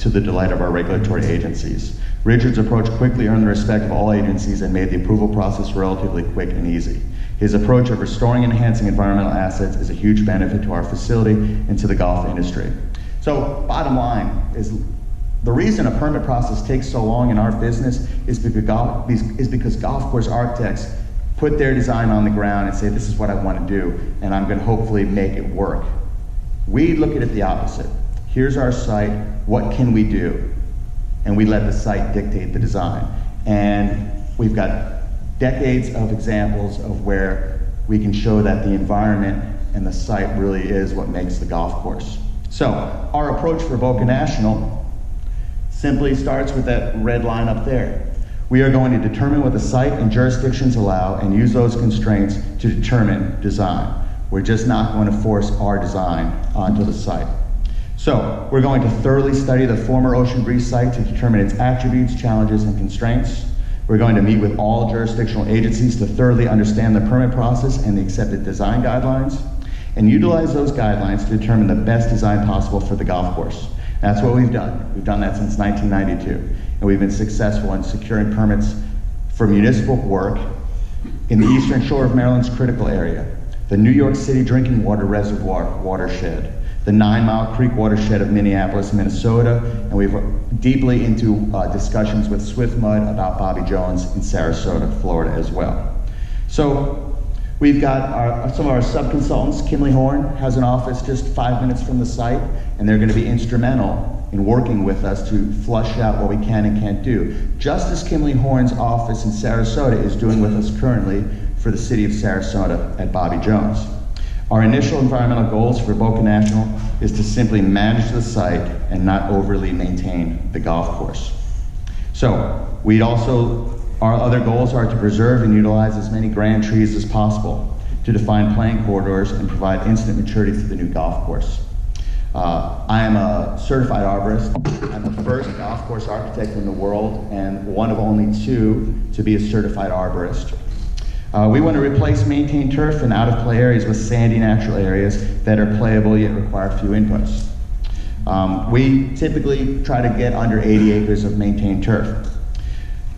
to the delight of our regulatory agencies. Richard's approach quickly earned the respect of all agencies and made the approval process relatively quick and easy. His approach of restoring and enhancing environmental assets is a huge benefit to our facility and to the golf industry. So, bottom line is, the reason a permit process takes so long in our business is because golf course architects put their design on the ground and say, this is what I want to do, and I'm going to hopefully make it work. We look at it the opposite. Here's our site, what can we do? And we let the site dictate the design. And we've got decades of examples of where we can show that the environment and the site really is what makes the golf course. So, our approach for Boca National simply starts with that red line up there. We are going to determine what the site and jurisdictions allow and use those constraints to determine design. We're just not going to force our design onto the site. So, we're going to thoroughly study the former Ocean Breeze site to determine its attributes, challenges, and constraints. We're going to meet with all jurisdictional agencies to thoroughly understand the permit process and the accepted design guidelines, and utilize those guidelines to determine the best design possible for the golf course. That's what we've done. We've done that since 1992, and we've been successful in securing permits for municipal work in the Eastern Shore of Maryland's critical area, the New York City drinking water reservoir watershed, the 9 Mile Creek watershed of Minneapolis, Minnesota, and we're deeply into discussions with Swiftmud about Bobby Jones in Sarasota, Florida as well. So we've got some of our sub-consultants. Kimley Horn has an office just 5 minutes from the site, and they're going to be instrumental in working with us to flush out what we can and can't do. Just as Kimley Horn's office in Sarasota is doing with us currently for the city of Sarasota at Bobby Jones. Our initial environmental goals for Boca National is to simply manage the site and not overly maintain the golf course. So, our other goals are to preserve and utilize as many grand trees as possible, to define playing corridors and provide instant maturity for the new golf course. I am a certified arborist. I'm the first golf course architect in the world and one of only 2 to be a certified arborist. We want to replace maintained turf and out-of-play areas with sandy natural areas that are playable yet require few inputs. We typically try to get under 80 acres of maintained turf.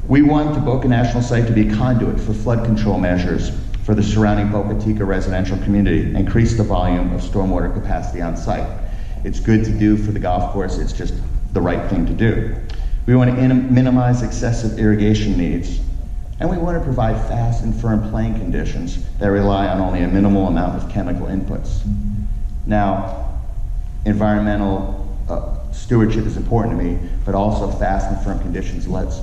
We want the Boca National site to be a conduit for flood control measures for the surrounding Boca Chica residential community, increase the volume of stormwater capacity on site. It's good to do for the golf course, it's just the right thing to do. We want to minimize excessive irrigation needs, and we want to provide fast and firm playing conditions that rely on only a minimal amount of chemical inputs. Now, environmental stewardship is important to me, but also fast and firm conditions lets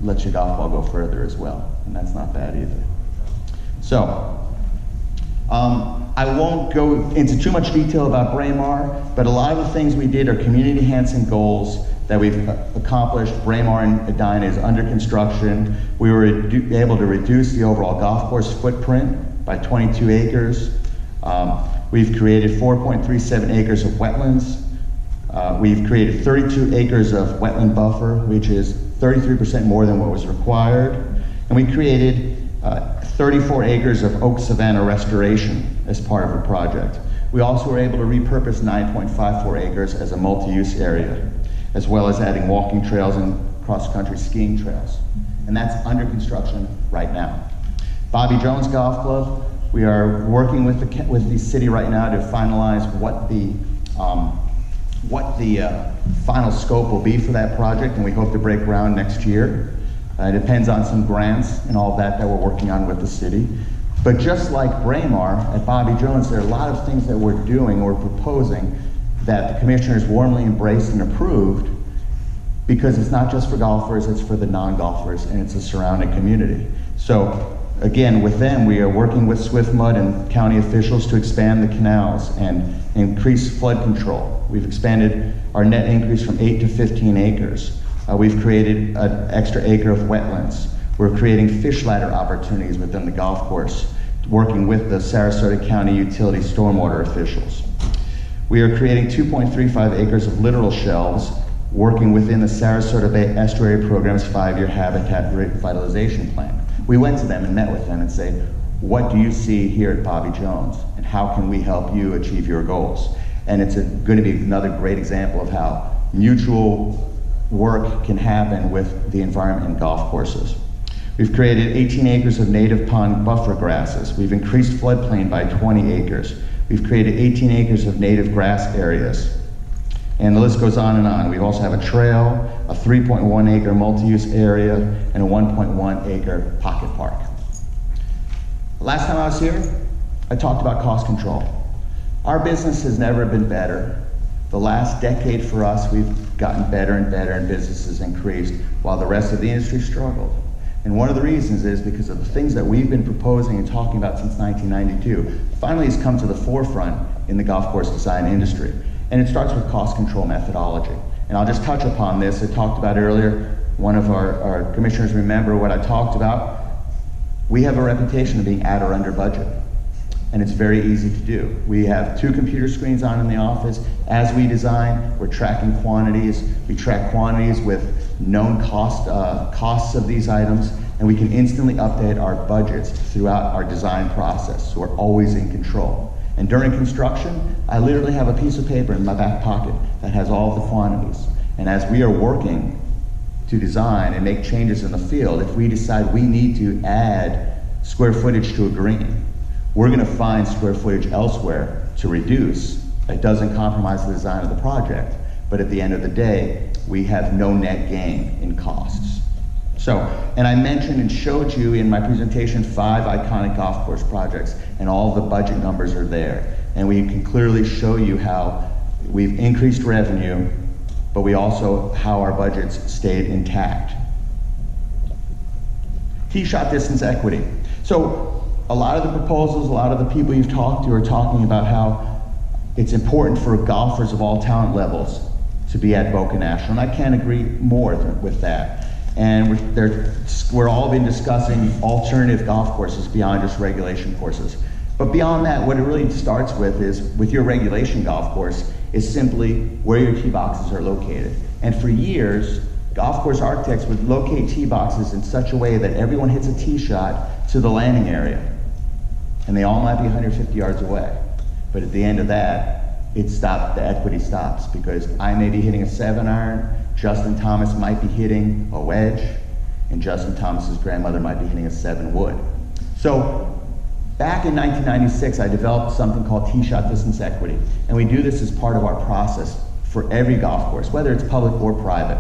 your golf ball go further as well, and that's not bad either. So, I won't go into too much detail about Braemar, but a lot of the things we did are community enhancing goals that we've accomplished. Braemar and Edina is under construction. We were able to reduce the overall golf course footprint by 22 acres. We've created 4.37 acres of wetlands. We've created 32 acres of wetland buffer, which is 33% more than what was required. And we created 34 acres of oak savanna restoration as part of the project. We also were able to repurpose 9.54 acres as a multi-use area, as well as adding walking trails and cross-country skiing trails. And that's under construction right now. Bobby Jones Golf Club, we are working with the city right now to finalize what the final scope will be for that project, and we hope to break ground next year. It depends on some grants and all that we're working on with the city. But just like Braemar, at Bobby Jones, there are a lot of things that we're doing or proposing that the commissioners warmly embraced and approved, because it's not just for golfers, it's for the non-golfers, and it's a surrounding community. So again, with them, we are working with Swiftmud and county officials to expand the canals and increase flood control. We've expanded our net increase from 8 to 15 acres. We've created an extra acre of wetlands. We're creating fish ladder opportunities within the golf course, working with the Sarasota County utility stormwater officials. We are creating 2.35 acres of littoral shelves, working within the Sarasota Bay Estuary Program's 5-year habitat revitalization plan. We went to them and met with them and said, what do you see here at Bobby Jones, and how can we help you achieve your goals? And it's going to be another great example of how mutual work can happen with the environment and golf courses. We've created 18 acres of native pond buffer grasses. We've increased floodplain by 20 acres. We've created 18 acres of native grass areas. And the list goes on and on. We also have a trail, a 3.1 acre multi-use area, and a 1.1 acre pocket park. Last time I was here, I talked about cost control. Our business has never been better. The last decade for us, we've gotten better and better, and business has increased while the rest of the industry struggled. And one of the reasons is because of the things that we've been proposing and talking about since 1992 finally has come to the forefront in the golf course design industry. And it starts with cost control methodology. And I'll just touch upon this. I talked about earlier, one of our commissioners remember what I talked about. We have a reputation of being at or under budget. And it's very easy to do. We have 2 computer screens on in the office. As we design, we're tracking quantities. We track quantities with known costs of these items, and we can instantly update our budgets throughout our design process, so we're always in control. And during construction, I literally have a piece of paper in my back pocket that has all of the quantities. And as we are working to design and make changes in the field, if we decide we need to add square footage to a green, we're going to find square footage elsewhere to reduce. It doesn't compromise the design of the project, but at the end of the day, we have no net gain in costs. So, and I mentioned and showed you in my presentation 5 iconic golf course projects, and all the budget numbers are there. And we can clearly show you how we've increased revenue, but we also, how our budgets stayed intact. Tee shot distance equity. So, a lot of the proposals, a lot of the people you've talked to are talking about how it's important for golfers of all talent levels to be at Boca National, and I can't agree more with that. And we're all been discussing alternative golf courses beyond just regulation courses. But beyond that, what it really starts with is, with your regulation golf course, is simply where your tee boxes are located. And for years, golf course architects would locate tee boxes in such a way that everyone hits a tee shot to the landing area. And they all might be 150 yards away. But at the end of that, the equity stops, because I may be hitting a 7-iron, Justin Thomas might be hitting a wedge, and Justin Thomas's grandmother might be hitting a 7-wood. So Back in 1996, I developed something called tee shot distance equity, and we do this as part of our process for every golf course, whether it's public or private.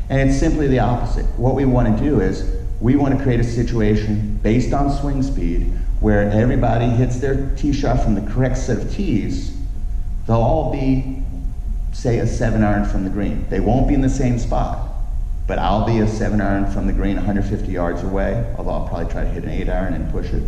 And it's simply the opposite. What we want to do is we want to create a situation based on swing speed where everybody hits their tee shot from the correct set of tees. They'll all be, say, a 7-iron from the green. They won't be in the same spot, but I'll be a 7-iron from the green 150 yards away, although I'll probably try to hit an 8-iron and push it.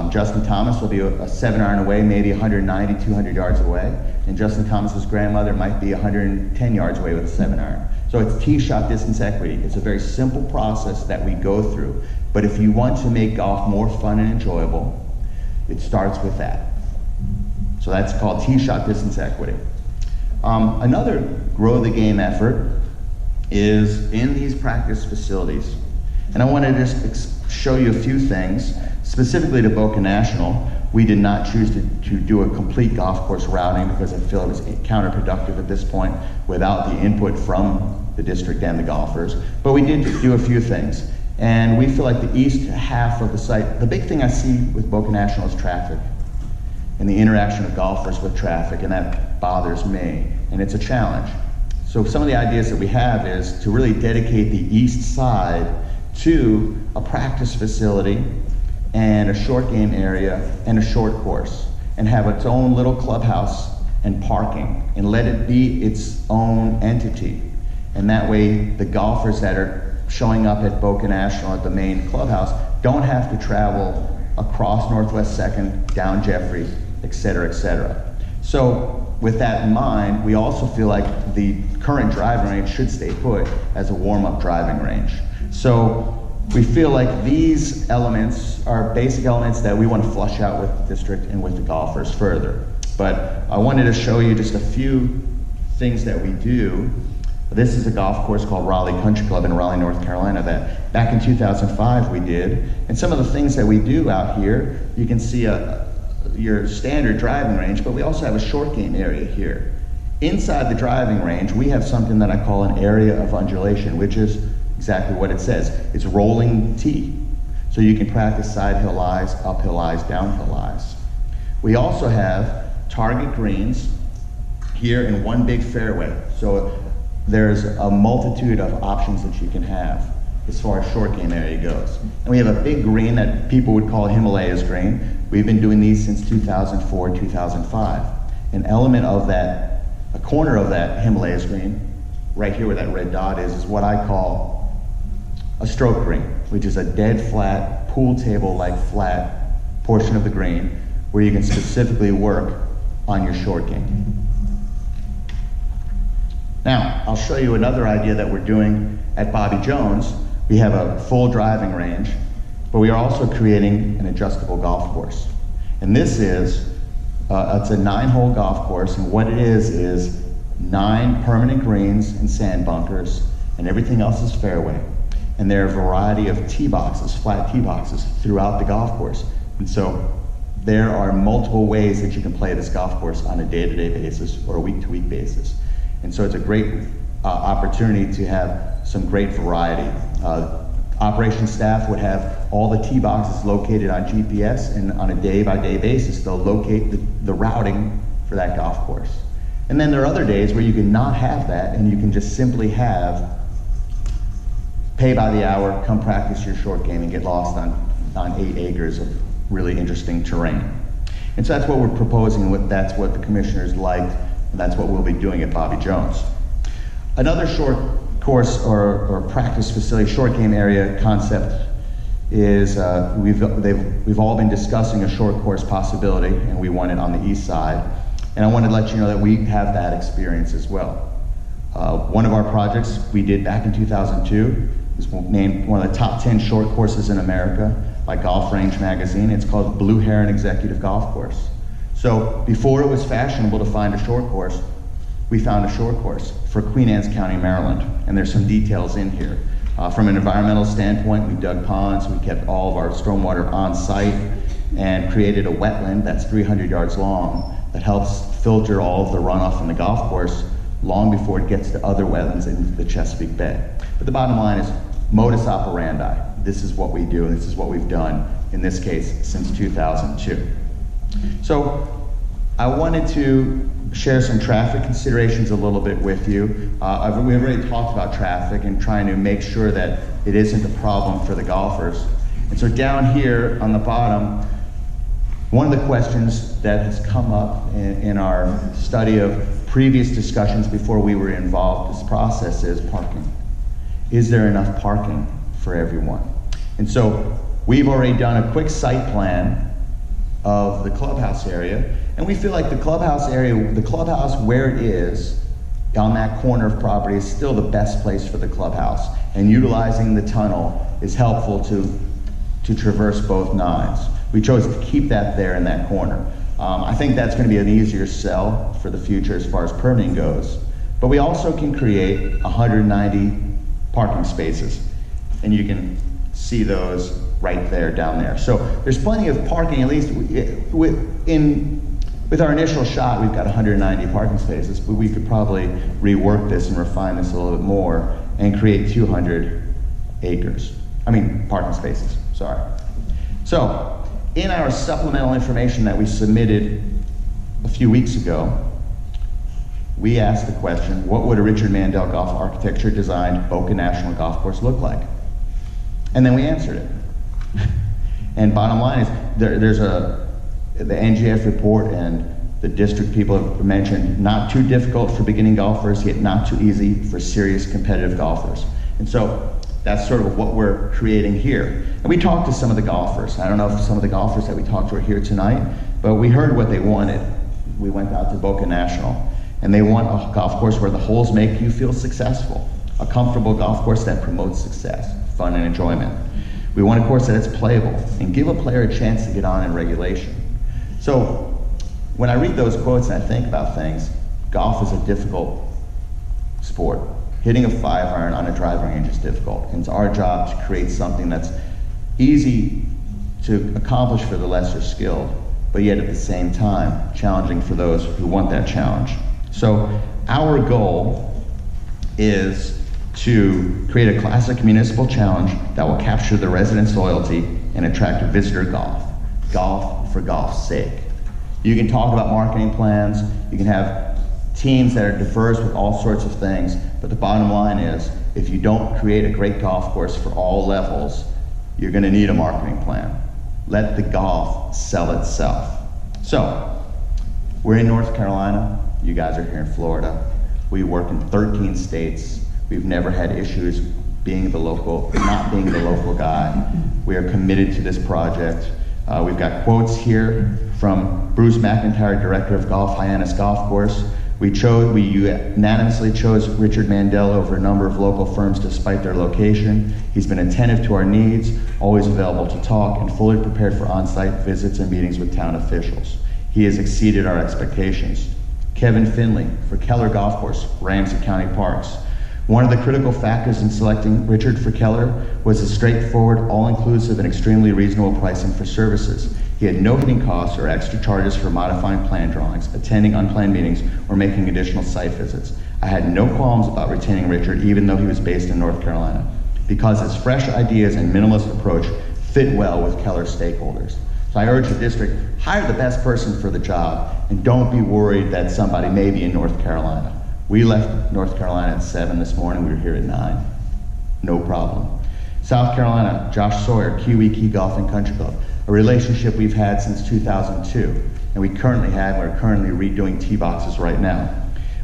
Justin Thomas will be a 7-iron away, maybe 190, 200 yards away, and Justin Thomas's grandmother might be 110 yards away with a 7-iron. So it's tee shot distance equity. It's a very simple process that we go through. But if you want to make golf more fun and enjoyable, it starts with that. So that's called tee shot distance equity. Another grow the game effort is in these practice facilities. And I want to just show you a few things. Specifically to Boca National, we did not choose to do a complete golf course routing because I feel it was counterproductive at this point without the input from the district and the golfers. But we did do a few things. And we feel like the east half of the site, the big thing I see with Boca National is traffic and the interaction of golfers with traffic, and that bothers me, and it's a challenge. So some of the ideas that we have is to really dedicate the east side to a practice facility and a short game area and a short course, and have its own little clubhouse and parking, and let it be its own entity. And that way the golfers that are showing up at Boca National at the main clubhouse don't have to travel across Northwest 2nd, down Jeffrey, et cetera, et cetera. So with that in mind, we also feel like the current driving range should stay put as a warm-up driving range. So we feel like these elements are basic elements that we want to flush out with the district and with the golfers further. But I wanted to show you just a few things that we do. This is a golf course called Raleigh Country Club in Raleigh, North Carolina, that back in 2005 we did. And some of the things that we do out here, you can see your standard driving range, but we also have a short game area here. Inside the driving range, we have something that I call an area of undulation, which is exactly what it says. It's rolling tee. So you can practice side hill lies, uphill lies, downhill lies. We also have target greens here in one big fairway. So there's a multitude of options that you can have as far as short game area goes. And we have a big green that people would call Himalayas green. We've been doing these since 2004, 2005. An element of that, a corner of that Himalayas green, right here where that red dot is what I call a stroke green, which is a dead flat, pool table-like flat portion of the green where you can specifically work on your short game. Now, I'll show you another idea that we're doing at Bobby Jones. We have a full driving range, but we are also creating an adjustable golf course. And this is, it's a 9-hole golf course, and what it is 9 permanent greens and sand bunkers, and everything else is fairway. And there are a variety of tee boxes, flat tee boxes, throughout the golf course. And so there are multiple ways that you can play this golf course on a day-to-day basis or a week-to-week basis. And so it's a great opportunity to have some great variety. Operations staff would have all the tee boxes located on GPS, and on a day-by-day basis, they'll locate the routing for that golf course. And then there are other days where you can not have that, and you can just simply have pay by the hour, come practice your short game, and get lost on 8 acres of really interesting terrain. And so that's what we're proposing, that's what the commissioners liked, and that's what we'll be doing at Bobby Jones. Another short course or practice facility, short game area concept is we've all been discussing a short course possibility, and we want it on the east side. And I wanted to let you know that we have that experience as well. One of our projects we did back in 2002 is named one of the top 10 short courses in America by Golf Range magazine. It's called Blue Heron Executive Golf Course. So before it was fashionable to find a short course, we found a short course for Queen Anne's County, Maryland. And there's some details in here. From an environmental standpoint, we dug ponds, we kept all of our stormwater on site, and created a wetland that's 300 yards long that helps filter all of the runoff from the golf course long before it gets to other wetlands in the Chesapeake Bay. But the bottom line is modus operandi. this is what we do, and this is what we've done, in this case, since 2002. So I wanted to share some traffic considerations a little bit with you. We've already talked about traffic and trying to make sure that it isn't a problem for the golfers. And so down here on the bottom, one of the questions that has come up in our study of previous discussions before we were involved in this process is parking. Is there enough parking for everyone? And so we've already done a quick site plan of the clubhouse area, and we feel like the clubhouse area, the clubhouse where it is on that corner of property is still the best place for the clubhouse, and utilizing the tunnel is helpful to traverse both nines. We chose to keep that there in that corner. I think that's going to be an easier sell for the future as far as permitting goes. But we also can create 190 parking spaces, and you can see those right there down there. So there's plenty of parking, at least with our initial shot, we've got 190 parking spaces, but we could probably rework this and refine this a little bit more and create 200 parking spaces, sorry. So, in our supplemental information that we submitted a few weeks ago, we asked the question, what would a Richard Mandel Golf Architecture designed Boca National Golf Course look like? And then we answered it. And bottom line is, the NGF report and the district people have mentioned, not too difficult for beginning golfers, yet not too easy for serious competitive golfers. And so that's sort of what we're creating here. And we talked to some of the golfers. I don't know if some of the golfers that we talked to are here tonight, but we heard what they wanted. We went out to Boca National, and they want a golf course where the holes make you feel successful, a comfortable golf course that promotes success, fun and enjoyment. We want a course that is playable and give a player a chance to get on in regulation. So when I read those quotes and I think about things, golf is a difficult sport. Hitting a 5-iron on a driving range is difficult, and it's our job to create something that's easy to accomplish for the lesser skilled, but yet at the same time challenging for those who want that challenge. So our goal is to create a classic municipal challenge that will capture the residents' loyalty and attract visitor golf for golf's sake. You can talk about marketing plans, you can have teams that are diverse with all sorts of things, but the bottom line is, if you don't create a great golf course for all levels, you're going to need a marketing plan. Let the golf sell itself. So, we're in North Carolina, you guys are here in Florida. We work in 13 states. We've never had issues not being the local guy. We are committed to this project. We've got quotes here from Bruce McIntyre, Director of Golf, Hyannis Golf Course. We unanimously chose Richard Mandel over a number of local firms despite their location. He's been attentive to our needs, always available to talk, and fully prepared for on-site visits and meetings with town officials. He has exceeded our expectations. Kevin Finley for Keller Golf Course, Ramsey County Parks. One of the critical factors in selecting Richard for Keller was his straightforward, all-inclusive, and extremely reasonable pricing for services. He had no hidden costs or extra charges for modifying plan drawings, attending unplanned meetings, or making additional site visits. I had no qualms about retaining Richard, even though he was based in North Carolina, because his fresh ideas and minimalist approach fit well with Keller stakeholders. So I urge the district, hire the best person for the job, and don't be worried that somebody may be in North Carolina. We left North Carolina at 7 this morning, we were here at 9. No problem. South Carolina, Josh Sawyer, Kiwi Key Golf and Country Club, a relationship we've had since 2002, and we're currently redoing tee boxes right now.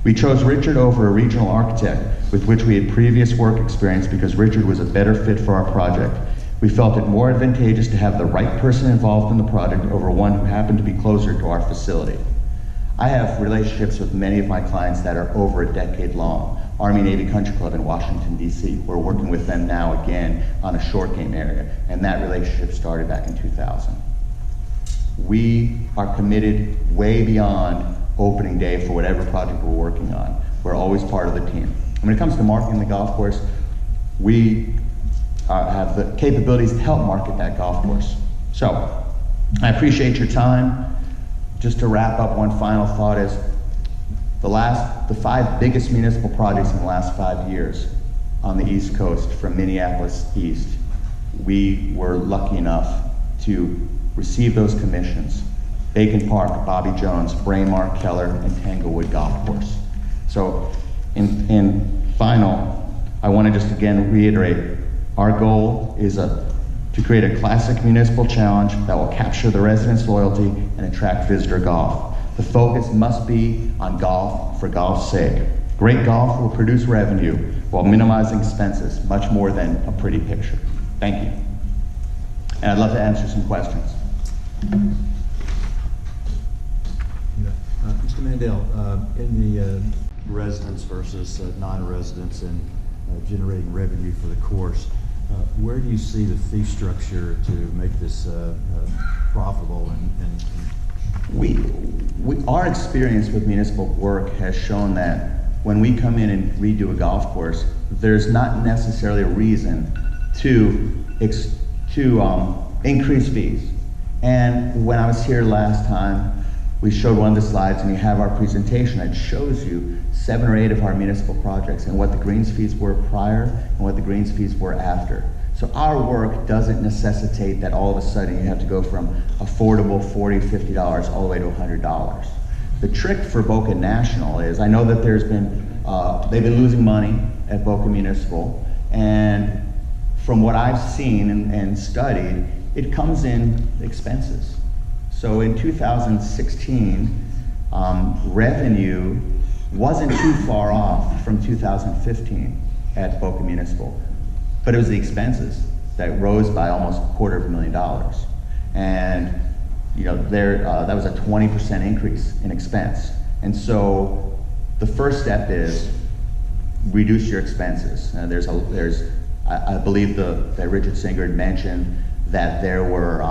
We chose Richard over a regional architect with which we had previous work experience because Richard was a better fit for our project. We felt it more advantageous to have the right person involved in the project over one who happened to be closer to our facility. I have relationships with many of my clients that are over a decade long. Army-Navy Country Club in Washington, D.C. We're working with them now again on a short game area, and that relationship started back in 2000. We are committed way beyond opening day for whatever project we're working on. We're always part of the team. When it comes to marketing the golf course, we have the capabilities to help market that golf course. So, I appreciate your time. Just to wrap up, one final thought is, the 5 biggest municipal projects in the last 5 years on the East Coast, from Minneapolis east, we were lucky enough to receive those commissions. Bacon Park, Bobby Jones, Braemar, Keller, and Tanglewood Golf Course. So in final, I want to just again reiterate, our goal is to create a classic municipal challenge that will capture the residents' loyalty and attract visitor golf. The focus must be on golf for golf's sake. Great golf will produce revenue while minimizing expenses, much more than a pretty picture. Thank you. And I'd love to answer some questions. Mr. Mandel, in the residents versus non-residents and generating revenue for the course, where do you see the fee structure to make this profitable? Our experience with municipal work has shown that when we come in and redo a golf course, there's not necessarily a reason to increase fees. And when I was here last time, we showed one of the slides, and you have our presentation that shows you 7 or 8 of our municipal projects and what the greens fees were prior and what the greens fees were after. So our work doesn't necessitate that all of a sudden you have to go from affordable $40, $50 all the way to $100. The trick for Boca National is, I know that there's been, they've been losing money at Boca Municipal, and from what I've seen and studied, it comes in expenses. So in 2016, revenue wasn't too far off from 2015 at Boca Municipal, but it was the expenses that rose by almost $250,000. And you know, that was a 20% increase in expense. And so the first step is reduce your expenses. I believe that Richard Singer had mentioned that there were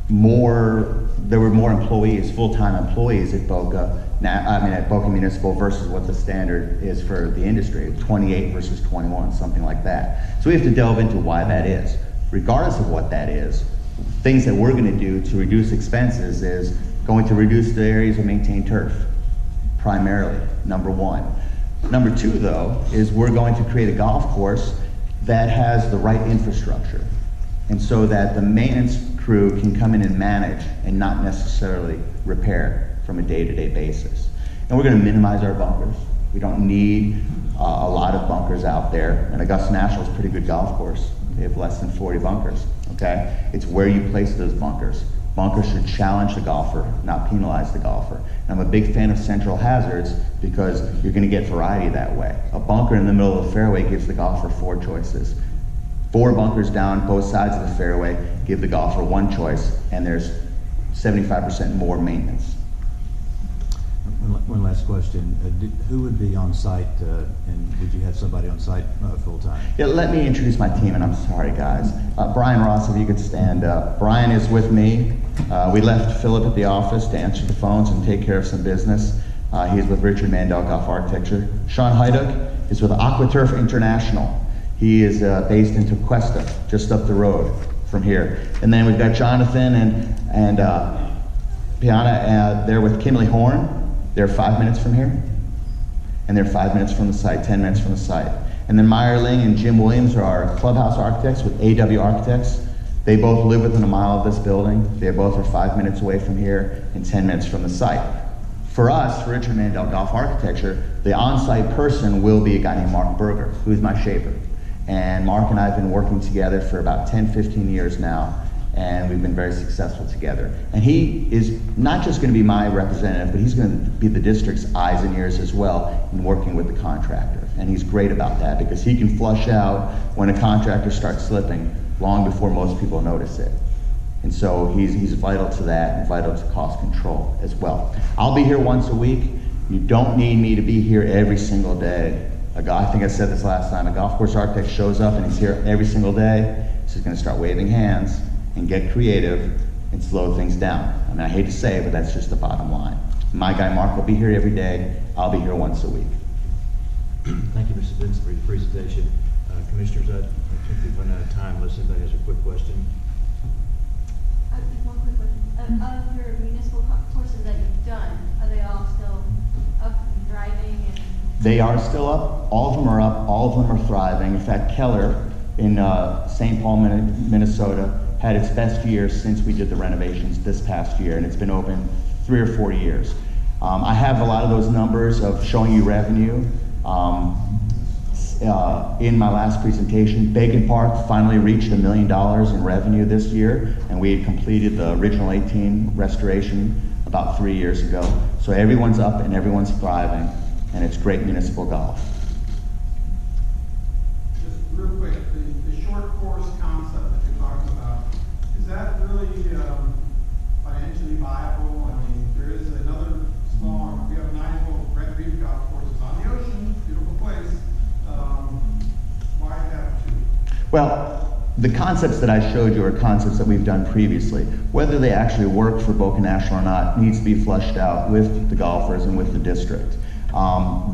more employees, full-time employees at Boca. At Boca Municipal versus what the standard is for the industry, 28 versus 21, something like that. So we have to delve into why that is. Regardless of what that is, things that we're going to do to reduce expenses is going to reduce the areas of maintained turf, primarily, number one. Number two, though, is we're going to create a golf course that has the right infrastructure, and so that the maintenance crew can come in and manage and not necessarily repair from a day-to-day basis. And we're going to minimize our bunkers. We don't need a lot of bunkers out there, and Augusta National is a pretty good golf course. They have less than 40 bunkers, okay? It's where you place those bunkers. Bunkers should challenge the golfer, not penalize the golfer. And I'm a big fan of central hazards because you're going to get variety that way. A bunker in the middle of the fairway gives the golfer 4 choices. 4 bunkers down both sides of the fairway give the golfer 1 choice, and there's 75% more maintenance. One last question. Who would be on site, and would you have somebody on site full-time? Yeah, let me introduce my team, and I'm sorry, guys. Brian Ross, if you could stand up. Brian is with me. We left Philip at the office to answer the phones and take care of some business. He's with Richard Mandel Golf Architecture. Sean Heiduck is with AquaTurf International. He is based in Tequesta, just up the road from here. And then we've got Jonathan and Piana, they're with Kinley Horn. They're 5 minutes from here, and they're 5 minutes from the site, 10 minutes from the site. And then Meyer Ling and Jim Williams are our clubhouse architects with AW Architects. They both live within a mile of this building. They both are 5 minutes away from here and 10 minutes from the site. For us, for Richard Mandel Golf Architecture, the on-site person will be a guy named Mark Berger, who's my shaper. And Mark and I have been working together for about 10, 15 years now, and we've been very successful together. And he is not just going to be my representative, but he's going to be the district's eyes and ears as well in working with the contractor. And he's great about that because he can flush out when a contractor starts slipping long before most people notice it. And so he's vital to that and vital to cost control as well. I'll be here once a week. You don't need me to be here every single day. I think I said this last time, a golf course architect shows up and he's here every single day. So he's going to start waving hands and get creative and slow things down. I mean, I hate to say it, but that's just the bottom line. My guy Mark will be here every day. I'll be here once a week. Thank you, Mr. Vince, for your presentation. Commissioners, I think we've run out of time unless anybody has a quick question. One quick question. Of your municipal courses that you've done, are they all still up and driving? They are still up. All of them are up. All of them are thriving. In fact, Keller in St. Paul, Minnesota, had its best year since we did the renovations this past year, and it's been open 3 or 4 years. I have a lot of those numbers of showing you revenue. In my last presentation, Bacon Park finally reached $1 million in revenue this year, and we had completed the original 18 restoration about 3 years ago. So everyone's up and everyone's thriving, and it's great municipal golf. Just real quick, the short course concept that you're talking about, is that really financially viable? I mean, there is another small, we have 9-hole Red Reef golf courses on the ocean, beautiful place. Why have 2? Well, the concepts that I showed you are concepts that we've done previously. Whether they actually work for Boca National or not needs to be flushed out with the golfers and with the district.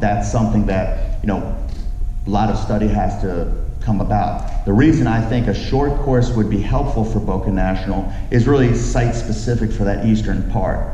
That's something that, a lot of study has to come about. The reason I think a short course would be helpful for Boca National is really site specific for that eastern part.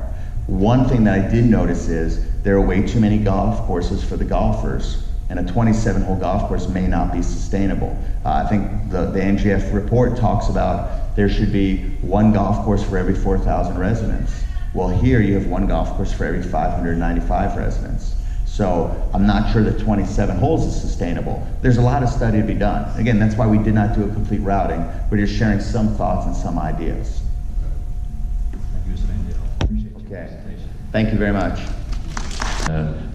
One thing that I did notice is there are way too many golf courses for the golfers, and a 27-hole golf course may not be sustainable. I think the NGF report talks about there should be 1 golf course for every 4,000 residents. Well, here you have 1 golf course for every 595 residents. So I'm not sure that 27 holes is sustainable. There's a lot of study to be done. Again, that's why we did not do a complete routing. We're just sharing some thoughts and some ideas. Thank you, Mr. Vandale. Appreciate your presentation. Thank you very much.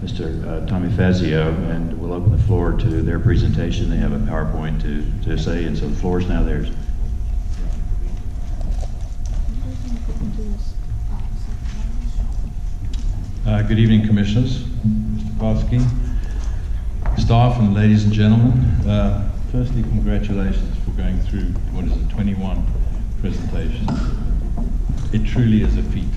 Mr. Tommy Fazio, and we'll open the floor to their presentation. They have a PowerPoint to say, and so the floor is now theirs. Good evening, Commissioners, Mr. Bosky, staff, and ladies and gentlemen. Firstly, congratulations for going through, 21 presentations. It truly is a feat.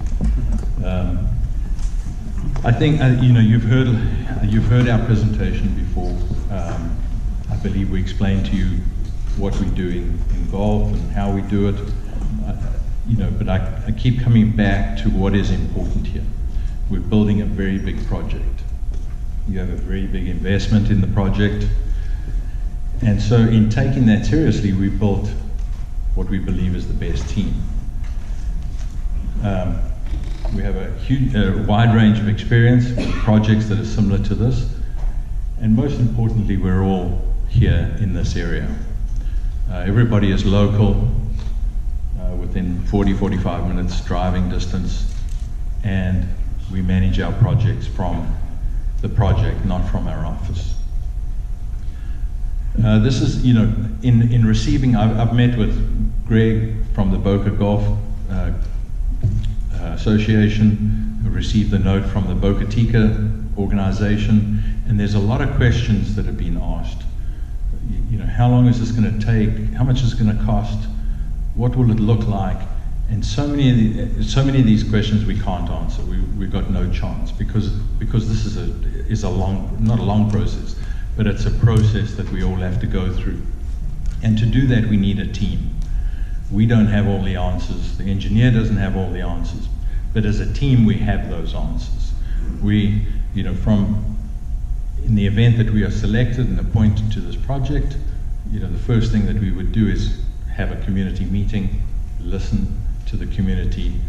I think you've heard our presentation before. I believe we explained to you what we do in golf and how we do it. But I keep coming back to what is important here. We're building a very big project. You have a very big investment in the project. And so in taking that seriously, we built what we believe is the best team. We have a wide range of experience with projects that are similar to this. And most importantly, we're all here in this area. Everybody is local, within 40-45 minutes driving distance, and we manage our projects from the project, not from our office. This is, in receiving, I've met with Greg from the Boca Golf Association, who received the note from the Boca Tica organization, and there's a lot of questions that have been asked. How long is this going to take? How much is it going to cost? What will it look like? And so many of these questions we can't answer. We've got no chance because this is a long, not a long process, but it's a process that we all have to go through. And to do that, we need a team. We don't have all the answers. The engineer doesn't have all the answers. But as a team, we have those answers. We, in the event that we are selected and appointed to this project, the first thing that we would do is have a community meeting, listen to the community,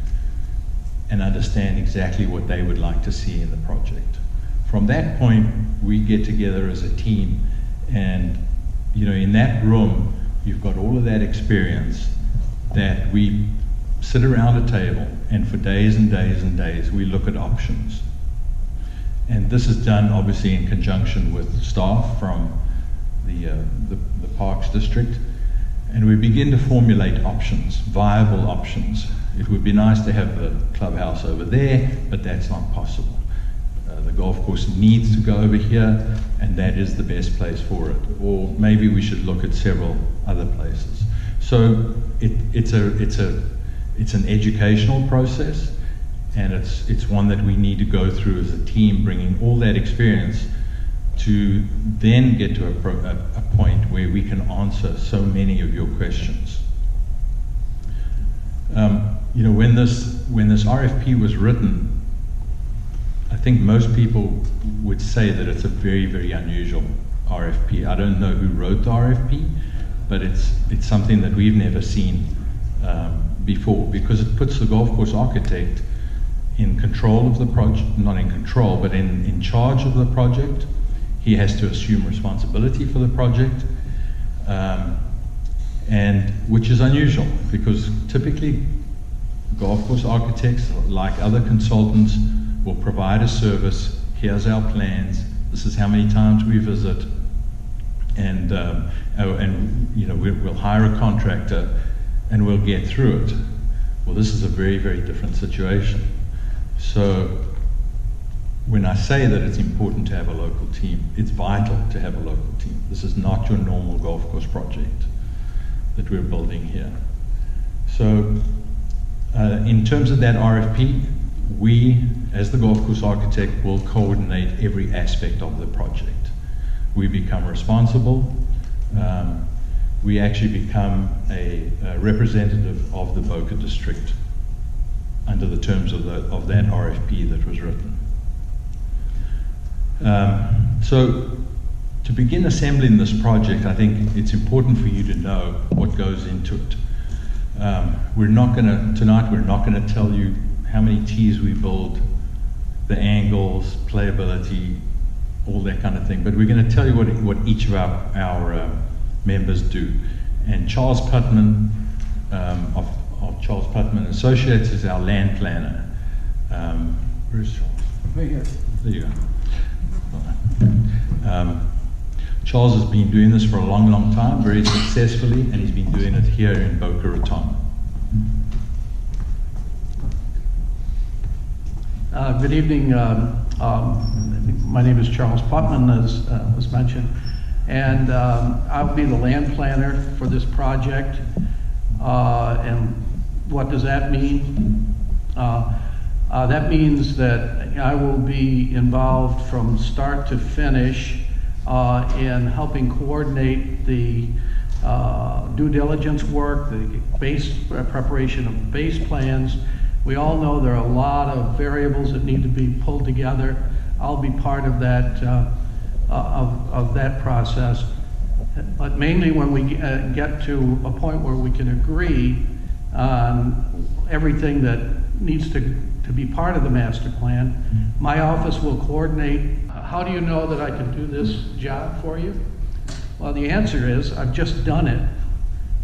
and understand exactly what they would like to see in the project. From that point, we get together as a team, and in that room, you've got all of that experience that we sit around a table, and for days and days and days, we look at options. And this is done obviously in conjunction with staff from the Parks District, and we begin to formulate options, viable options. It would be nice to have the clubhouse over there, but that's not possible. The golf course needs to go over here, and that is the best place for it. Or maybe we should look at several other places. So it's an educational process, and it's one that we need to go through as a team, bringing all that experience to then get to a point where we can answer so many of your questions. When this RFP was written, I think most people would say that it's a very, very unusual RFP. I don't know who wrote the RFP, but it's something that we've never seen before, because it puts the golf course architect in control of the project, not in control, but in charge of the project. He has to assume responsibility for the project, and which is unusual, because typically golf course architects, like other consultants, will provide a service. Here's our plans. This is how many times we visit, and you know, we'll hire a contractor, and we'll get through it. Well, this is a very, very different situation. So when I say that it's important to have a local team, it's vital to have a local team. This is not your normal golf course project that we're building here. So in terms of that RFP, we, as the golf course architect, will coordinate every aspect of the project. We become responsible. We actually become a representative of the Boca District under the terms of that RFP that was written. So to begin assembling this project, I think it's important for you to know what goes into it. Tonight we're not going to tell you how many tees we build, the angles, playability, all that kind of thing, but we're going to tell you what each of our members do. And Charles Putman of Charles Putman Associates is our land planner. Where's Charles? Right here. There you go. Charles has been doing this for a long, long time, very successfully, and he's been doing it here in Boca Raton. Good evening. My name is Charles Putman, as was mentioned, and I'll be the land planner for this project. And what does that mean? That means that I will be involved from start to finish in helping coordinate the due diligence work, the base preparation of base plans. We all know there are a lot of variables that need to be pulled together. I'll be part of that of that process. But mainly when we get to a point where we can agree on everything that needs to be part of the master plan, my office will coordinate. How do you know that I can do this job for you? Well, the answer is I've just done it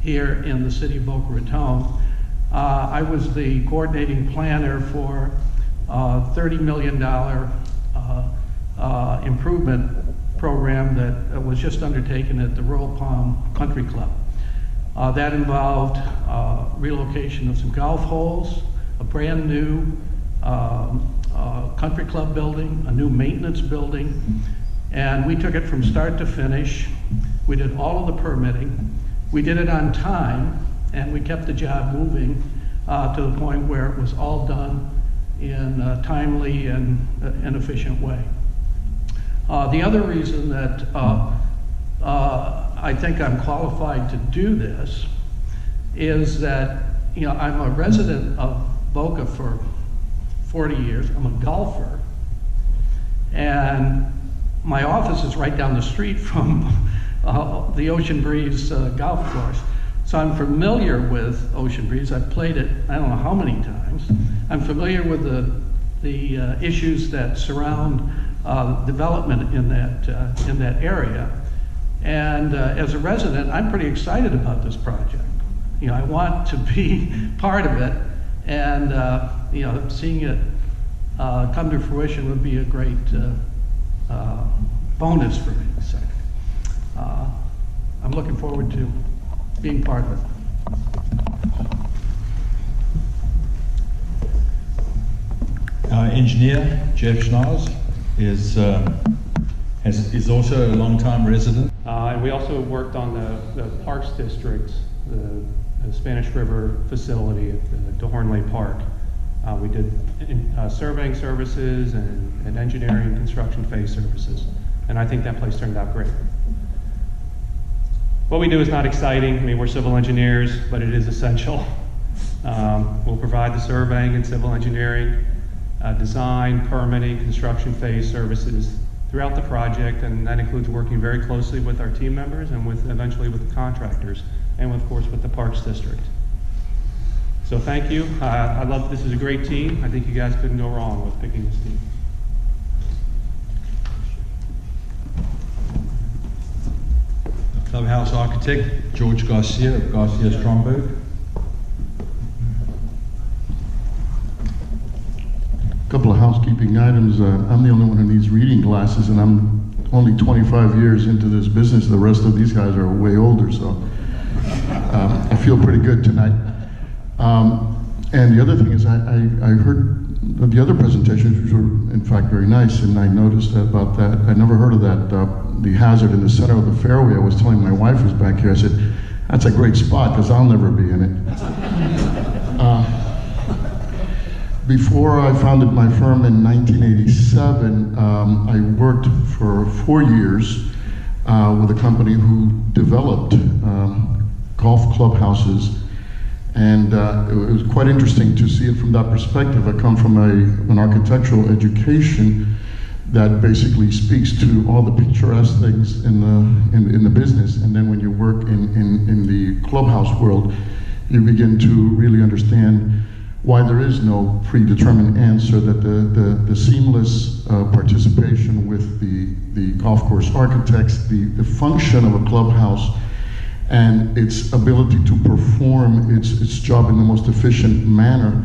here in the city of Boca Raton. I was the coordinating planner for a $30 million improvement program that was just undertaken at the Royal Palm Country Club. That involved relocation of some golf holes, a brand new country club building, a new maintenance building, and we took it from start to finish. We did all of the permitting. We did it on time, and we kept the job moving to the point where it was all done in a timely and an efficient way. The other reason that I think I'm qualified to do this is that, you know, I'm a resident of Boca for 40 years. I'm a golfer, and my office is right down the street from the Ocean Breeze golf course. So I'm familiar with Ocean Breeze. I've played it I don't know how many times. I'm familiar with the issues that surround development in that area. And as a resident, I'm pretty excited about this project. You know, I want to be part of it, and you know, seeing it come to fruition would be a great bonus for me. So, I'm looking forward to being part of it. Our engineer, Jeff Schnauz, is also a long-time resident. And we also worked on the Parks District, the Spanish River facility at the Dornley Park. We did surveying services and engineering and construction phase services. And I think that place turned out great. What we do is not exciting. I mean, we're civil engineers, but it is essential. We'll provide the surveying and civil engineering, design, permitting, construction phase services throughout the project, and that includes working very closely with our team members and eventually with the contractors, and of course with the Parks District. So thank you. This is a great team. I think you guys couldn't go wrong with picking this team. Clubhouse architect, George Garcia of Garcia Stromberg. Couple of housekeeping items. I'm the only one who needs reading glasses, and I'm only 25 years into this business. The rest of these guys are way older, so I feel pretty good tonight. And the other thing is, I heard the other presentations, which were in fact very nice, and I noticed about that. I never heard of that, the hazard in the center of the fairway. I was telling my wife who's back here, I said, that's a great spot, because I'll never be in it. Before I founded my firm in 1987, I worked for 4 years with a company who developed golf clubhouses. And it was quite interesting to see it from that perspective. I come from an architectural education that basically speaks to all the picturesque things in the business. And then when you work in the clubhouse world, you begin to really understand why there is no predetermined answer, that the seamless participation with the golf course architects, the function of a clubhouse, and its ability to perform its job in the most efficient manner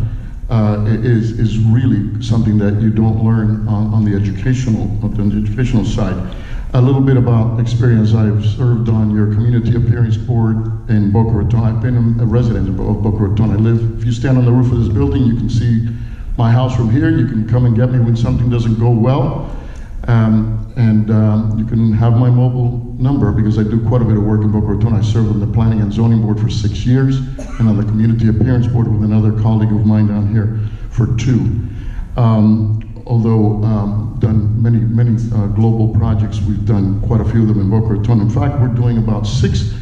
is really something that you don't learn on the educational side. A little bit about experience. I've served on your community appearance board in Boca Raton. I've been a resident of Boca Raton. If you stand on the roof of this building, you can see my house from here. You can come and get me when something doesn't go well. You can have my mobile number, because I do quite a bit of work in Boca Raton. I served on the Planning and Zoning Board for 6 years, and on the Community Appearance Board with another colleague of mine down here for 2. Although done many global projects, we've done quite a few of them in Boca Raton. In fact, we're doing about 6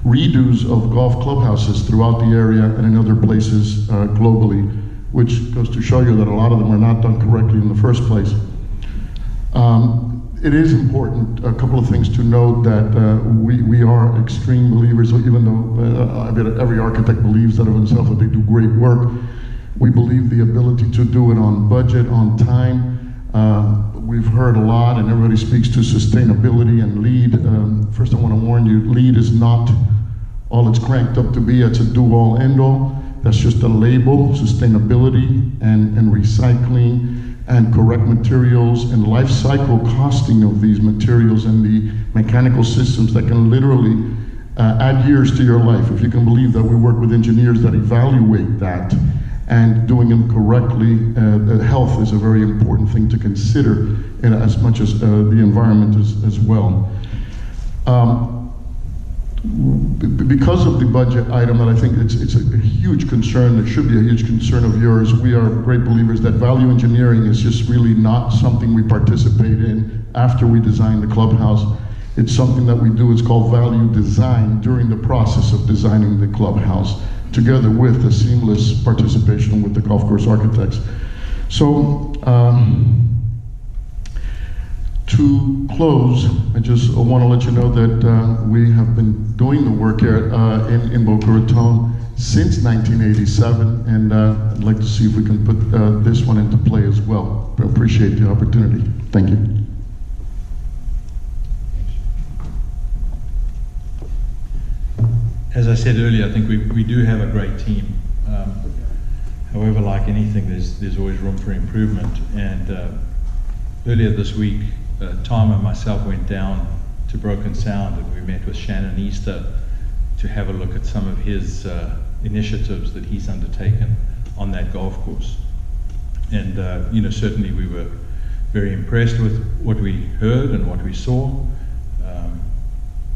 redos of golf clubhouses throughout the area and in other places globally, which goes to show you that a lot of them are not done correctly in the first place. It is important, a couple of things to note, that we are extreme believers, even though I bet every architect believes that of himself, that they do great work. We believe the ability to do it on budget, on time. We've heard a lot, and everybody speaks to sustainability and LEED. First, I want to warn you, LEED is not all it's cranked up to be. It's a do-all, end-all. That's just a label. Sustainability and recycling and correct materials and life cycle costing of these materials and the mechanical systems that can literally add years to your life. If you can believe that we work with engineers that evaluate that, and doing them correctly, health is a very important thing to consider, as much as the environment as well. Because of the budget item, that I think it's a huge concern, it should be a huge concern of yours, we are great believers that value engineering is just really not something we participate in after we design the clubhouse. It's something that we do, it's called value design during the process of designing the clubhouse, together with the seamless participation with the golf course architects. So, to close, I just want to let you know that we have been doing the work here in Boca Raton since 1987, and I'd like to see if we can put this one into play as well. I appreciate the opportunity. Thank you. As I said earlier, I think we do have a great team. However, like anything, there's always room for improvement. And earlier this week, Tom and myself went down to Broken Sound, and we met with Shannon Easter to have a look at some of his initiatives that he's undertaken on that golf course. And certainly we were very impressed with what we heard and what we saw.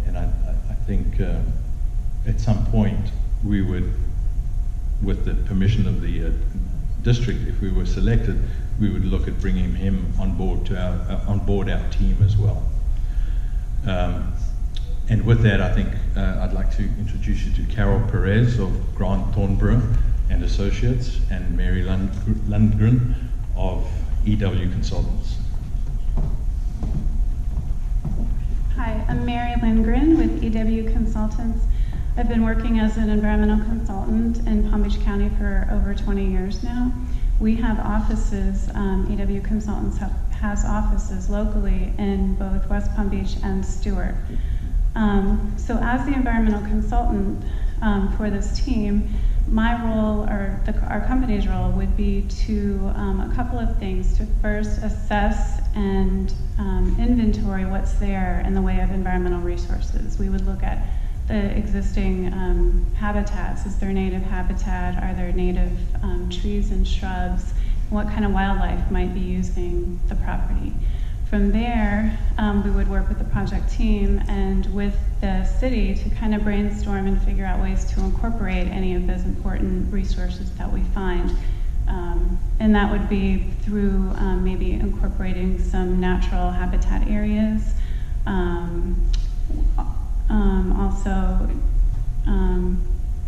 And I think at some point we would, with the permission of the district, if we were selected, we would look at bringing him on board our team as well. And with that, I think I'd like to introduce you to Carol Perez of Grant Thornborough and Associates, and Mary Lundgren of EW Consultants. Hi, I'm Mary Lindgren with EW Consultants. I've been working as an environmental consultant in Palm Beach County for over 20 years now. We have offices, EW Consultants has offices locally in both West Palm Beach and Stewart. So as the environmental consultant for this team, my role, or our company's role, would be to a couple of things. To first assess and inventory what's there in the way of environmental resources. We would look at the existing habitats. Is there native habitat? Are there native trees and shrubs? What kind of wildlife might be using the property? From there, we would work with the project team and with the city to kind of brainstorm and figure out ways to incorporate any of those important resources that we find. And that would be through maybe incorporating some natural habitat areas, also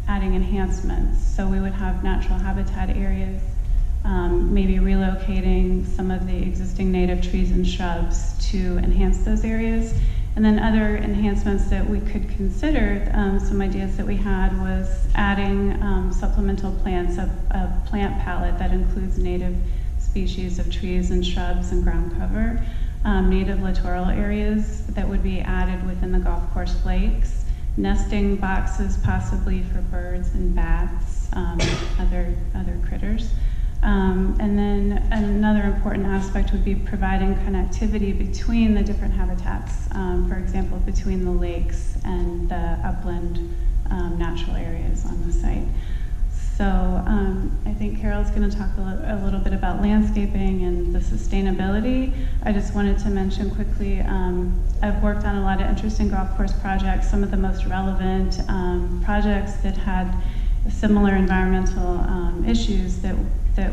adding enhancements. So we would have natural habitat areas, maybe relocating some of the existing native trees and shrubs to enhance those areas. And then other enhancements that we could consider, some ideas that we had was adding supplemental plants, a plant palette that includes native species of trees and shrubs and ground cover, native littoral areas that would be added within the golf course lakes, nesting boxes possibly for birds and bats, other critters. And then another important aspect would be providing connectivity between the different habitats, for example, between the lakes and the upland natural areas on the site. So I think Carol's going to talk a little bit about landscaping and the sustainability. I just wanted to mention quickly, I've worked on a lot of interesting golf course projects. Some of the most relevant projects that had similar environmental issues that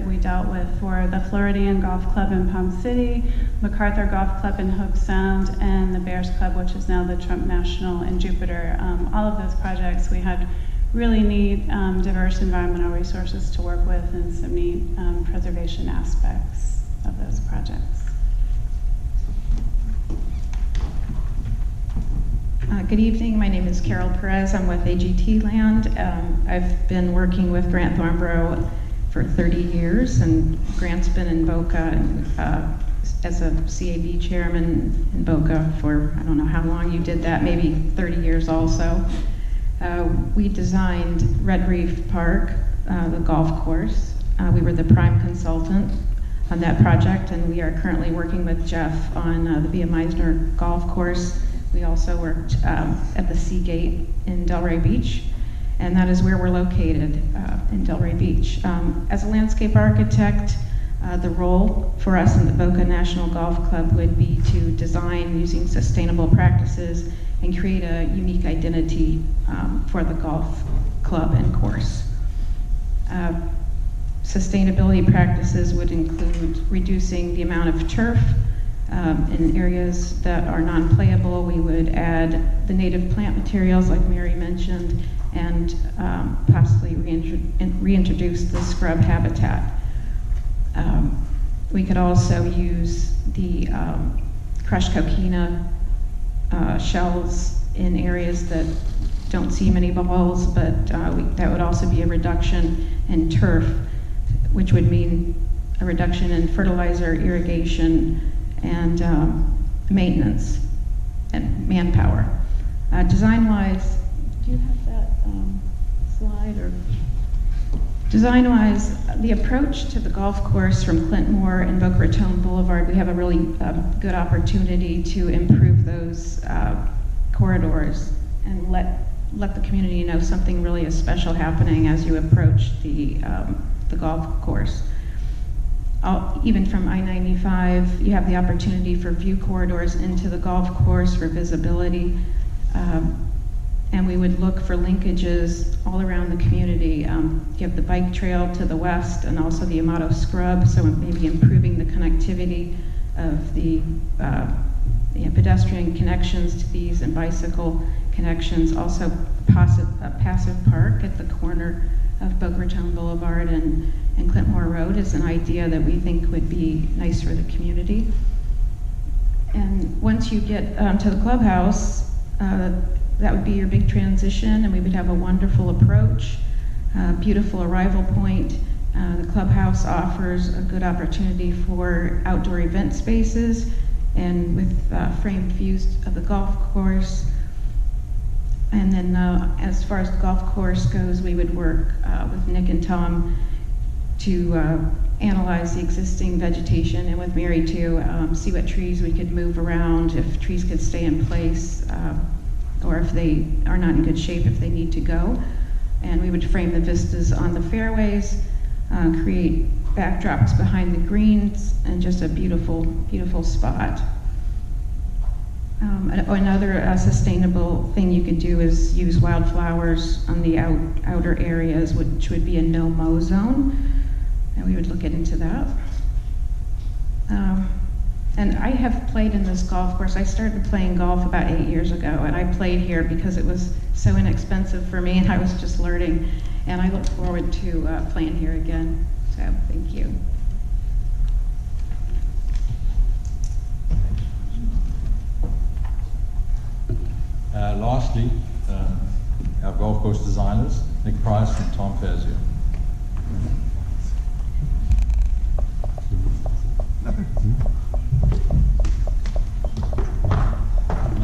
we dealt with were the Floridian Golf Club in Palm City, MacArthur Golf Club in Hobe Sound, and the Bears Club, which is now the Trump National in Jupiter. All of those projects, we had really neat, diverse environmental resources to work with and some neat preservation aspects of those projects. Good evening, my name is Carol Perez. I'm with AGT Land. I've been working with Grant Thornborough for 30 years, and Grant's been in Boca as a CAB chairman in Boca for, I don't know how long you did that, maybe 30 years also. We designed Red Reef Park, the golf course. We were the prime consultant on that project, and we are currently working with Jeff on the Via Meisner golf course. We also worked at the Seagate in Delray Beach, and that is where we're located, in Delray Beach. As a landscape architect, the role for us in the Boca National Golf Club would be to design using sustainable practices and create a unique identity for the golf club and course. Sustainability practices would include reducing the amount of turf in areas that are non-playable. We would add the native plant materials like Mary mentioned, and possibly reintroduce the scrub habitat. We could also use the crushed coquina shells in areas that don't see many balls, but that would also be a reduction in turf, which would mean a reduction in fertilizer, irrigation, and maintenance and manpower. Design-wise, do you have that slide? Or design-wise, the approach to the golf course from Clintmore and Boca Raton Boulevard, we have a really good opportunity to improve those corridors and let the community know something really is special happening as you approach the golf course. Even from I-95, you have the opportunity for view corridors into the golf course for visibility. And we would look for linkages all around the community. You have the bike trail to the west and also the Amato Scrub, so maybe improving the connectivity of the pedestrian connections to these and bicycle connections. Also a passive park at the corner of Boca Raton Boulevard and Clintmore Road is an idea that we think would be nice for the community. And once you get to the clubhouse, that would be your big transition, and we would have a wonderful approach, beautiful arrival point. The clubhouse offers a good opportunity for outdoor event spaces, and with framed views of the golf course. And then as far as the golf course goes, we would work with Nick and Tom to analyze the existing vegetation, and with Mary to see what trees we could move around, if trees could stay in place, or if they are not in good shape, if they need to go. And we would frame the vistas on the fairways, create backdrops behind the greens, and just a beautiful, beautiful spot. Another sustainable thing you could do is use wildflowers on the outer areas, which would be a no-mow zone, and we would look into that. And I have played in this golf course. I started playing golf about 8 years ago, and I played here because it was so inexpensive for me, and I was just learning. And I look forward to playing here again. So thank you. Lastly, our golf course designers, Nick Price and Tom Fazio.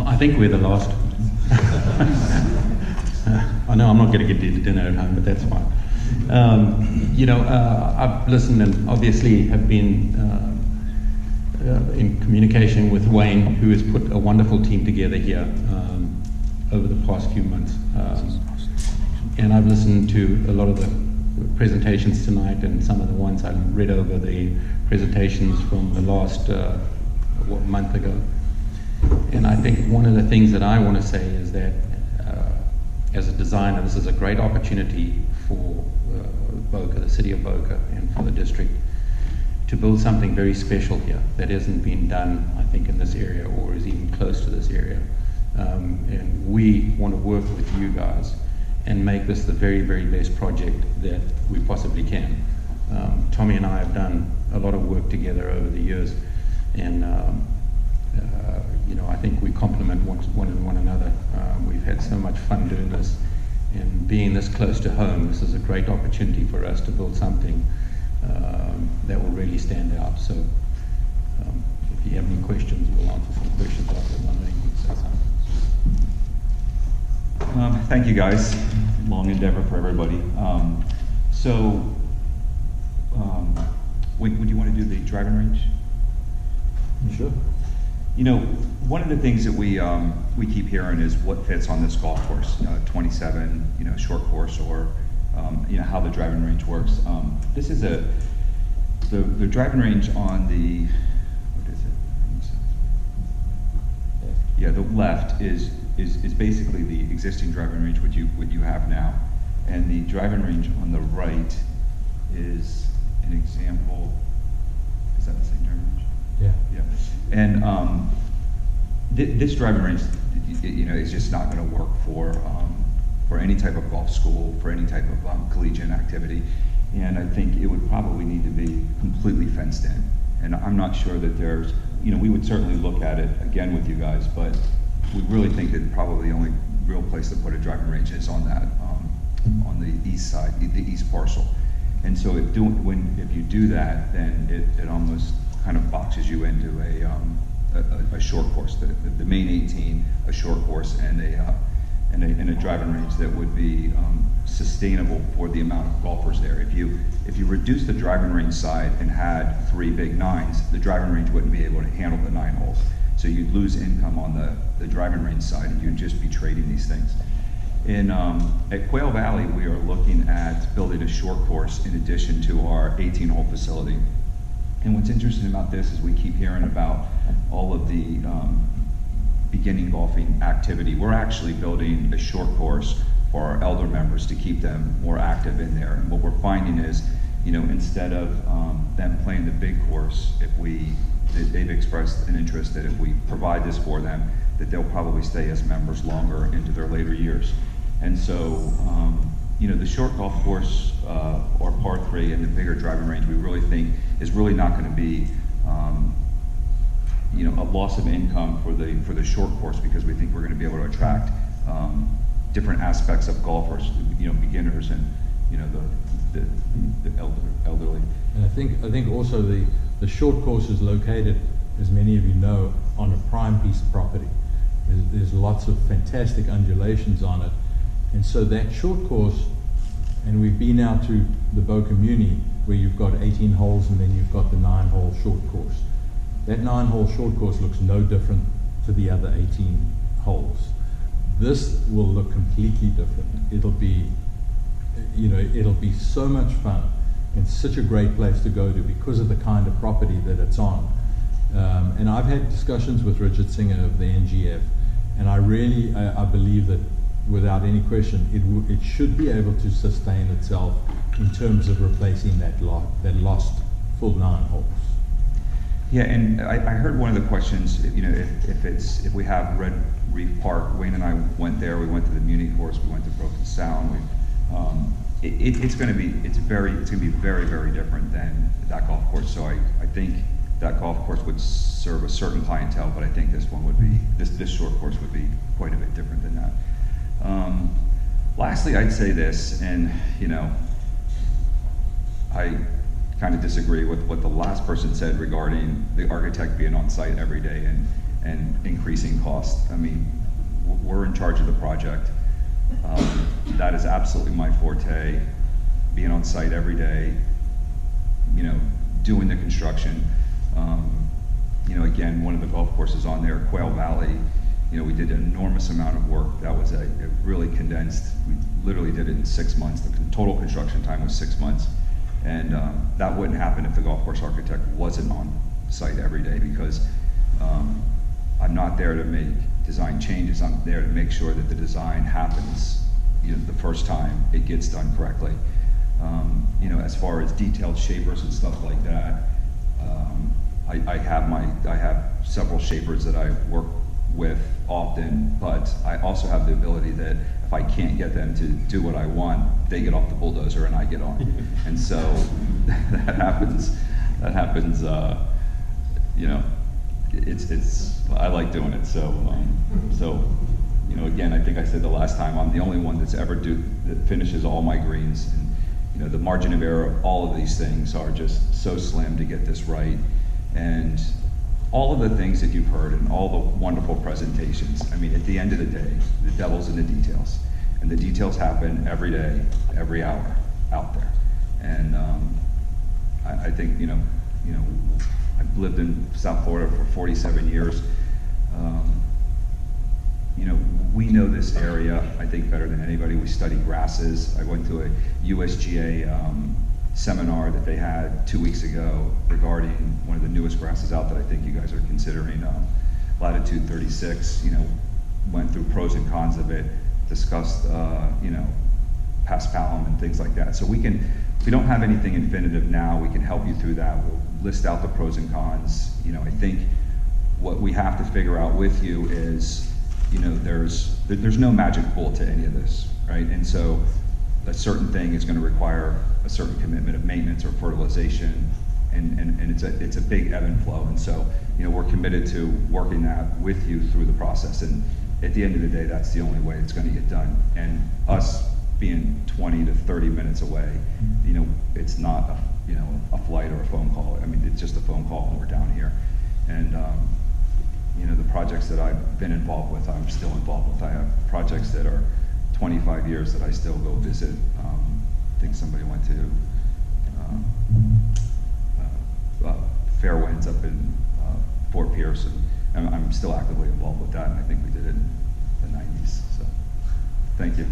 I think we're the last. I know I'm not going to get to dinner at home, but that's fine. I've listened and obviously have been in communication with Wayne, who has put a wonderful team together here over the past few months. And I've listened to a lot of the presentations tonight, and some of the ones I read over the presentations from the last month ago. And I think one of the things that I want to say is that as a designer, this is a great opportunity for Boca, the city of Boca, and for the district to build something very special here that hasn't been done, I think, in this area or is even close to this area. And we want to work with you guys and make this the very, very best project that we possibly can. Tommy and I have done a lot of work together over the years, and I think we complement one another. We've had so much fun doing this, and being this close to home, this is a great opportunity for us to build something that will really stand out. So if you have any questions, we'll answer some questions after one thing. Say something. Thank you, guys. Long endeavor for everybody. Would you want to do the driving range? Sure. One of the things that we keep hearing is what fits on this golf course, 27, short course, or how the driving range works. This is the driving range on the, what is it? Yeah, the left is basically the existing driving range what you have now, and the driving range on the right is an example. Is that the same driving range? Yeah. Yeah. And this driving range, is just not going to work for any type of golf school, for any type of collegiate activity. And I think it would probably need to be completely fenced in. And I'm not sure that there's, we would certainly look at it again with you guys, but we really think that probably the only real place to put a driving range is on that, on the east side, the east parcel. And so if you do that, then it almost kind of boxes you into a short course, the main 18, a short course, and a driving range that would be sustainable for the amount of golfers there. If you reduce the driving range side and had 3 big 9s, the driving range wouldn't be able to handle the 9 holes. So you'd lose income on the driving range side, and you'd just be trading these things. At Quail Valley, we are looking at building a short course in addition to our 18-hole facility. And what's interesting about this is we keep hearing about all of the beginning golfing activity. We're actually building a short course for our elder members to keep them more active in there. And what we're finding is, instead of them playing the big course, they've expressed an interest that if we provide this for them, that they'll probably stay as members longer into their later years. And so, the short golf course or par 3 and the bigger driving range, we really think is really not going to be you know, a loss of income for the short course, because we think we're going to be able to attract different aspects of golfers, you know, beginners and, you know, the elderly. And I think also the short course is located, as many of you know, on a prime piece of property. There's lots of fantastic undulations on it. And so that short course, and we've been out to the Boca Muni, where you've got 18 holes and then you've got the 9-hole short course. That 9-hole short course looks no different to the other 18 holes. This will look completely different. It'll be, you know, it'll be so much fun and such a great place to go to because of the kind of property that it's on. And I've had discussions with Richard Singer of the NGF, and I really, I believe that without any question, it should be able to sustain itself in terms of replacing that lost full 9 holes. Yeah, and I heard one of the questions, you know, if we have Red Reef Park, Wayne and I went there, we went to the Muni course, we went to Broken Sound, it's going to be very, very different than that golf course. So I think that golf course would serve a certain clientele, but I think this one would be, this short course would be quite a bit different than that. Lastly, I'd say this, and you know, I kind of disagree with what the last person said regarding the architect being on site every day and increasing cost. I mean, we're in charge of the project. That is absolutely my forte, being on site every day, you know, doing the construction. You know, again, one of the golf courses on there, Quail Valley, you know, we did an enormous amount of work. That was a really condensed, we literally did it in 6 months. The total construction time was 6 months. And that wouldn't happen if the golf course architect wasn't on site every day, because I'm not there to make design changes. I'm there to make sure that the design happens, you know, the first time it gets done correctly. You know, as far as detailed shapers and stuff like that, I have several shapers that I work with often, but I also have the ability that if I can't get them to do what I want, they get off the bulldozer and I get on. And so that happens, you know, I like doing it. So, you know, again, I think I said the last time, I'm the only one that's ever that finishes all my greens. And, you know, the margin of error of all of these things are just so slim to get this right. And all of the things that you've heard and all the wonderful presentations, I mean, at the end of the day, the devil's in the details. And the details happen every day, every hour out there. And I think, you know, I've lived in South Florida for 47 years. You know, we know this area, I think, better than anybody. We study grasses. I went to a USGA seminar that they had 2 weeks ago regarding one of the newest grasses out that I think you guys are considering, Latitude 36. You know, went through pros and cons of it, discussed, you know, paspalum and things like that. So we can, if we don't have anything infinitive now, we can help you through that. We'll list out the pros and cons. You know, I think what we have to figure out with you is, you know, there's no magic bullet to any of this, right? And so a certain thing is going to require a certain commitment of maintenance or fertilization, and it's a big ebb and flow. And so, you know, we're committed to working that with you through the process. And at the end of the day, that's the only way it's going to get done. And us being 20 to 30 minutes away, you know, it's not a flight or a phone call. I mean, it's just a phone call and we're down here. And you know, the projects that I've been involved with, I'm still involved with. I have projects that are 25 years that I still go visit. I think somebody went to Fairwinds up in Fort Pierce, and I'm still actively involved with that, and I think we did it in the 90s. So, thank you.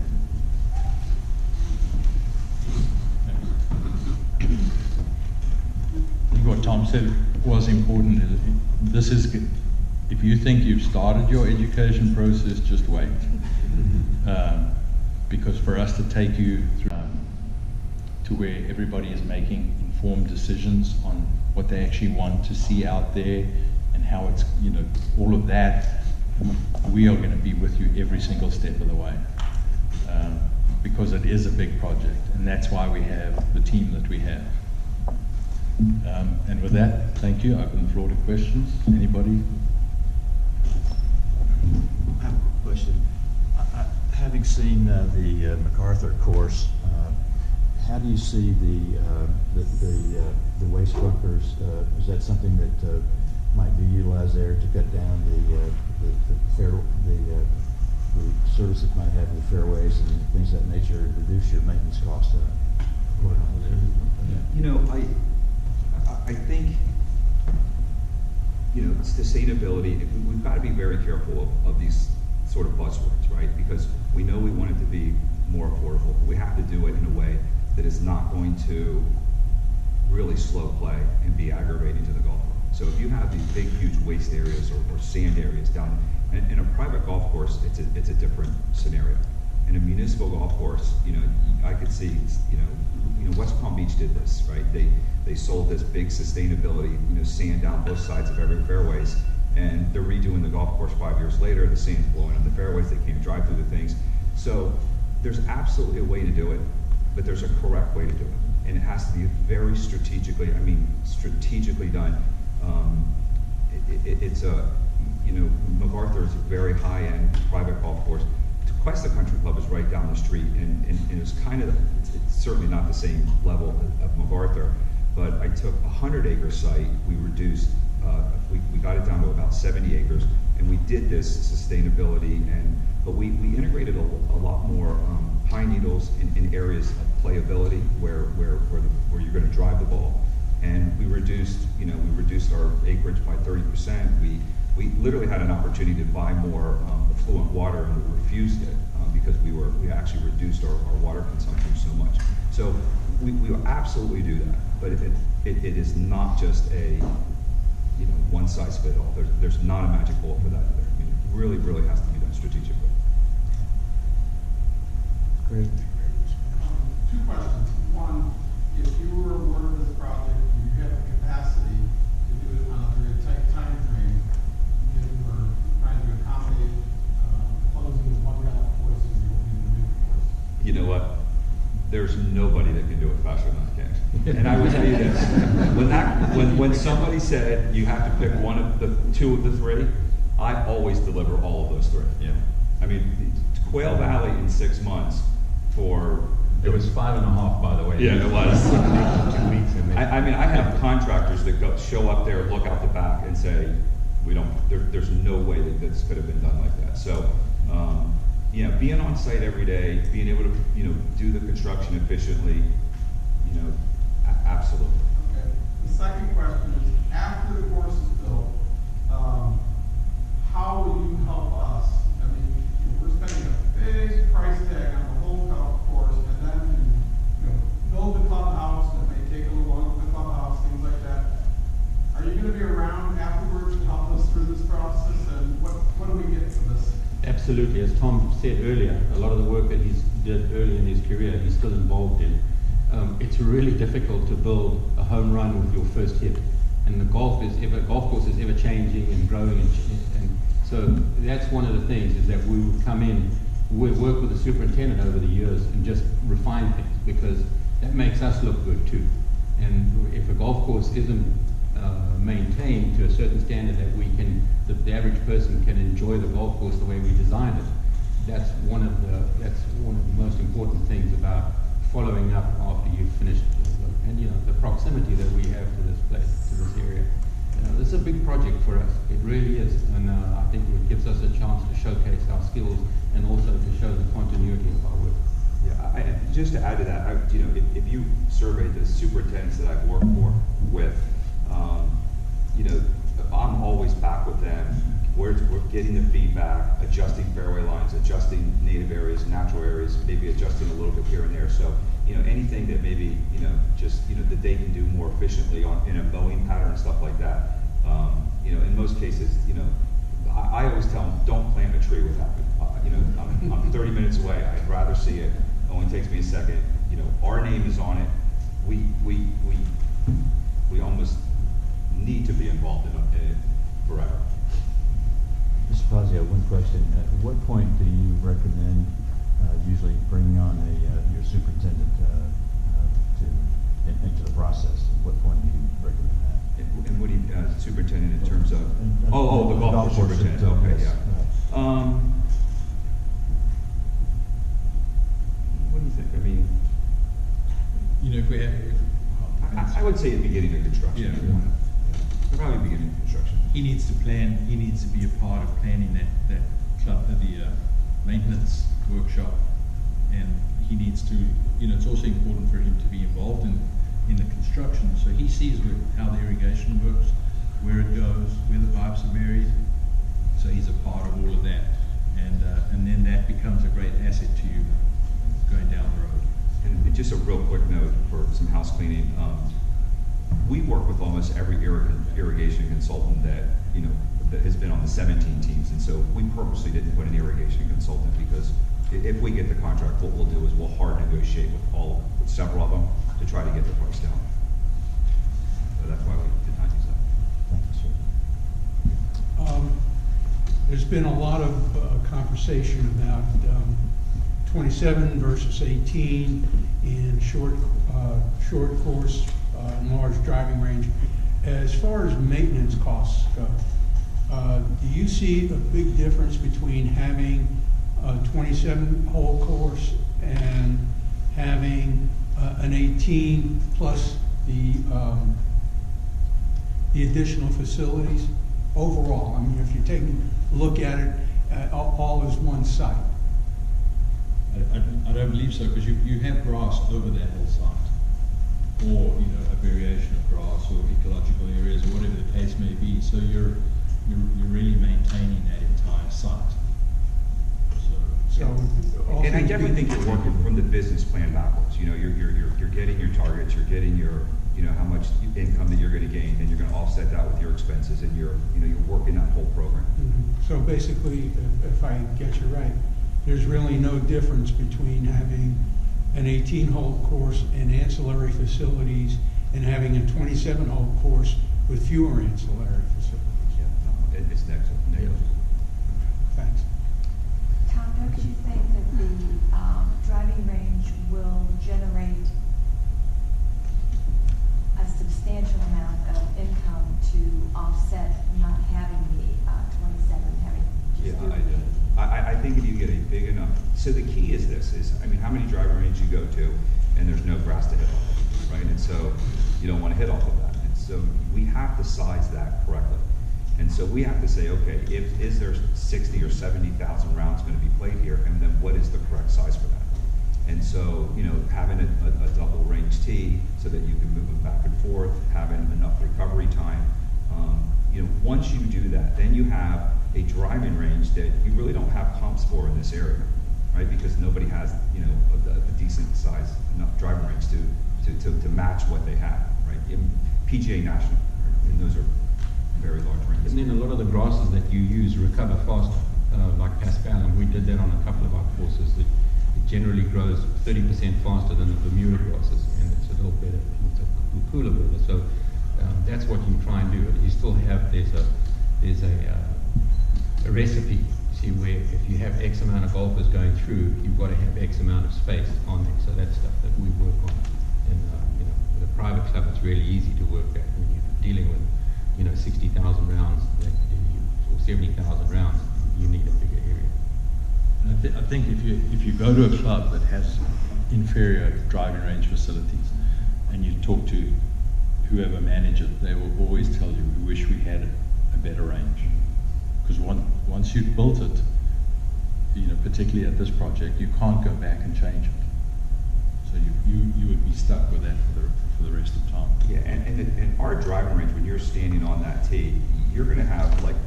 I think what Tom said was important. This is, if you think you've started your education process, just wait. Because for us to take you through to where everybody is making informed decisions on what they actually want to see out there and how it's, you know, all of that, we are going to be with you every single step of the way. Because it is a big project, and that's why we have the team that we have. And with that, thank you. I open the floor to questions. Anybody? I have a question. Having seen the MacArthur course, how do you see the waste bunkers? Is that something that might be utilized there to cut down the service it might have in the fairways and things of that nature, and reduce your maintenance costs? You know, I think, you know, sustainability, we've got to be very careful of these sort of buzzwords, right? Because we know we want it to be more affordable. We have to do it in a way that is not going to really slow play and be aggravating to the golfer. So if you have these big, huge waste areas or sand areas down in a private golf course, it's a different scenario. In a municipal golf course, you know, I could see, you know, West Palm Beach did this, right? They sold this big sustainability, you know, sand down both sides of every fairways, and they're redoing the golf course 5 years later. The sand's blowing on the fairways. They can't drive through the things. So there's absolutely a way to do it, but there's a correct way to do it, and it has to be very strategically done. It's a, you know, MacArthur is a very high-end private golf course. Cuesta Country Club is right down the street, and it's kind of, it's certainly not the same level of MacArthur, but I took a 100-acre site, we reduced, we got it down to about 70 acres, and we did this sustainability, but we integrated a lot more pine needles in areas of playability where you're going to drive the ball, and we reduced our acreage by 30%. We literally had an opportunity to buy more affluent water, and we refused it because we actually reduced our water consumption so much. So we will absolutely do that, but it is not just a, you know, one size fits all. There's not a magic bullet for that either. I mean, it really, really has to be done strategically. Great. Two questions. One, if you were awarded this project, you have the capacity to do it on a very tight time frame. You were trying to accommodate closing of one golf course and opening the new course. You know what? There's nobody that can do it faster than I can. And I will tell you this: when somebody said you have to pick two of the three, I always deliver all of those three. Yeah. I mean, Quail Valley in 6 months for. It was 5.5, by the way. Yeah, it was. 2 weeks. I mean, I have contractors that show up there, look out the back, and say, there's no way that this could have been done like that. So, yeah, being on site every day, being able to, you know, do the construction efficiently, you know, absolutely. Okay. The second question is, after the course is built, how will you help us? I mean, we're spending a big price tag on the whole golf course, and then, you know, build the clubhouse. It may take a little longer for the clubhouse, things like that. Are you going to be around afterwards to help us through this process, and what do we get for this? Absolutely. As Tom said earlier, a lot of the work that he's did early in his career, he's still involved in. It's really difficult to build a home run with your first hit, and the golf course is ever changing and growing, and so that's one of the things, is that we would come in, we work with the superintendent over the years and just refine things, because that makes us look good too. And if a golf course isn't maintained to a certain standard that the average person can enjoy the golf course the way we designed it, that's one of the most important things about following up after you've finished and, you know, the proximity that we have to this place, to this area. This is a big project for us. It really is, and I think it gives us a chance to showcase our skills and also to show the continuity of our work. Yeah, just to add to that, you know, if you surveyed the superintendents that I've worked with, you know, I'm always back with them. We're getting the feedback, adjusting fairway lines, adjusting native areas, natural areas, maybe adjusting a little bit here and there. So, you know, anything that maybe, you know, just, you know, that they can do more efficiently in a mowing pattern and stuff like that. You know, in most cases, you know, I always tell them, don't plant a tree without me. You know, I'm 30 minutes away. I'd rather see it. It only takes me a second. You know, our name is on it. We almost need to be involved in it forever. Mr. Fazio, one question. At what point do you recommend usually bringing on your superintendent into the process? At what point do you you know, if we have, I would say the beginning of construction. Yeah. if you want to. Yeah. Probably beginning of construction. he needs to plan, he needs to be a part of planning that club, the maintenance workshop. And he needs to, you know, it's also important for him to be involved in the construction. So he sees how the irrigation works, where it goes, where the pipes are buried. So he's a part of all of that. And then that becomes a great asset to you going down the road. And just a real quick note for some house cleaning. We work with almost every irrigation consultant that, you know, that has been on the 17 teams. And so we purposely didn't put an irrigation consultant because if we get the contract, what we'll do is we'll hard negotiate with several of them to try to get the price down. So that's why we did not use that. There's been a lot of conversation about 27 versus 18 in short course, large driving range. As far as maintenance costs go, do you see a big difference between having a 27-hole course and having an 18 plus the additional facilities overall? I mean, if you're taking a look at it all as one site. I don't believe so, because you have grass over that whole site, or you know, a variation of grass or ecological areas or whatever the case may be. So you're really maintaining that entire site. And I definitely think you're working from the business plan backwards. You know, you're getting your targets, you're getting your, you know, how much income that you're going to gain, and you're going to offset that with your expenses, and you're working that whole program. Mm-hmm. So basically, if I get you right, there's really no difference between having an 18-hole course and ancillary facilities and having a 27-hole course with fewer ancillary facilities. Yeah, no, it's next. Thanks. Tom, don't you think that the driving range will generate a substantial amount of income to offset not having the 27, having just Yeah, I do. I think if you get a big enough, so the key is this, I mean, how many driving ranges you go to and there's no grass to hit off of, right? And so you don't want to hit off of that. And so we have to size that correctly. And so we have to say, okay, is there 60 or 70,000 rounds going to be played here, and then what is the correct size for that? And so, you know, having a double range tee so that you can move them back and forth, having enough recovery time. You know, once you do that, then you have a driving range that you really don't have comps for in this area, right? Because nobody has, you know, a decent size enough driving range to match what they have, right? PGA National, right? And those are very large ranges. And then a lot of the grasses that you use recover fast, like Pascal, and we did that on a couple of our courses. It generally grows 30% faster than the Bermuda grasses, and it's a little better, it's a cooler weather. So that's what you try and do. You still have, there's a recipe, see, where if you have X amount of golfers going through, you've got to have X amount of space on there. So that's stuff that we work on. And you know, with a private club, it's really easy to work at when you're dealing with, you know, 60,000 rounds or 70,000 rounds. You need a bigger area. And I think if you go to a club that has inferior driving range facilities, and you talk to whoever manages it, they will always tell you, we wish we had a better range. Because once you've built it, you know, particularly at this project, you can't go back and change it. So you would be stuck with that for the rest of time. Yeah, and our driving range, when you're standing on that tee, you're going to have, like,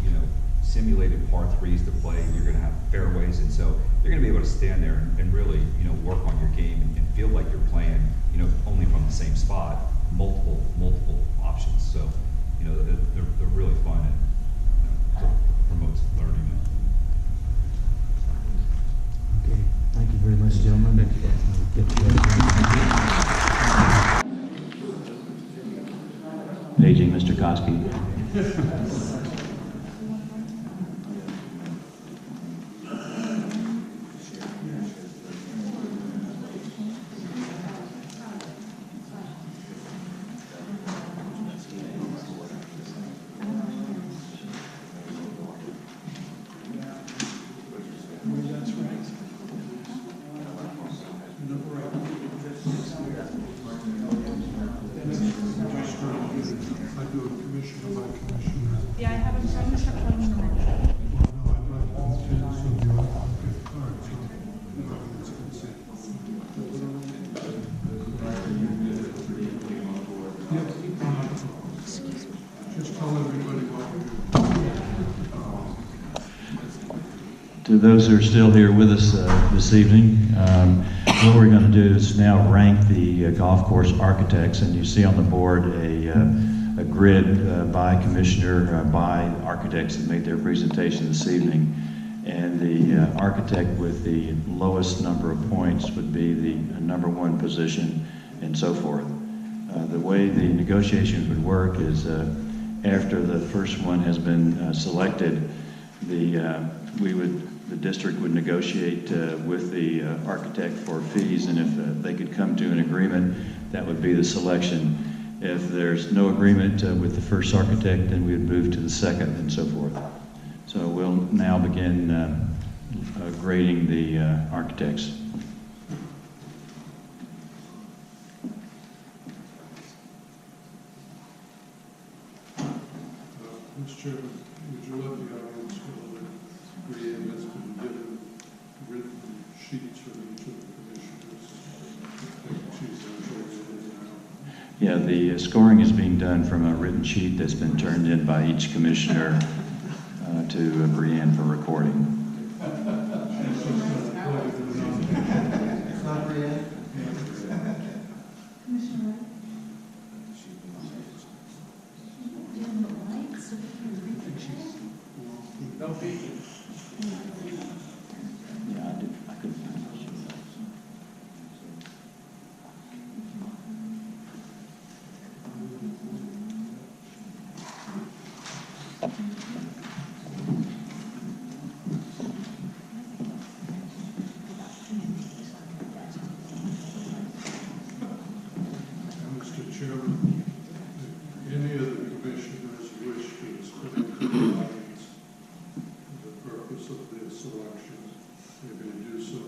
you know, simulated par threes to play. You're going to have fairways, and so you're going to be able to stand there and really, you know, work on your game and feel like you're playing, you know, only from the same spot, multiple options. So, you know, they're really fun and, you know, promotes learning. Okay, thank you very much, gentlemen. Paging Mr. Koski. That's right. Just tell everybody what To those who are still here with us this evening, what we're going to do is now rank the golf course architects, and you see on the board a grid by commissioner, by architects that made their presentation this evening. And the architect with the lowest number of points would be the number one position, and so forth. The way the negotiations would work is after the first one has been selected, the district would negotiate with the architect for fees, and if they could come to an agreement, that would be the selection. If there's no agreement with the first architect, then we would move to the second, and so forth. So we'll now begin grading the architects. Mr. Chairman, would you let the audience know that Brianne has been given written sheets from each of the commissioners? Yeah, the scoring is being done from a written sheet that's been turned in by each commissioner to Brianne for recording. Mr. Chairman, any of the commissioners wish to speak to the audience for the purpose of their selection, they may do so.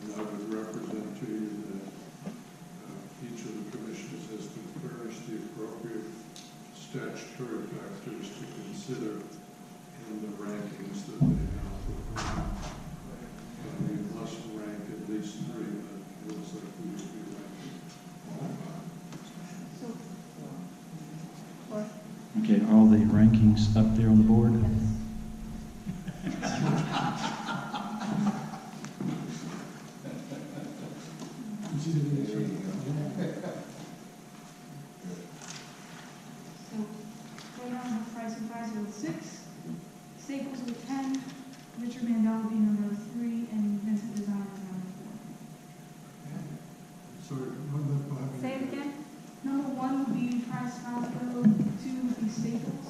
And I would represent to you that each of the commissioners has been furnished the appropriate statutory factors to consider in the rankings that they now perform. And we must rank at least three, but it looks like we will be ranking all five. Okay, are all the rankings up there on the board? Brown with Price and Price with 6, Staples with 10, Richard Mandel would be number 3, and Vincent Design with number 4. Sorry, run that by me. Say it again. Number 1 would be Price Cosgrove, 2 would be Staples,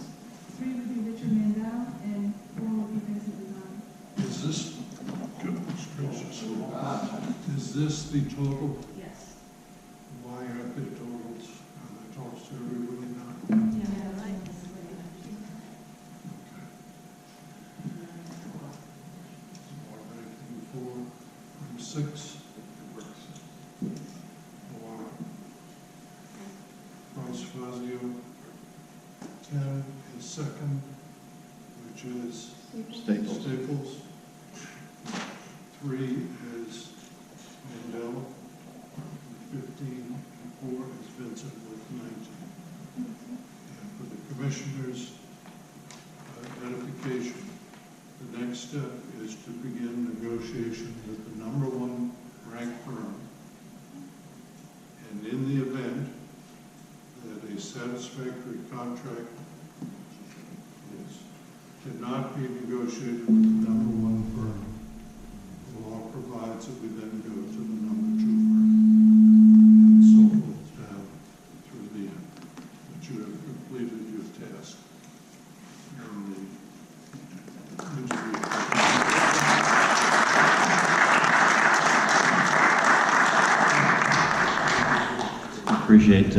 3 would be Richard Mandel, and 4 would be Vincent Design. Is this, goodness gracious, is this the total? Yes. Why aren't they totals? Are they totals to everybody now? Yeah, right. Four, and 6. Price Fazio, 10 is second, which is Staples. 3 is Mandel with 15, and 4 is Vincent with 19. And for the commissioners' identification, the next step is to begin negotiations with the number 1 ranked firm. And in the event that a satisfactory contract cannot be negotiated with the number 1 firm, the law provides that we then go to the number 2 firm, and so forth down through the end. But you have completed your task in the interview. Appreciate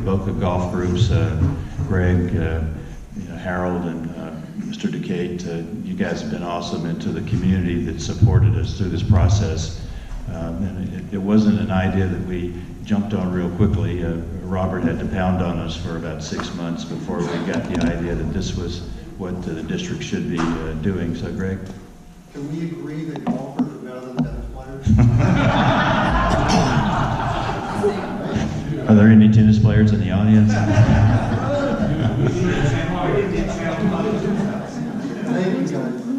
both the golf groups, Greg, Harold, and Mr. Decate. You guys have been awesome, and to the community that supported us through this process. And it wasn't an idea that we jumped on real quickly. Robert had to pound on us for about 6 months before we got the idea that this was what the district should be doing. So, Greg? Can we agree that golfers are better than tennis players? Are there any tennis players in the audience?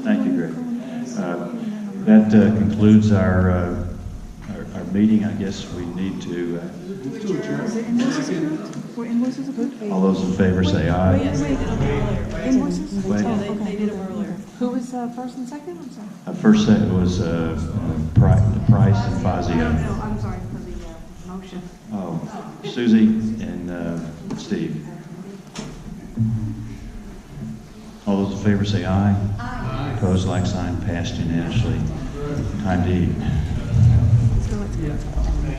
Thank you, Greg. That concludes our meeting. I guess we need to. All those in favor say aye. Invoices? Wait. They did them earlier. Who was first and second? I'm sorry. First was Price and Fazio. No, I'm sorry for the motion. Oh, Susie and Steve. All those in favor say aye. Aye. Opposed, like sign, passed unanimously. Time to eat.